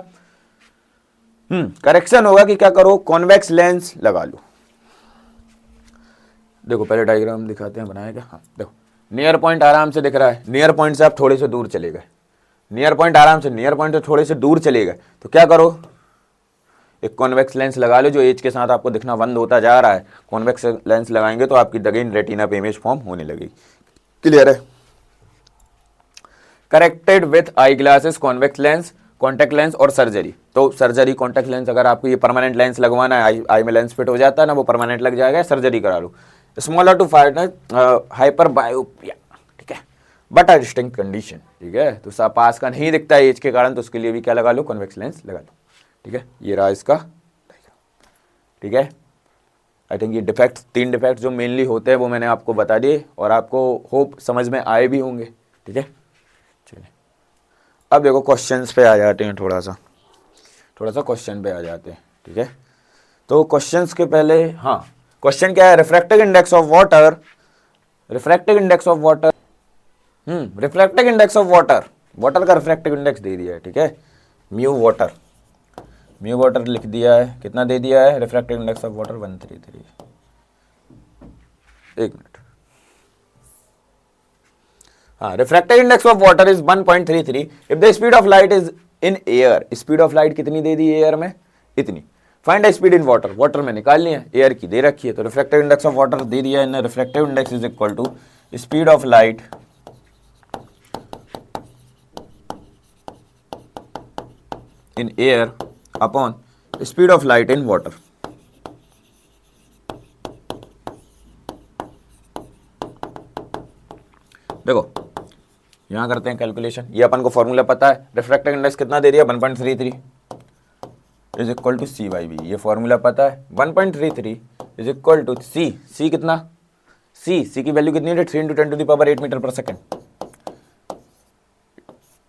करेक्शन होगा कि क्या करो? कॉन्वेक्स लेंस लगा लो। देखो पहले डायग्राम दिखाते हैं, बनाएगा। हाँ देखो, नियर पॉइंट आराम से दिख रहा है, नियर पॉइंट से आप थोड़े से दूर चले गए, नियर पॉइंट आराम से, नियर पॉइंट से थोड़े से दूर चले गए, तो क्या करो? एक कॉन्वेक्स लेंस लगा लो जो एज के साथ आपको दिखना बंद होता जा रहा है। कॉन्वेक्स लेंस लगाएंगे तो आपकी अगेन रेटिना पे इमेज फॉर्म होने लगेगी। क्लियर है? Corrected with eye glasses, convex lens, contact lens और सर्जरी। तो सर्जरी, कॉन्टैक्ट लेंस, अगर आपको ये परमानेंट लेंस लगवाना है, आई में लेंस फिट हो जाता है ना, वो परमानेंट लग जाएगा, सर्जरी करा लो। स्मॉलर टू हाइपर बायोपिया, ठीक है, बट अ डिस्टिंक्ट कंडीशन, ठीक है। तो पास का नहीं दिखता है एज के कारण, तो उसके लिए भी क्या लगा लो? कॉन्वेक्स लेंस लगा लो, ठीक है। ये रहा इसका, ठीक है। आई थिंक ये डिफेक्ट्स, 3 डिफेक्ट्स जो मेनली होते हैं वो मैंने आपको बता दिए और आपको होप समझ में आए भी होंगे। ठीक है, चलिए अब देखो क्वेश्चंस पे आ जाते हैं, थोड़ा सा क्वेश्चन पे आ जाते हैं। ठीक है, तो क्वेश्चंस के पहले, हाँ क्वेश्चन क्या है, refractive index of water, refractive index of water, refractive index of water, water का रिफ्रैक्टिव इंडेक्स दे दिया है। ठीक है, म्यू वाटर लिख दिया है, कितना दे दिया है रिफ्रैक्टिव इंडेक्स ऑफ वाटर 133। एक मिनट, हाँ refractive index of water is 1.33 if the speed of light is in air. Speed of light कितनी दे दी एयर में, इतनी। Find the speed in water, water में निकालनी है, एयर की दे रखी है, तो रिफ्रैक्टिव इंडेक्स ऑफ वाटर दे दिया है, refractive index is equal to speed of light in air upon speed of light in water. देखो यहां करते हैं कैलकुलेशन, ये अपन को फॉर्मूला पता है, रिफ्रैक्टिव इंडेक्स कितना दे दिया 1.33 is equal to C by B, ये फॉर्मूला पता है। 1.33 इज इक्वल टू सी कितना, सी की वैल्यू कितनी है 3 × 10⁸ मीटर पर सेकेंड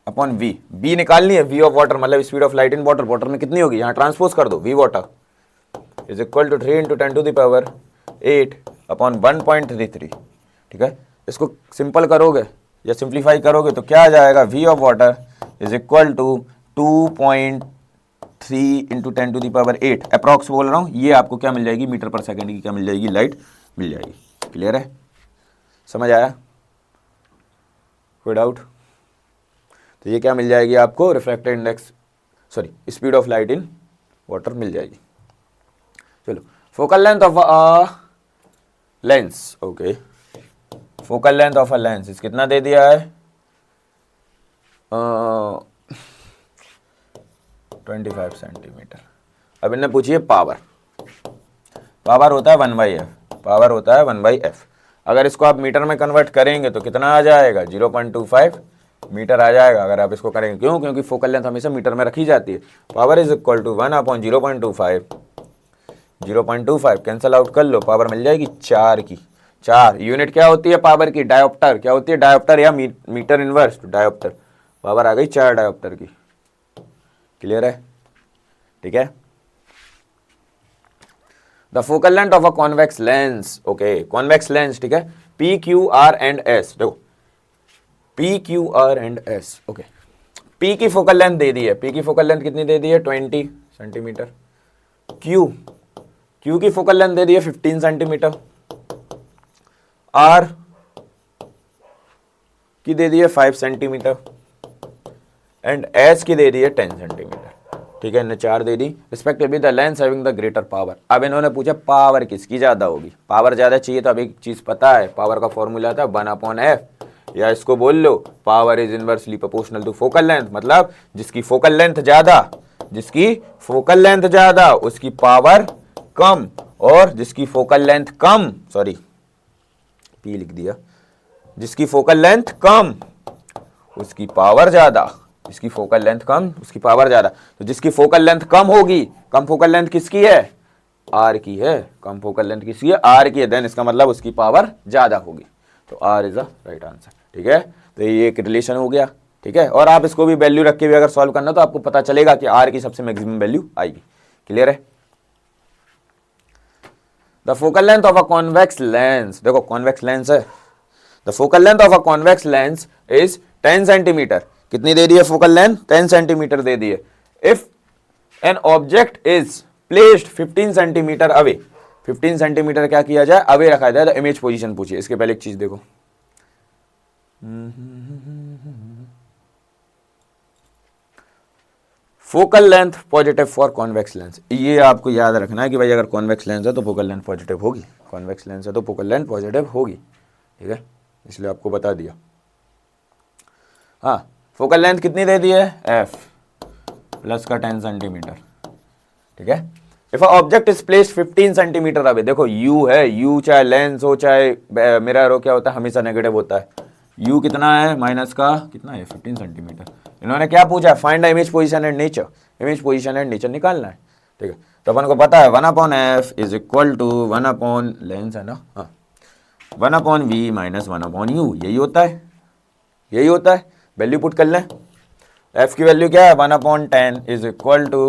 अपॉन वी निकालनी है, वी ऑफ वाटर मतलब speed of light in water, water में कितनी होगी यहाँ ट्रांसपोज कर दो, V water is equal to 3 × 10⁸ upon 1.33। ठीक है, इसको सिंपल करोगे या सिंप्लीफाई करोगे तो क्या आ जाएगा, V of water is equal to 2.3 × 10⁸ approx बोल रहा हूँ, ये आपको क्या मिल जाएगी मीटर पर सेकेंड की क्या मिल जाएगी, लाइट मिल जाएगी। क्लियर है, समझ आया, कोई डाउट? तो ये क्या मिल जाएगी आपको, refractive index sorry speed of light in water मिल जाएगी। चलो focal length of a lens, okay focal length of a lens is कितना दे दिया है 25 सेंटीमीटर। अब इन्हें पूछिए पावर होता है 1/f, पावर होता है 1/f। अगर इसको आप मीटर में कन्वर्ट करेंगे तो कितना आ जाएगा 0.25 मीटर आ जाएगा अगर आप इसको करेंगे। क्यों? क्योंकि फोकल लेंथ हमेशा मीटर में रखी जाती है। Power is equal to 1/0.25, 0.25 cancel out कर लो, पावर मिल जाएगी 4 की। 4 यूनिट क्या होती है पावर की, डायोप्टर। क्या होती है डायोप्टर या मीटर इनवर्स डायोप्टर। पावर आ गई 4 डायोप्टर की। क्लियर है? ठीक है। The focal length of a convex lens, okay convex lens, ठीक है, P Q R and S. देखो P Q R and S, okay P की फोकल लेंथ दे दी है, पी की फोकल लेंथ कितनी दे दी है 20 सेंटीमीटर। क्यू की फोकल लेंथ दे दी है 15 सेंटीमीटर। आर की दे दी है 5 सेंटीमीटर एंड एस की दे दी है 10 सेंटीमीटर। ठीक है, इन्हें 4 दे दी respectively the lens having the greater power. अब इन्होंने पूछा पावर किसकी ज्यादा होगी, पावर ज्यादा चाहिए तो अब एक चीज पता है, पावर का फॉर्मूला था 1/f, या इसको बोल लो power is inversely proportional to focal length. मतलब जिसकी फोकल लेंथ ज्यादा उसकी पावर कम, और जिसकी फोकल लेंथ कम, सॉरी पी लिख दिया, जिसकी फोकल लेंथ कम उसकी पावर ज्यादा, जिसकी फोकल लेंथ कम उसकी पावर ज्यादा। तो जिसकी फोकल लेंथ कम होगी, कम फोकल लेंथ किसकी है, आर की है, कम फोकल लेंथ किसकी है, आर की है, देन इसका मतलब उसकी पावर ज्यादा होगी। तो R is the right answer. ठीक है, तो ये एक रिलेशन हो गया। ठीक है, और आप इसको भी वैल्यू रख के भी अगर सॉल्व करना तो आपको पता चलेगा कि आर की सबसे मैक्सिमम वैल्यू आएगी। क्लियर है? The focal length of a convex lens, देखो कॉन्वेक्स लेंस है, the focal length of a convex lens is 10 centimetre. कितनी दे दी है फोकल लेंथ, 10 सेंटीमीटर दे दी है। If an object is placed 15 centimetre away, 15 centimetre क्या किया जाए, अवे रखा जाए, द इमेज पोजीशन पूछिए। इसके पहले एक चीज देखो, focal length positive for convex lens. ये आपको याद रखना है कि भाई अगर कॉन्वेक्स लेंस है तो फोकल लेंथ पॉजिटिव होगी, कॉन्वेक्स लेंस है तो फोकल लेंथ पॉजिटिव होगी। ठीक है, इसलिए आपको बता दिया। हाँ, फोकल लेंथ कितनी दे दी है, एफ प्लस का 10 सेंटीमीटर। ठीक है, if object is placed 15 centimetre away, देखो यू है, यू चाहे लेंस हो चाहे मिरर हो, क्या होता है हमेशा नेगेटिव होता है। यू कितना है, माइनस का कितना है 15 सेंटीमीटर। इन्होंने क्या पूछा, find the image position and nature, image position and nature निकालना है। ठीक है, तो अपन को पता है 1/f is equal to 1 lens है ना, हाँ 1/v माइनस 1/u, यही होता है, यही होता है। वैल्यू पुट कर लें, f की वैल्यू क्या है 1/10 is equal to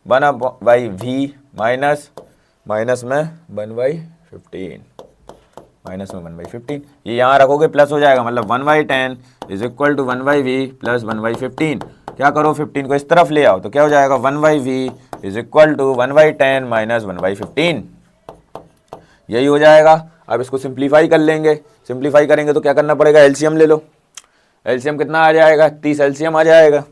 1/v minus minus में 1/15, माइनस में 1/15, ये यहाँ रखोगे प्लस हो जाएगा, मतलब 1/10 is equal to 1/v plus 1/15। क्या करो 15 को इस तरफ ले आओ तो क्या हो जाएगा 1/v is equal to 1/10 minus 1/15, यही हो जाएगा। अब इसको सिंप्लीफाई कर लेंगे, सिंप्लीफाई करेंगे तो क्या करना पड़ेगा, एलसीएम ले लो। एलसीएम कितना आ जाएगा 30 एलसीएम आ जाएगा।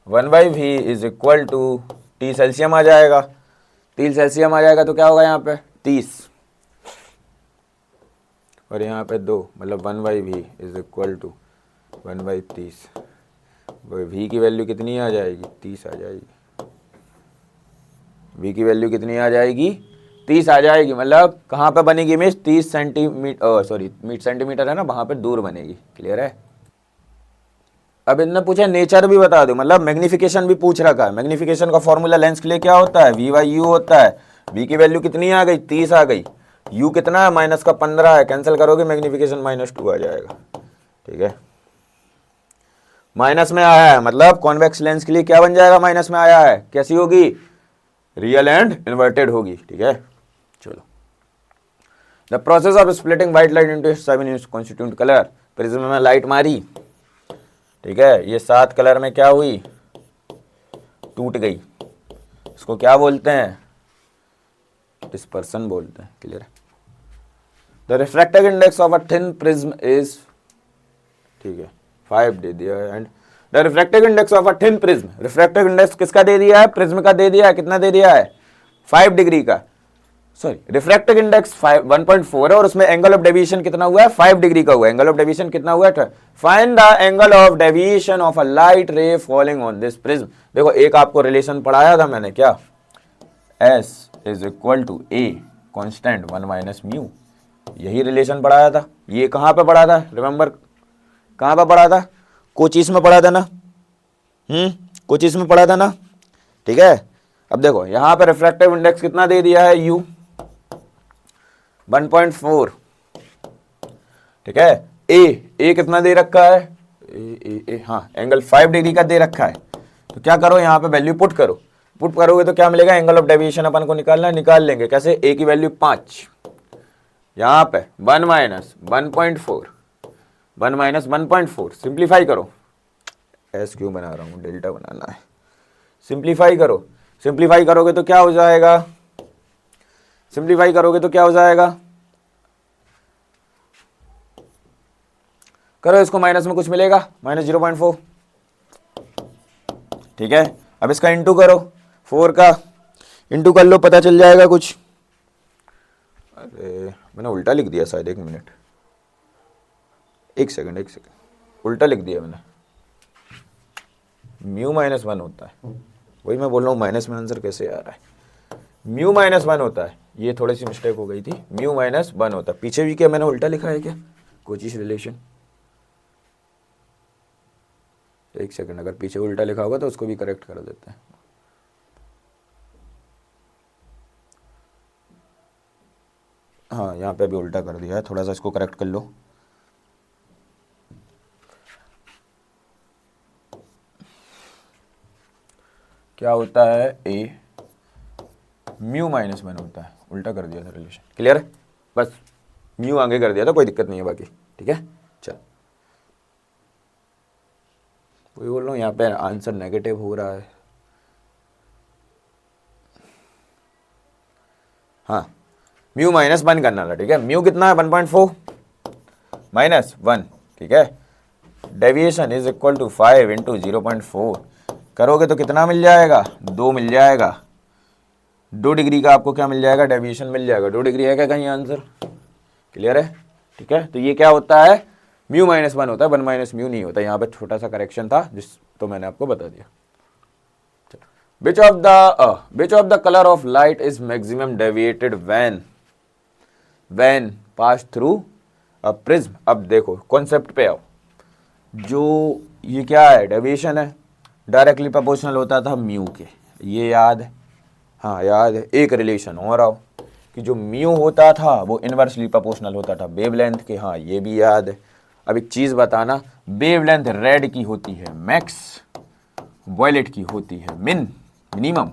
One by V is equal to 30 LCM आ जाएगा, 30 एलसीएम आ जाएगा तो क्या होगा यहाँ पे 30 और यहाँ पे 2, मतलब 1/v is equal to 1/30। v की वैल्यू कितनी आ जाएगी 30 आ जाएगी, v की वैल्यू कितनी आ जाएगी 30 आ जाएगी। मतलब कहाँ पे बनेगी इमेज 30 सेंटीमीटर, सॉरी सेंटीमीटर है ना, वहाँ पे दूर बनेगी। क्लियर है। अब इनने पूछा नेचर भी बता दो, मतलब मैग्निफिकेशन भी पूछ रखा है। मैग्निफिकेशन का फॉर्मूला लेंस के लिए क्या होता है v/u होता है। v की वैल्यू कितनी आ गई 30 आ गई, u कितना है माइनस का 15 है, कैंसिल करोगे मैग्निफिकेशन -2 आ जाएगा। ठीक है, माइनस में आया है मतलब कॉन्वेक्स लेंस के लिए क्या बन जाएगा, माइनस में आया है, कैसी होगी रियल एंड इन्वर्टेड होगी। ठीक है, चलो the process of splitting white light into 7 constituent colour. Prism में लाइट मारी, ठीक है, ये 7 कलर में क्या हुई टूट गई, इसको क्या बोलते हैं डिस्पर्सन बोलते हैं। क्लियर है। The refractive index of a thin prism is, ठीक है 5 दे दिया है, and the refractive index of a thin prism, refractive index किसका दे दिया है प्रिज्म का दे दिया है, कितना दे दिया है 5 डिग्री का, सॉरी रिफ्रैक्टिव इंडेक्स 1.4 है और उसमें एंगल ऑफ डेविएशन कितना हुआ है 5 डिग्री का हुआ है। एंगल ऑफ डेविएशन कितना हुआ है, find the angle of deviation of a light ray falling on this prism. देखो एक आपको रिलेशन पढ़ाया था मैंने, क्या S is equal to A constant 1 minus mu, यही रिलेशन पढ़ाया था। ये कहाँ पे पढ़ा था रिमेंबर, कहाँ पे पढ़ा था, कोचिस में पढ़ा था ना, कोचिस में पढ़ा था ना। ठीक है, अब देखो यहाँ पे रिफ्रैक्टिव इंडेक्स कितना दे दिया है U 1.4। ठीक है, ए कितना दे रखा है हाँ एंगल 5 डिग्री का दे रखा है। तो क्या करो यहाँ पे वैल्यू पुट करो, पुट करोगे तो क्या मिलेगा, एंगल ऑफ डेविएशन अपन को निकालना है, निकाल लेंगे कैसे, ए की वैल्यू 5, यहाँ पे 1 माइनस 1.4, 1 माइनस 1.4, सिंप्लीफाई करो, एस क्यों बना रहा हूँ डेल्टा बनाना है, सिंप्लीफाई करो, सिंप्लीफाई करोगे तो क्या हो जाएगा, सिंप्लीफाई करोगे तो क्या हो जाएगा, करो इसको माइनस में कुछ मिलेगा -0.4। ठीक है, अब इसका इंटू करो, 4 का इंटू कर लो, पता चल जाएगा कुछ। अरे मैंने उल्टा लिख दिया शायद, 1 मिनट, 1 सेकंड, उल्टा लिख दिया मैंने, म्यू -1 होता है, वही मैं बोल रहा हूँ माइनस में आंसर कैसे आ रहा है, म्यू -1 होता है, ये थोड़ी सी मिस्टेक हो गई थी, म्यू -1 होता है। पीछे भी क्या मैंने उल्टा लिखा है क्या, कोचिस रिलेशन, 1 सेकंड, अगर पीछे उल्टा लिखा होगा तो उसको भी करेक्ट कर देते हैं। हाँ यहाँ पे भी उल्टा कर दिया है, थोड़ा सा इसको करेक्ट कर लो। क्या होता है ए म्यू -1 होता है, उल्टा कर दिया था रिलेशन। क्लियर है, बस म्यू आगे कर दिया था, कोई दिक्कत नहीं है बाकी। ठीक है, चल वही बोल रहा हूँ, यहाँ पे आंसर नेगेटिव हो रहा है। हाँ म्यू -1 करना था। ठीक है, म्यू कितना है 1.4 -1। ठीक है, deviation is equal to 5 into 0.4 करोगे तो कितना मिल जाएगा, 2 मिल जाएगा, 2 डिग्री का आपको क्या मिल जाएगा, डेविएशन मिल जाएगा। 2 डिग्री है क्या कहीं आंसर, क्लियर है। ठीक है, तो ये क्या होता है म्यू -1 होता है, 1 माइनस म्यू नहीं होता। यहाँ पे छोटा सा करेक्शन था जिस तो मैंने आपको बता दिया। Which of the color of light is maximum deviated when pass through a prism। अब देखो कॉन्सेप्ट पे आओ, जो ये क्या है, डेविएशन है, डायरेक्टली प्रोपोर्शनल होता था म्यू के, ये याद है, हाँ याद है। एक रिलेशन और आओ कि जो म्यू होता था वो इनवर्सली प्रोपोर्शनल होता था वेवलेंथ के, हाँ ये भी याद है। अब एक चीज़ बताना, वेवलेंथ रेड की होती है मैक्स, वॉयलेट की होती है मिनिमम।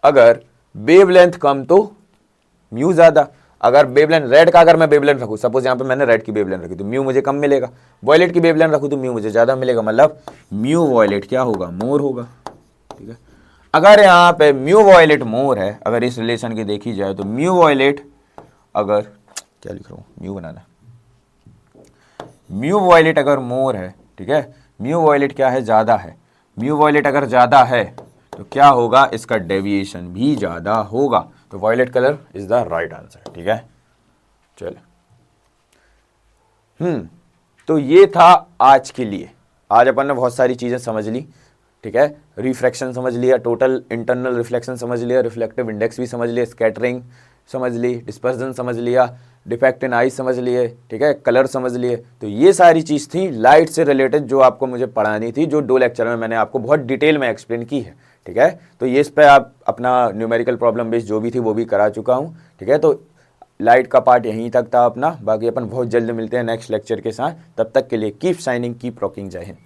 अगर वेवलेंथ कम तो म्यू ज़्यादा। अगर वेवलेंथ रेड का अगर मैं वेवलेंथ रखूँ, सपोज यहाँ पे मैंने रेड की वेवलेंथ रखी तो म्यू मुझे कम मिलेगा, वॉयलेट की वेवलेंथ रखूँ तो म्यू मुझे ज़्यादा मिलेगा, मतलब म्यू वॉयलेट क्या होगा, मोर होगा। ठीक है, अगर यहाँ पे म्यू वॉयलेट मोर है, अगर इस रिलेशन की देखी जाए तो म्यू वॉयलेट, अगर क्या लिख रहा हूँ, म्यू बनाना, म्यू वॉयलेट अगर मोर है, ठीक है, म्यू वॉयलेट क्या है, ज़्यादा है, म्यू वॉयलेट अगर ज़्यादा है तो क्या होगा, इसका डेविएशन भी ज़्यादा होगा, तो violet colour is the right answer. ठीक है, चलो तो ये था आज के लिए। आज अपन ने बहुत सारी चीज़ें समझ ली। ठीक है, रिफ्रैक्शन समझ लिया, टोटल इंटरनल रिफ्लेक्शन समझ लिया, रिफ्लेक्टिव इंडेक्स भी समझ लिया, स्कैटरिंग समझ ली, डिस्पर्जन समझ लिया, डिफेक्ट इन आइज समझ लिए, ठीक है, कलर समझ लिए। तो ये सारी चीज़ थी लाइट से रिलेटेड जो आपको मुझे पढ़ानी थी, जो 2 लेक्चर में मैंने आपको बहुत डिटेल में एक्सप्लेन की है। ठीक है, तो ये इस पर आप अपना न्यूमेरिकल प्रॉब्लम बेस्ड जो भी थी वो भी करा चुका हूँ। ठीक है, तो लाइट का पार्ट यहीं तक था अपना, बाकी अपन बहुत जल्द मिलते हैं नेक्स्ट लेक्चर के साथ। तब तक के लिए कीप शाइनिंग, कीप रॉकिंग, जय हिंद।